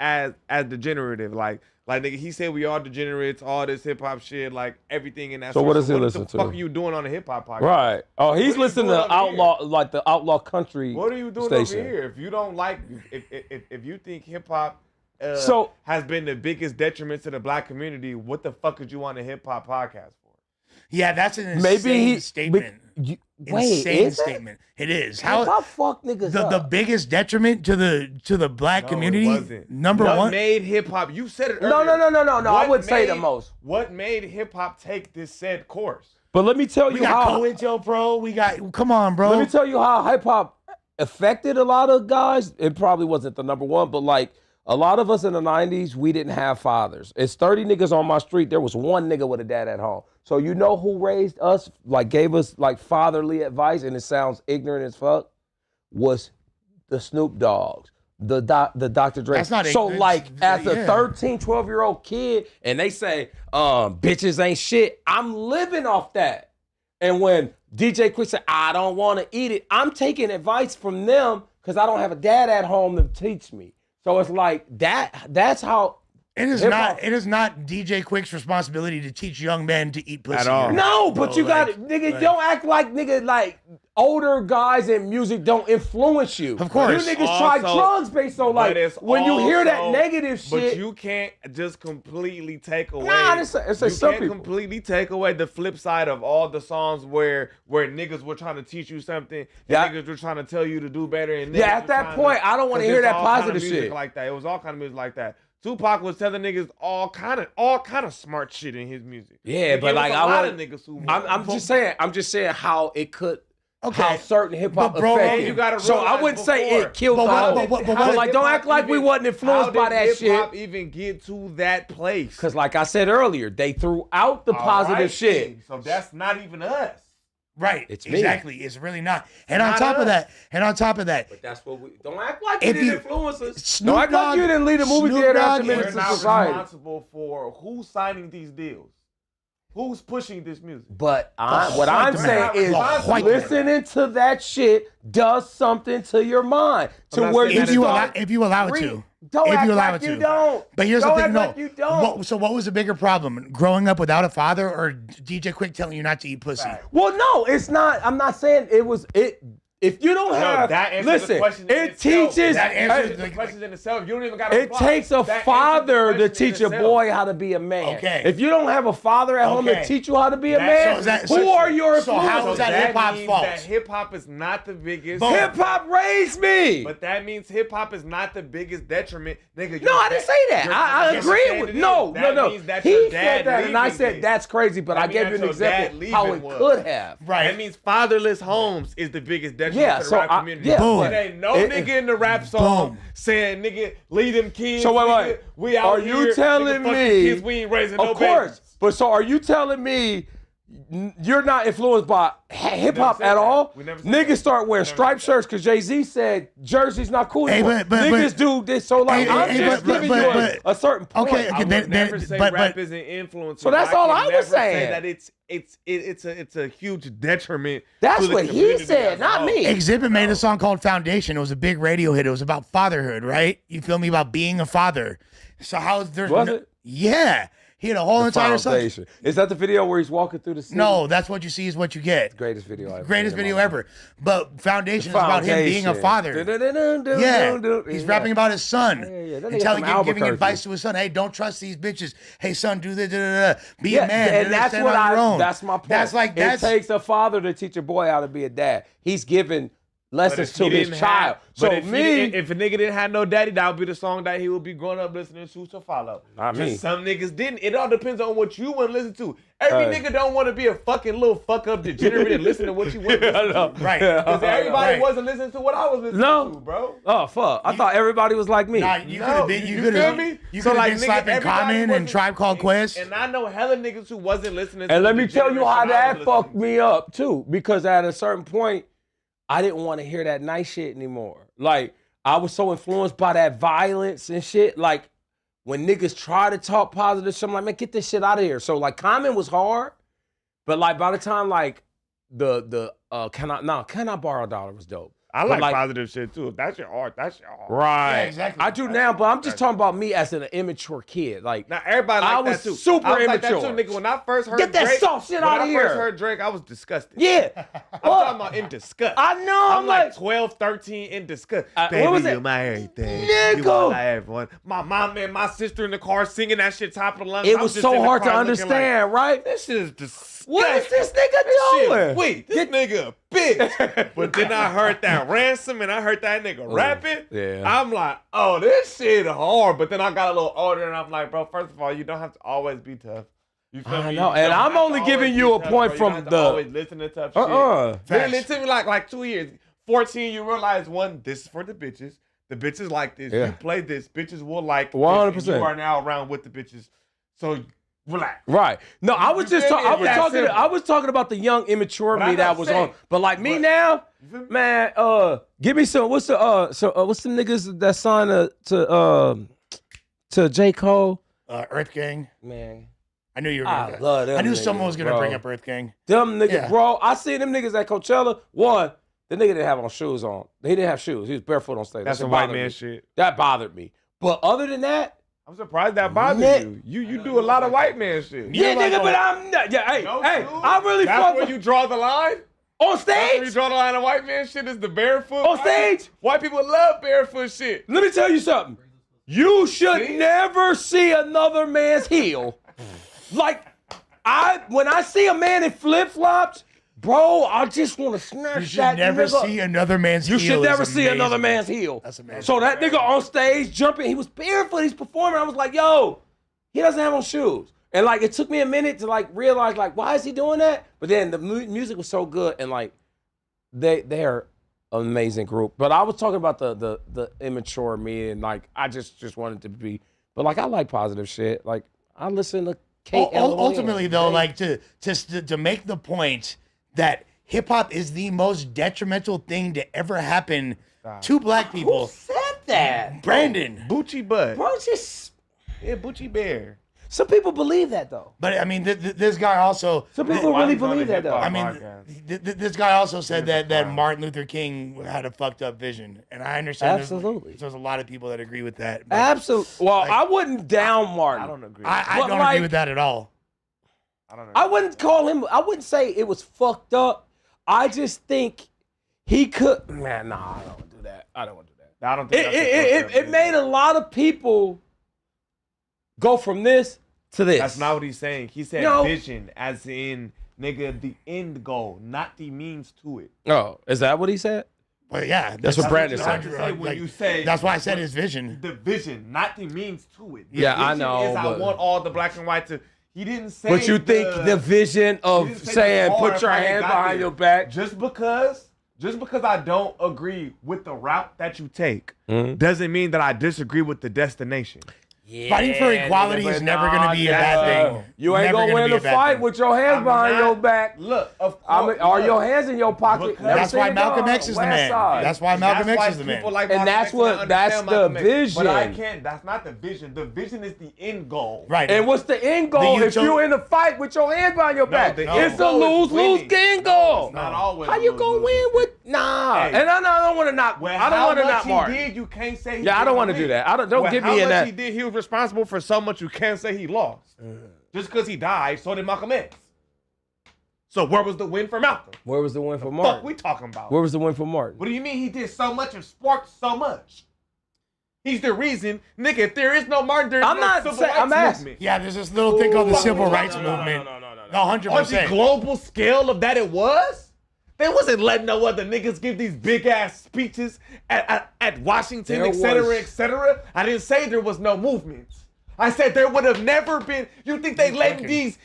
as degenerative, like nigga, he said we all degenerates, all this hip hop shit, like everything in that. So what does he What listen the to? fuck are you doing on a hip hop podcast? Right. Oh, he's What are you listening doing to over outlaw, like the outlaw country. What are you doing station. over here? If you don't like, if you think hip hop So- has been the biggest detriment to the black community, what the fuck could you want a hip hop podcast for? Yeah, that's an insane Maybe he statement. Wait, Insane is it? statement. It is. How How fuck niggas the up? biggest detriment to the black No, community. it wasn't. Number What one. made hip hop? You said it No, earlier. no. I What wouldn't say the made- most. What made hip hop take this said course? But let me tell We you got how. COINTELPRO. We got. Come on, bro. Let me tell you how hip hop affected a lot of guys. It probably wasn't the number one, but like a lot of us in the 90s, we didn't have fathers. It's 30 niggas on my street. There was one nigga with a dad at home. So you know who raised us, like gave us like fatherly advice, and it sounds ignorant as fuck, was the Snoop Dogs, the Dr. Dre. That's not so ignorant. like as a Yeah. 13, 12-year-old kid, and they say, bitches ain't shit, I'm living off that. And when DJ Quick said, I don't want to eat it, I'm taking advice from them because I don't have a dad at home to teach me. So it's like that's how It is Hip-hop. not. It is not DJ Quick's responsibility to teach young men to eat pussy. At all. No, but you got like- it, nigga. like- Don't act like nigga like older guys in music don't influence you. Of course. you niggas try Also- drugs based on But like it's when you hear that also- negative shit. But you can't just completely take away. Nah, it's you some can't people. completely take away the flip side of all the songs where niggas were trying to teach you something. And Yeah. niggas were trying to tell you to do better. And niggas Yeah, at were that trying point, I don't wanna 'cause hear it's that all kind of positive music shit. like that. It was all kind of music like that. Tupac was telling niggas all kind of smart shit in his music. Yeah, Like, but it was like a I lot want, of niggas who. I'm just saying how it could. Okay. How certain hip hop But bro, affected. you gotta so I realize wouldn't say before- it killed But the what- whole. but But like, don't act like we wasn't influenced by that shit. Hip-hop even get to that place? Because like I said earlier, they threw out the positive Alright, shit. So that's not even us. Right. It's me. exactly. It's really not. And on not top of us. that, But that's what we don't act like If you didn't you- influence us. Snoop Don't act like Dogg- you didn't lead a movie Snoop theater Dogg after is- minutes We're in not society. responsible for who's signing these deals. Who's pushing this music? But what white I'm man. saying is The white man. listening to that shit does something to your mind. To I'm not where saying you that if you it's allow, start. if you allow it to. Don't if act you allow like it you to. don't. But here's Don't the act thing, no. like you don't. So what was the bigger problem? Growing up without a father or DJ Quick telling you not to eat pussy? Well, no, it's not. I'm not saying it was it. If you don't have, that answers listen, the question in it itself. teaches. That answers the the questions in itself. You don't even got to. It takes a father to teach a boy how to be a man. Okay. If you don't have a father at home to Okay. teach you how to be a That- man, so is that- who so- are your so how influences? is that hip-hop's means fault? that hip hop is not the biggest. Boom. Hip hop raised me. But that means hip hop is not the biggest detriment, nigga. No, I didn't say that. I Yes, agree you with said it no. is. That means that your He dad said that, and I leaving said it. that's crazy. But That I means gave you an that your dad example how leaving it was. could have. Right. That means fatherless homes is the biggest detriment Yeah, to the so rap community. yeah, Boom. It ain't no It- nigga in the rap song Boom. saying, nigga, leave them kids. So wait, nigga, wait. we out Are you here, telling nigga, fuck me- the kids, we ain't raising no Of course. babies. But so are you telling me you're not influenced by hip hop said at that. all? We never said Niggas that. start wearing We never striped said that. shirts because Jay-Z said jersey's not cool Hey, anymore. but- Niggas do this. So like, Hey, I'm hey, just but- giving but- you but- a certain point. Okay, I okay, would then- never then- say but- rap but- is an influence. So that's I all can I was never saying. Say that it's a huge detriment. That's to the what he community said, as a not whole. me. Exhibit made a song called Foundation. It was a big radio hit. It was about fatherhood, right? You feel me? About being a father. So how is there? Was it? Yeah. He had a whole entire song. Foundation. Is that the video where he's walking through the city? No, that's what you see is what you get. Greatest video ever. Greatest video ever. But Foundation is about him being a father. Yeah. He's rapping about his son. Yeah. That And nigga telling from giving Albuquerque. advice to his son. Hey, don't trust these bitches. Hey, son, do this. Be Yeah, a man. and that's stand what on your own. That's my point. That's like it that's takes a father to teach a boy how to be a dad. He's giving But lessons if to he his didn't child. have- So but if he me, didn't- if a nigga didn't have no daddy, that would be the song that he would be growing up listening to follow. Not Just me. Some niggas didn't. It all depends on what you want to listen to. Every Hey. nigga don't want to be a fucking little fuck up degenerate and listen to what you want to listen to. right. Because everybody Right. wasn't listening to what I was listening No. to, bro. oh fuck, I thought everybody was like me. Nah, you No, could have been. You you could feel have. me? You So, could have like, been nigga, slapping everybody Common and wasn't- Tribe Called Quest. And I know hella niggas who wasn't listening to And let the me tell you how generation I that was fucked listening me up too. Because at a certain point, I didn't want to hear that nice shit anymore. Like, I was so influenced by that violence and shit. Like, when niggas try to talk positive shit, I'm like, man, get this shit out of here. So, like, Common was hard. But, like, by the time, like, Can I Borrow a Dollar was dope. I But, like positive shit too. If that's your art, that's your art. Right. Yeah, exactly. I do now, but I'm just talking about me as an immature kid. Like, Now everybody like I was that too. super I was like that immature. too, nigga. When I first heard Get that Drake, soft shit when outta I here. first heard Drake, I was disgusted. yeah. I'm talking about in disgust. I know. I'm I'm like like 12, 13 in disgust. what Baby, was it? you're my everything. Nigga. You are like everyone. My mom and my sister in the car singing that shit top of the lungs. it I'm was just so in the hard to car looking understand, right? Like, this shit is disgusting. What is this nigga Shit, doing? wait, this nigga a bitch. But then I heard that ransom and I heard that nigga rapping. yeah. I'm like, oh, this shit hard. But then I got a little older and I'm like, bro, first of all, you don't have to always be tough. You feel I me? know, You and don't I'm have to only always giving be you a tough, point bro. You from don't have to the- always listen to tough shit. Literally, it took me like 2 years. 14, you realize one, this is for the bitches. The bitches like this. Yeah. You play this, bitches will like this, 100%. and you are now around with the bitches. So relax. Right. No, I was You just feel me? talking. It's that simple. I was talking about the young immature But I me know that what was I'm on. saying. But like me But- now, You feel me? man, give me some. What's the what's the niggas that signed to J. Cole? Earth Gang. Man, I knew you were. I Gonna, love them. I knew niggas, someone was gonna bro. bring up Earth Gang. Them niggas, Yeah. bro. I seen them niggas at Coachella. One, the nigga didn't have on shoes on. He didn't have shoes. He was barefoot on stage. That's That some shit white bothered man me. shit. That bothered me. But other than that, I'm surprised that bothers Nick. you do a lot of white man shit. Yeah, nigga, but I'm not. Yeah, hey, No, hey, dude. I really That's fuck where with you draw the line? on That's where you stage. draw the line of white man shit is the barefoot. On stage? White people love barefoot shit. Let me tell you something. You should never see another man's heel. Like, when I see a man in flip flops, bro, I just want to smash You should that never nigga. see another man's You heel. should It's never see amazing. another man's heel. That's amazing. So that nigga on stage jumping, he was barefoot, he's performing. I was like, yo, he doesn't have on shoes. And like, it took me a minute to like realize like, why is he doing that? But then the music was so good, and like, they're an amazing group. But I was talking about the immature me, and like, I just wanted to be, but like, I like positive shit. Like, I listen to Kate. Ultimately, though, like to make the point that hip hop is the most detrimental thing to ever happen to black Who people. said that? Brandon. Bucci butt. Bro, just Yeah, Bucci bear. some people believe that though. But I mean, this guy also. Some people Why really he's on believe the that though. hip-hop I mean, podcast. this guy also said He's a that clown. Martin Luther King had a fucked up vision, and I understand. Absolutely. There's a lot of people that agree with that. But Absolutely. Well, Like- I wouldn't down Martin. I don't agree. I But don't like- agree with that at all. I don't agree. I wouldn't call him. I wouldn't say it was fucked up. I just think he could. Man, nah, I don't want to do that. I don't want to do that. I don't think It made a lot of people go from this to this. That's not what he's saying. He said No. vision, as in nigga, the end goal, not the means to it. Oh, is that what he said? But yeah, That's what Brandon said. That's why I said his vision. The vision, not the means to it. The Yeah, I vision know, Is I but- want all the black and white to. He didn't say. But you think the vision he of didn't say saying the put hard your part hand got behind there. your back? Just because I don't agree with the route that you take Mhm. doesn't mean that I disagree with the destination. Fighting for equality is never gonna be a bad thing. You ain't Never gonna gonna win be the a bad fight thing. with your hands I'm behind not- your back. Look, of I course. mean, are look. your hands in your pocket? Because- Never That's seen why it Malcolm on X is the West man. Side. That's why Malcolm That's X why is the man. people like And Malcolm that's X what- understand that's the Malcolm X. But I vision. can't. That's not the vision. The vision is the end goal. Right. And what's the end goal The if you're in a fight with your hands behind your back? the It's end a goal is lose-lose winning. end No, goal. it's not always How a you gonna lose-lose. win with nah? Hey. And I don't want to knock. Well, I don't want to how knock much Martin. he did, you can't say. He Yeah, I don't didn't wanna do win. that. Don't Well, get me how in much that. he did, he was responsible for so much. You can't say he lost. Just because he died, so did Malcolm X. So where was the win for Malcolm? Where was the win for Fuck, Martin? we talking about? Where was the win for Martin? What do you mean he did so much and sparked so much? He's the reason, nigga. If there is no Martin, there's I'm no not civil saying- rights I'm asking. movement. Yeah, there's this little thing called the civil rights no, no, movement. no, no, no, no. No, On the 100%. global scale of that, it was. They wasn't letting no other niggas give these big ass speeches at Washington, There et cetera, was- et cetera. I didn't say there was no movement. I said there would have never been. You think they letting these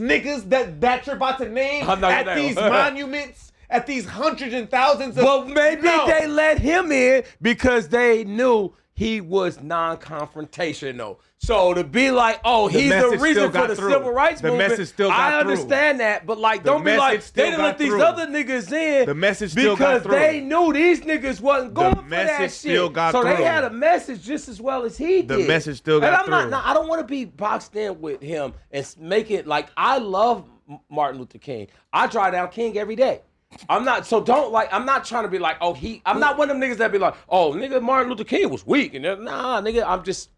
niggas that you're about to name I'm not at gonna- these monuments, at these hundreds and thousands of? Well, maybe No. they let him in because they knew he was non-confrontational. So to be like, oh, The he's the message reason still for got the through. civil rights The movement. message still got I through. understand that, but like, The don't be like, message still they didn't let got these through. other niggas in. The message still got because through. they knew these niggas wasn't going for that message shit. still got so through. they had a message just as well as he The did. message still got and I'm through. Not, I don't want to be boxed in with him and make it like I love Martin Luther King. I drive down King every day. I'm not I'm not trying to be like, oh, I'm not one of them niggas that be like, oh, nigga, Martin Luther King was weak. And nah, nigga,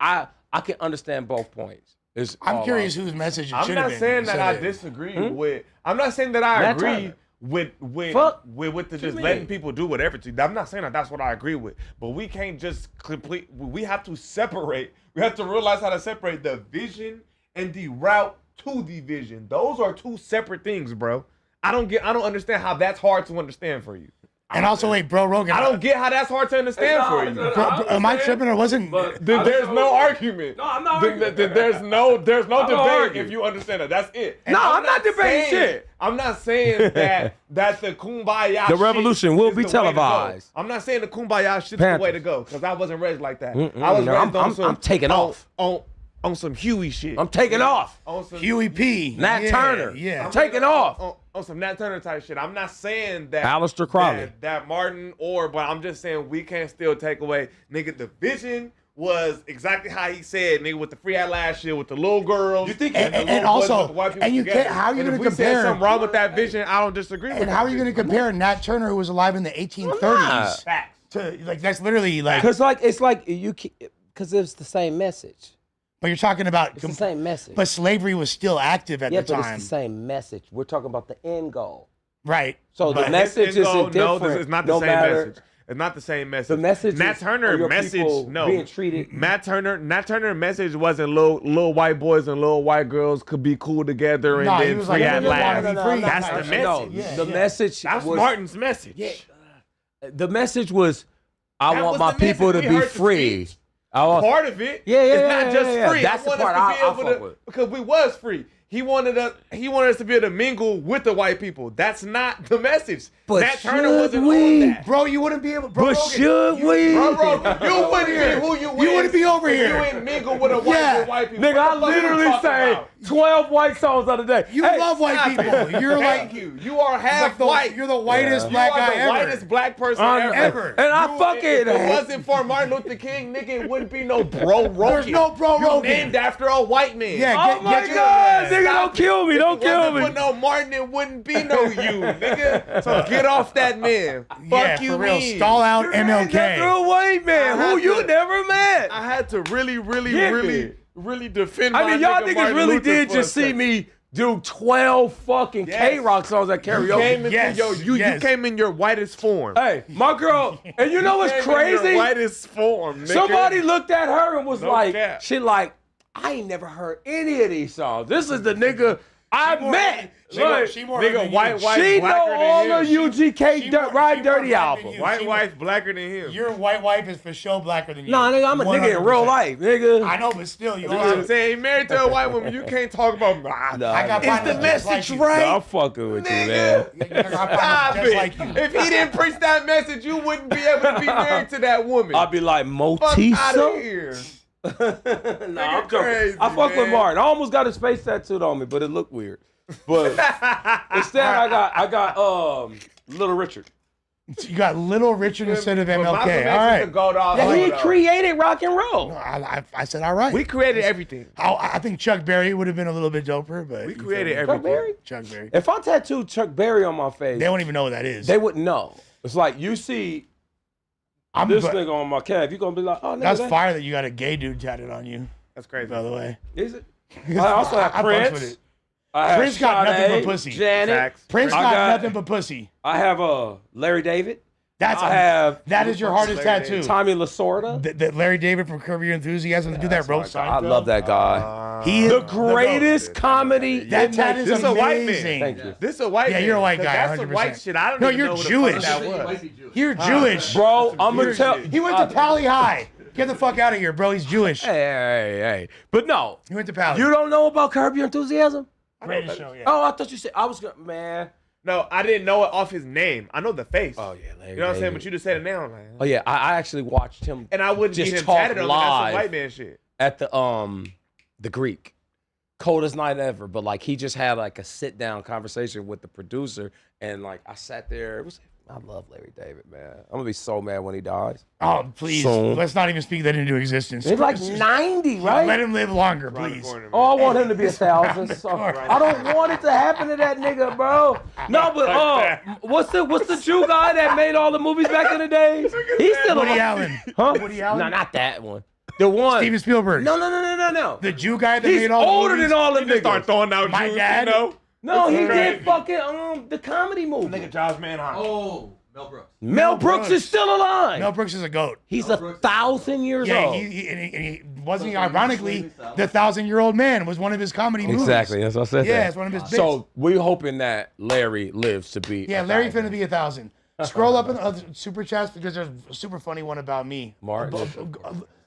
I can understand both points. I'm curious whose message it I'm should have not been. saying that I instead of- disagree with. I'm not saying that I Matt agree Turner. with Fuck. with the you just mean? letting people do whatever to. I'm not saying that that's what I agree with, but we can't just complete. We have to separate. We have to realize how to separate the vision and the route to the vision. Those are two separate things, bro. I don't understand how that's hard to understand for you. And also, wait, bro, Rogan. I don't get how that's hard to understand for you. Am I tripping or wasn't? Then there's no argument. No, I'm not Then arguing. there's no I'm debate not arguing. if you understand that. That's it. No, I'm not debating saying- shit. I'm not saying that the kumbaya. The shit revolution will is be the way to go. televised. I'm not saying the kumbaya shit is the Panthers. way to go because I wasn't raised like that. I was no, raised I'm- on some. I'm taking off. On some Huey shit. I'm taking off. on some Huey P. Nat Yeah, Turner. Yeah. I'm taking off. on some Nat Turner type shit. I'm not saying that Aleister Crowley. that Martin but I'm just saying we can't still take away, nigga. The vision was exactly how he said, nigga, with the free at last shit with the little girls. You think- the and little boys also- with the white people and you together. can't- how are you And gonna if we said compare- something wrong with that vision? I don't disagree with And that how are you going to vision. compare Nat Turner, who was alive in the 1830s, Facts. to like that's literally like Because like it's like because it's the same message. But you're talking about It's the same message. But slavery was still active at yeah, the but time. it's the same message. We're talking about the end goal. Right. So the But- message isn't different. No, it's not the no same matter, message. It's not the same message. The message Nat is Turner of your message. people No, being treated. Nat Turner message wasn't little white boys and little white girls could be cool together and Nah, he then was free like, at no, no, no, last. no, no, no, That's no, the no, message. Yeah, the yeah. message That's was Martin's message. Yeah, the message was, I That want was my the people message. to We be heard the free. speech. I want, Part of it. Yeah, yeah, It's yeah, not just yeah. free. That's I the want part us to I be able fuck to, with. because we was free. He wanted us to be able to mingle with the white people. That's not the message. But Nat Turner should wasn't we? on that. Bro, you wouldn't be able. Bro, But Rogan, should we? Bro, you wouldn't be who you is. You wouldn't be over if here. You ain't mingle with a white Yeah. with white people. Nigga, What I the fuck you literally talking say about? 12 white songs the other day. You Hey, love white Stop people. it. You're Thank like you. You are half like the, white. You're the whitest Yeah. black you are guy the ever. whitest black person Ever. And I You- fucking. If it wasn't for Martin Luther King, nigga, it wouldn't be no bro Rogan. There's no Bro You Rogan. named after a white man. Yeah, Oh get my your God, ass. nigga, don't kill me, don't If it kill wasn't me. for no Martin, it wouldn't be no you, nigga. So get off that man. Yeah, Fuck you, for real. mean. Stall out You're after MLK. a white man I who had you to- never met. I had to really defend I my mean, y'all nigga niggas Martin really Luther did for a just see second. me do 12 fucking Yes. K-Rock songs at You karaoke. came into Yes, you yes. came in your whitest form. Hey, my girl, and you know what's came in your crazy? whitest form, nigga. Somebody looked at her and was No like, cap. she like, I ain't never heard any of these songs. This is the nigga I met. Like, nigga, white she blacker know than all him. of UGK she Ride more black Dirty than album. you. White She- wife blacker than him. Your white wife is for sure blacker than you. Nah, nigga, I'm a nigga in real 100%. life, nigga. I know, but still, you You know what I'm are. saying? He married to a white woman. You can't talk about. Nah, I got Is partners the just message like you. right? I'm fucking with you, Nigga. man. I got Stop partners just it. like you. If he didn't preach that message, you wouldn't be able to be married to that woman. I'll be like, Fuck out of Motisa? here. Nah, I'm joking. crazy, I fuck with man. Martin. I almost got his face tattooed on me, but it looked weird. But instead, I got Little Richard. You got Little Richard instead of But MLK. Malcolm X All is right. the GOAT all Yeah, he over. created rock and roll. I said all right. We created everything. I think Chuck Berry would have been a little bit doper, but We you feel created me? everything. Chuck Berry? Chuck Berry. If I tattooed Chuck Berry on my face, They won't even know what that is. they wouldn't know. It's like you see I'm this but nigga on my calf, you gonna be like, oh, nigga, that's that- fire that you got a gay dude tatted on you. That's crazy. By the way, Is it? I also have I fucks Prince. with it. I have Prince got nothing Sade, but pussy. Janet. Facts. Prince I got got- nothing but pussy. I have Larry David. That's I have that is your hardest Larry tattoo. Tommy Lasorda. That Larry David from Curb Your Enthusiasm do that roast. I love that guy. He is The greatest comedy. That in tat is This is a white man. amazing. Thank you. This a white Yeah, man. you're a white 'Cause guy, That's some 100%. white shit. I don't No, even you're know who Jewish. the fuck that was. You're Jewish. Bro, I'm gonna tell He went to Pally High. Get the fuck out of here, bro. He's Jewish. Hey. But no, He went to Pally. you don't know about Curb Your Enthusiasm? Greatest show, yeah. Oh, I thought you said I was gonna. Man. No, I didn't know it off his name. I know the face. Oh yeah, Larry You know what I'm saying? David. But you just said it now. I'm like, Oh yeah, I actually watched him and I wouldn't just get him talk tatted on. That's live. some white man shit. at the Greek. Coldest night ever, but like he just had like a sit down conversation with the producer, and like I sat there. It was I love Larry David, man. I'm gonna be so mad when he dies. Oh, please. So- Let's not even speak that into existence. He's like 90, right? Let him live longer, Around the please. corner, man. Oh, I want him to be 1,000. So, I don't want it to happen to that nigga, bro. No, but what's the Jew guy that made all the movies back in the days? He's still Woody alive. Allen. Huh? Woody Allen? No, not that one. The one. Steven Spielberg. No. The Jew guy that He's made all older the movies. than all them Just start niggas. throwing out My Jews, dad? you know? No, he Crazy. did fucking the comedy movie. Josh Manheim. Oh, Mel Brooks. Mel Brooks is still alive. Mel Brooks is a goat. He's 1,000 years Yeah, old. he wasn't ironically the 1,000-year-old man was one of his comedy movies. Exactly, that's what I said. Yeah, that. it's one of his bits. So we're hoping that Larry lives to be. Yeah, Larry finna be 1,000. Scroll up in the other super chats because there's a super funny one about me. Mark. A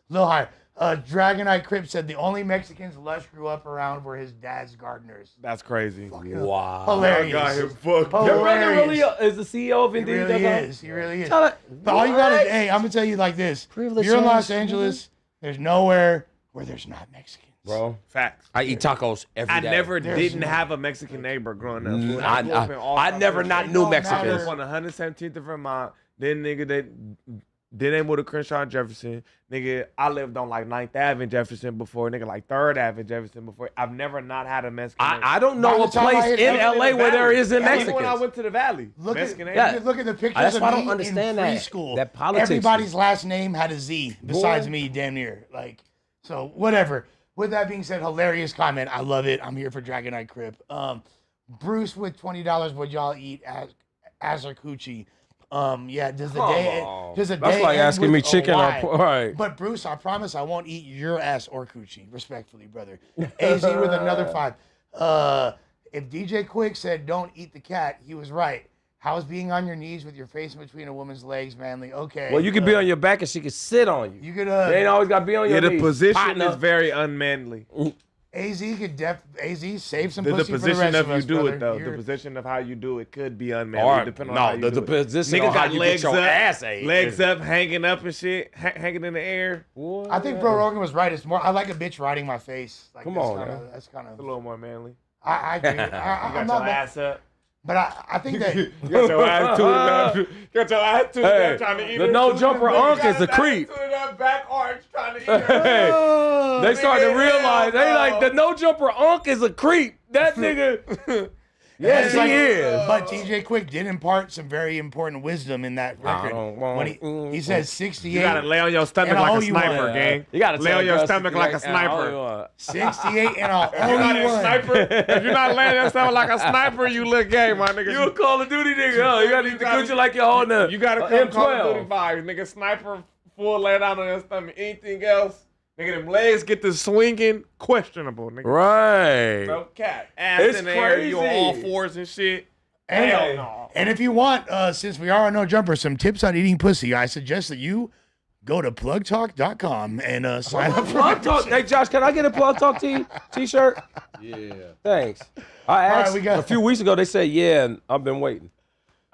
little higher. Dragonite Crip said the only Mexicans Lush grew up around were his dad's gardeners. That's crazy. Wow. Hilarious. I got him fucked. Your brother Hilarious. really is the CEO of He Indeed. really is. He really is. Tell it- But all you got is, What? hey, I'm gonna tell you like this. Privilege You're in Los change, Angeles. There's nowhere where there's not Mexicans. Bro, Facts. I eat tacos every I day. never There's didn't no- have a Mexican neighbor growing up. Mm, When I grew up in I never Alston, not It knew don't I Mexicans. grew up on 117th of Vermont. Then nigga, then they moved to Crenshaw and Jefferson. Nigga, I lived on like 9th Ave in Jefferson before. Nigga, like 3rd Ave in Jefferson before. I've never not had a Mexican neighbor. I don't know By a the time I place hit in Valley, LA where there isn't Even Mexicans. when I went to the Valley, Look Mexican at, neighbor. look at the pictures That's of why I me don't understand in that- preschool. that politics. Everybody's last name had a Z besides me, damn near. Like, so whatever. With that being said, hilarious comment. I love it. I'm here for Dragon Knight Crip. Bruce with $20. Would y'all eat ass or coochie? Yeah. Does the day? Does the That's day like end asking me with a chicken or Y? right. But Bruce, I promise I won't eat your ass or coochie. Respectfully, brother. AZ with another 5. If DJ Quick said don't eat the cat, he was right. How's being on your knees with your face in between a woman's legs, manly? Okay. Well, you could be on your back and she could sit on you. You could. You ain't always got to be on your Yeah, knees. the position Partner. is very unmanly. AZ could AZ save some The pussy for the position rest of of you us, do brother. it though. You're- The position of how you do it could be unmanly, Or, depending on how no, you the do it. position Niggas on how got you legs get your up, ass ate. legs up, hanging up and shit, hanging in the air. I think Bro Rogan was right. It's more. I like a bitch riding my face. Like, Come that's on, kinda, man. That's kind It's a of. little more manly. I agree. You I'm got not your ass up. But I think that You got your attitude up. You got your attitude Hey, up trying to eat the it. no jumper You unk got is a his creep. attitude up, back arch trying to eat it. Hey, they starting to nigga, realize they hell like no. the no jumper unk is a creep. That nigga. Yes, It's he like- is. But TJ Quick did impart some very important wisdom in that record. don't want- When he said 68, You gotta lay on your stomach And I like owe a you sniper, one. gang. You gotta lay tell on your Gus stomach to like a and I owe sniper. you one. 68 and I'll If you're not owe a you one. sniper, if you're not laying your stomach like a sniper, you look gay, my nigga. You a Call of Duty nigga? Oh, you gotta eat the coochie like you're holding a You gotta come Call of Duty M12. vibes, nigga. Sniper, full lay down on your stomach. Anything else, nigga, them legs get to swinging, questionable, nigga. Right. No cat. Ass It's in the air, you on crazy. all fours and shit. And, Hell no. and if you want, since we are on No Jumper, some tips on eating pussy, I suggest that you go to plugtalk.com and sign up for Plug talk. Hey Josh, can I get a plug talk t-shirt? Yeah. Thanks. I asked we got- a few weeks ago. They said yeah, and I've been waiting.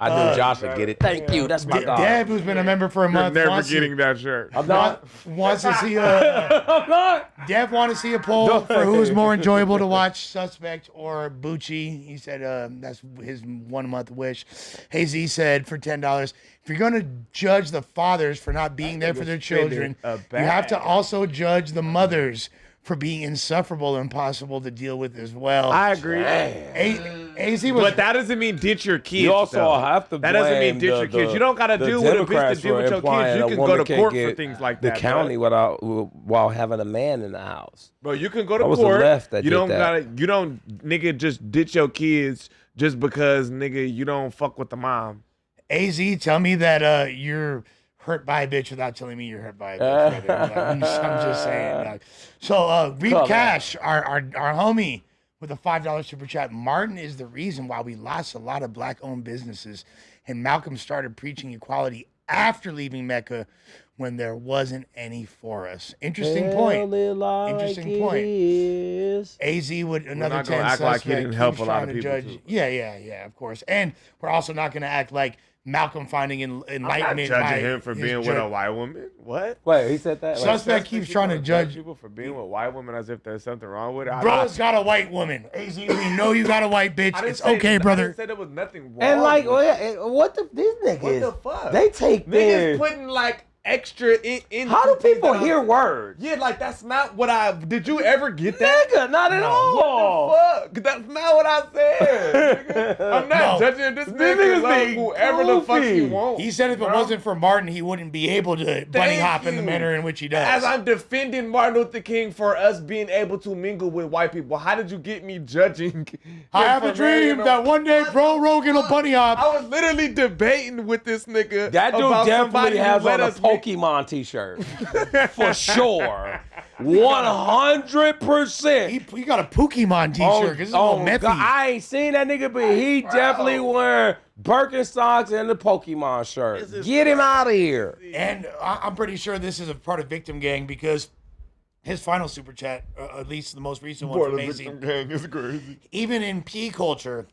I knew Josh would get it. Thank you. That's my dog. Deb, who's been a member for a You're month, never wants to- getting that shirt. I'm not. wants to see a I'm not. Dev want to see a poll for who's more enjoyable to watch, Suspect or Bucci. He said that's his 1 month wish. Hey Z said for $10, if you're going to judge the fathers for not being there for their children, a you have to also judge the mothers for being insufferable and impossible to deal with as well. I agree. AZ was But that doesn't mean ditch your kids. You also though. have to That doesn't mean blame ditch your the- kids. You don't gotta the deal with a bitch Democrats to deal for with your implying kids. You a can woman go to can't court for get things like the that. county while having a man in the house. Bro, you can go to That was the court. left that you did don't that. gotta. You don't, nigga, just ditch your kids just because, nigga, you don't fuck with the mom. AZ, tell me that you're hurt by a bitch without telling me you're hurt by a bitch. brother. Like, I'm just saying. Like. So, Reap Come on. Cash, our homie with a $5 super chat. Martin is the reason why we lost a lot of black-owned businesses, and Malcolm started preaching equality after leaving Mecca when there wasn't any for us. Interesting point. Interesting point. AZ would another not 10 gonna act like he suspect didn't help keeps a lot trying of to people, judge. too. Yeah, of course. And we're also not going to act like Malcolm finding I'm not enlightenment by judging him for his being with judge. a white woman. What? Wait, he said that. Wait. Suspect keeps trying to judge. people for being with white women as if there's something wrong with it. Bro's got a white woman. AZ, we know you got a white bitch. I didn't It's say- okay, I brother. didn't say there was nothing wrong. And like, with it. what the these niggas? What the fuck? They take Niggas their. putting like extra in. How do people that I- hear words? Yeah, like that's not what I. Did you ever get that? Nigga, not at all. What the fuck? That's not what I said. nigga. I'm not No. judging this These nigga. niggas Love be whoever the fuck he goofy. wants. He said if it bro. wasn't for Martin, he wouldn't be able to bunny hop in the you. manner in which he does. As I'm defending Martin Luther King for us being able to mingle with white people, how did you get me judging? I him have a for dream marrying that one day Bro Rogan will bunny hop. I was literally debating with this nigga. That dude about somebody definitely who has let on a us make- Pokemon t-shirt. For sure. 100%. He got a Pokemon t-shirt because it's a little methy. God, I ain't seen that nigga, but he definitely wearing Birkenstocks and the Pokemon shirt. Get him out of here. And I'm pretty sure this is a part of Victim Gang because his final super chat, at least the most recent one from AZ, gang is crazy. even in P culture,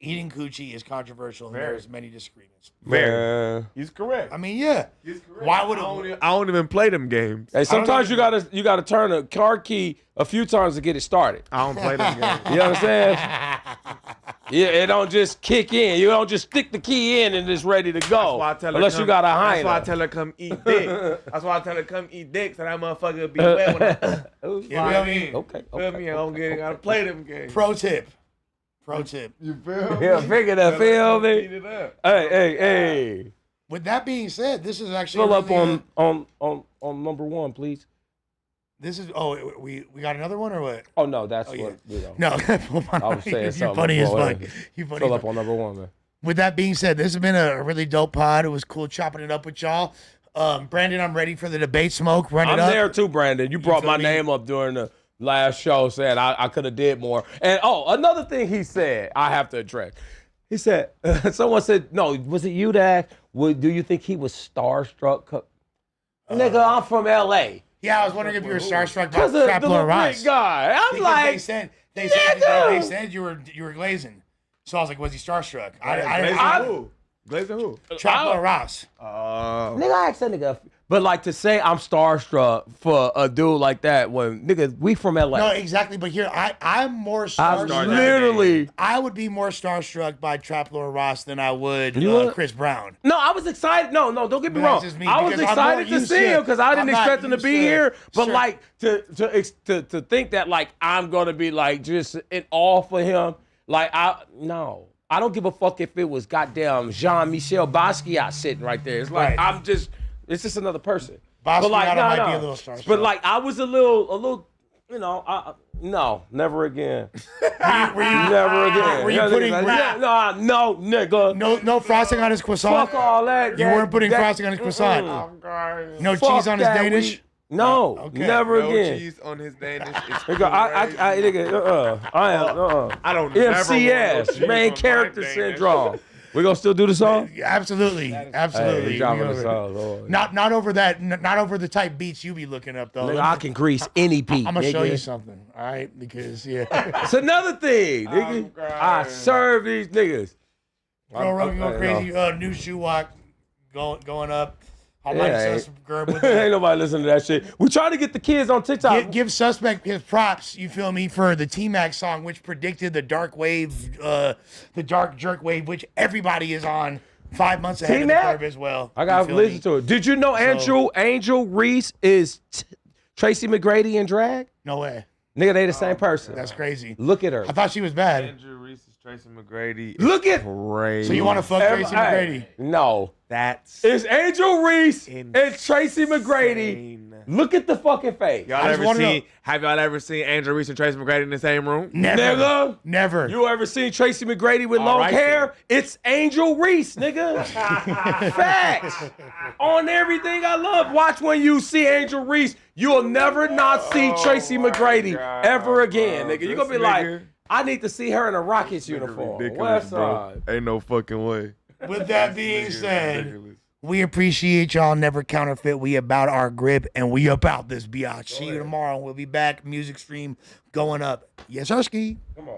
eating coochie is controversial and there's many disagreements. Man. He's correct. I mean, yeah. Why would it? I don't even play them games. Hey, sometimes you gotta turn a car key a few times to get it started. I don't play them games. You understand? Yeah, it don't just kick in. You don't just stick the key in and it's ready to go. That's why I tell her Unless come, you got a That's hinder. why I tell her come eat dick. That's why I tell her come eat dick so that motherfucker be wet when I You feel me? Okay. feel me. I don't gotta play them games. Pro tip. You feel me? Yeah, figure that, feel me? Eat it up. Hey. With that being said, this is actually Fill up really, on number one, please. This is we got another one or what? Oh no, that's yeah. what you know. No, I was saying you're something. funny as before. fuck. You funny. Fill as up on number one, man. With that being said, this has been a really dope pod. It was cool chopping it up with y'all. Brandon, I'm ready for the debate smoke. Run it I'm up. there too, Brandon. You brought feel my me? name up during the last show, saying I could have did more. And another thing he said, I have to address. He said, someone said, no, was it you that? Do you think he was starstruck? Nigga, I'm from L.A. Yeah, I was wondering if you were starstruck by Because of the Trap little Lord Greek Ross. guy. I'm Because like, they nigga! said you were glazing. So I was like, was he starstruck? I- who? Glazer who? Trap Lord Ross. nigga, I asked that nigga. But like to say I'm starstruck for a dude like that when, nigga, we from L.A. No, exactly. But here, I'm more I starstruck. literally. I would be more starstruck by Trap Lord Ross than I would You would? Chris Brown. No, I was excited. No, don't get me But wrong. that's just me, I was because I'm excited more to used see to- him because I didn't I'm not expect him to used be to- here. But Sure. like to think that like I'm gonna be like just in awe for him. Like I don't give a fuck if it was goddamn Jean-Michel Basquiat sitting right there. It's like Right. it's just another person. Basquiat but like might be a little starstruck. But like I was a little. You know, no, never again. Were you Never again. Were you Yeah, putting nigga, no, nigga. no frosting on his croissant? Fuck all that. You weren't putting frosting on his croissant. No cheese on his that. Danish. No, Okay. never No again. cheese on his Danish. It's Nigga, I am, I don't never want no MCS, cheese main on my character Danish. syndrome. We gonna still do the song? Absolutely, absolutely. Hey, dropping We the over- song. Lord. Not over that. Not over the type beats you be looking up though. Nigga, I can grease any beat. I'm gonna nigga. show you something, all right? Because It's another thing, nigga. I serve these niggas. Bro Rogan go crazy. New shoe walk going up. I like sus Gerb with that. Ain't nobody listening to that shit. We trying to get the kids on TikTok. Give Suspect his props, you feel me, for the T-Mac song, which predicted the dark wave, the dark jerk wave, which everybody is on 5 months ahead of the T-Mac? curve as well. I gotta listen to it. Did you know Angel Reese is Tracy McGrady in drag? No way. Nigga, they the same person. That's crazy. Look at her. I thought she was bad. Andrew Reese is Tracy McGrady. Look at Crazy. So you want to fuck Tracy McGrady? No. That's It's Angel Reese and Tracy McGrady. insane. Look at the fucking face. Y'all I just ever wanna seen? know- Have y'all ever seen Andrew Reese and Tracy McGrady in the same room? Never. Nigga. Never. You ever seen Tracy McGrady with long right, hair? It's Angel Reese, nigga. Facts. On everything I love. Watch when you see Angel Reese. You'll never not see Tracy McGrady ever again, nigga. You're gonna be This like, nigga- I need to see her in a Rockets uniform. West side. Ain't no fucking way. With that being said, Ridiculous. we appreciate y'all. Never counterfeit. We about our grip and we about this biatch. See you tomorrow. We'll be back. Music stream going up. Yes, Husky.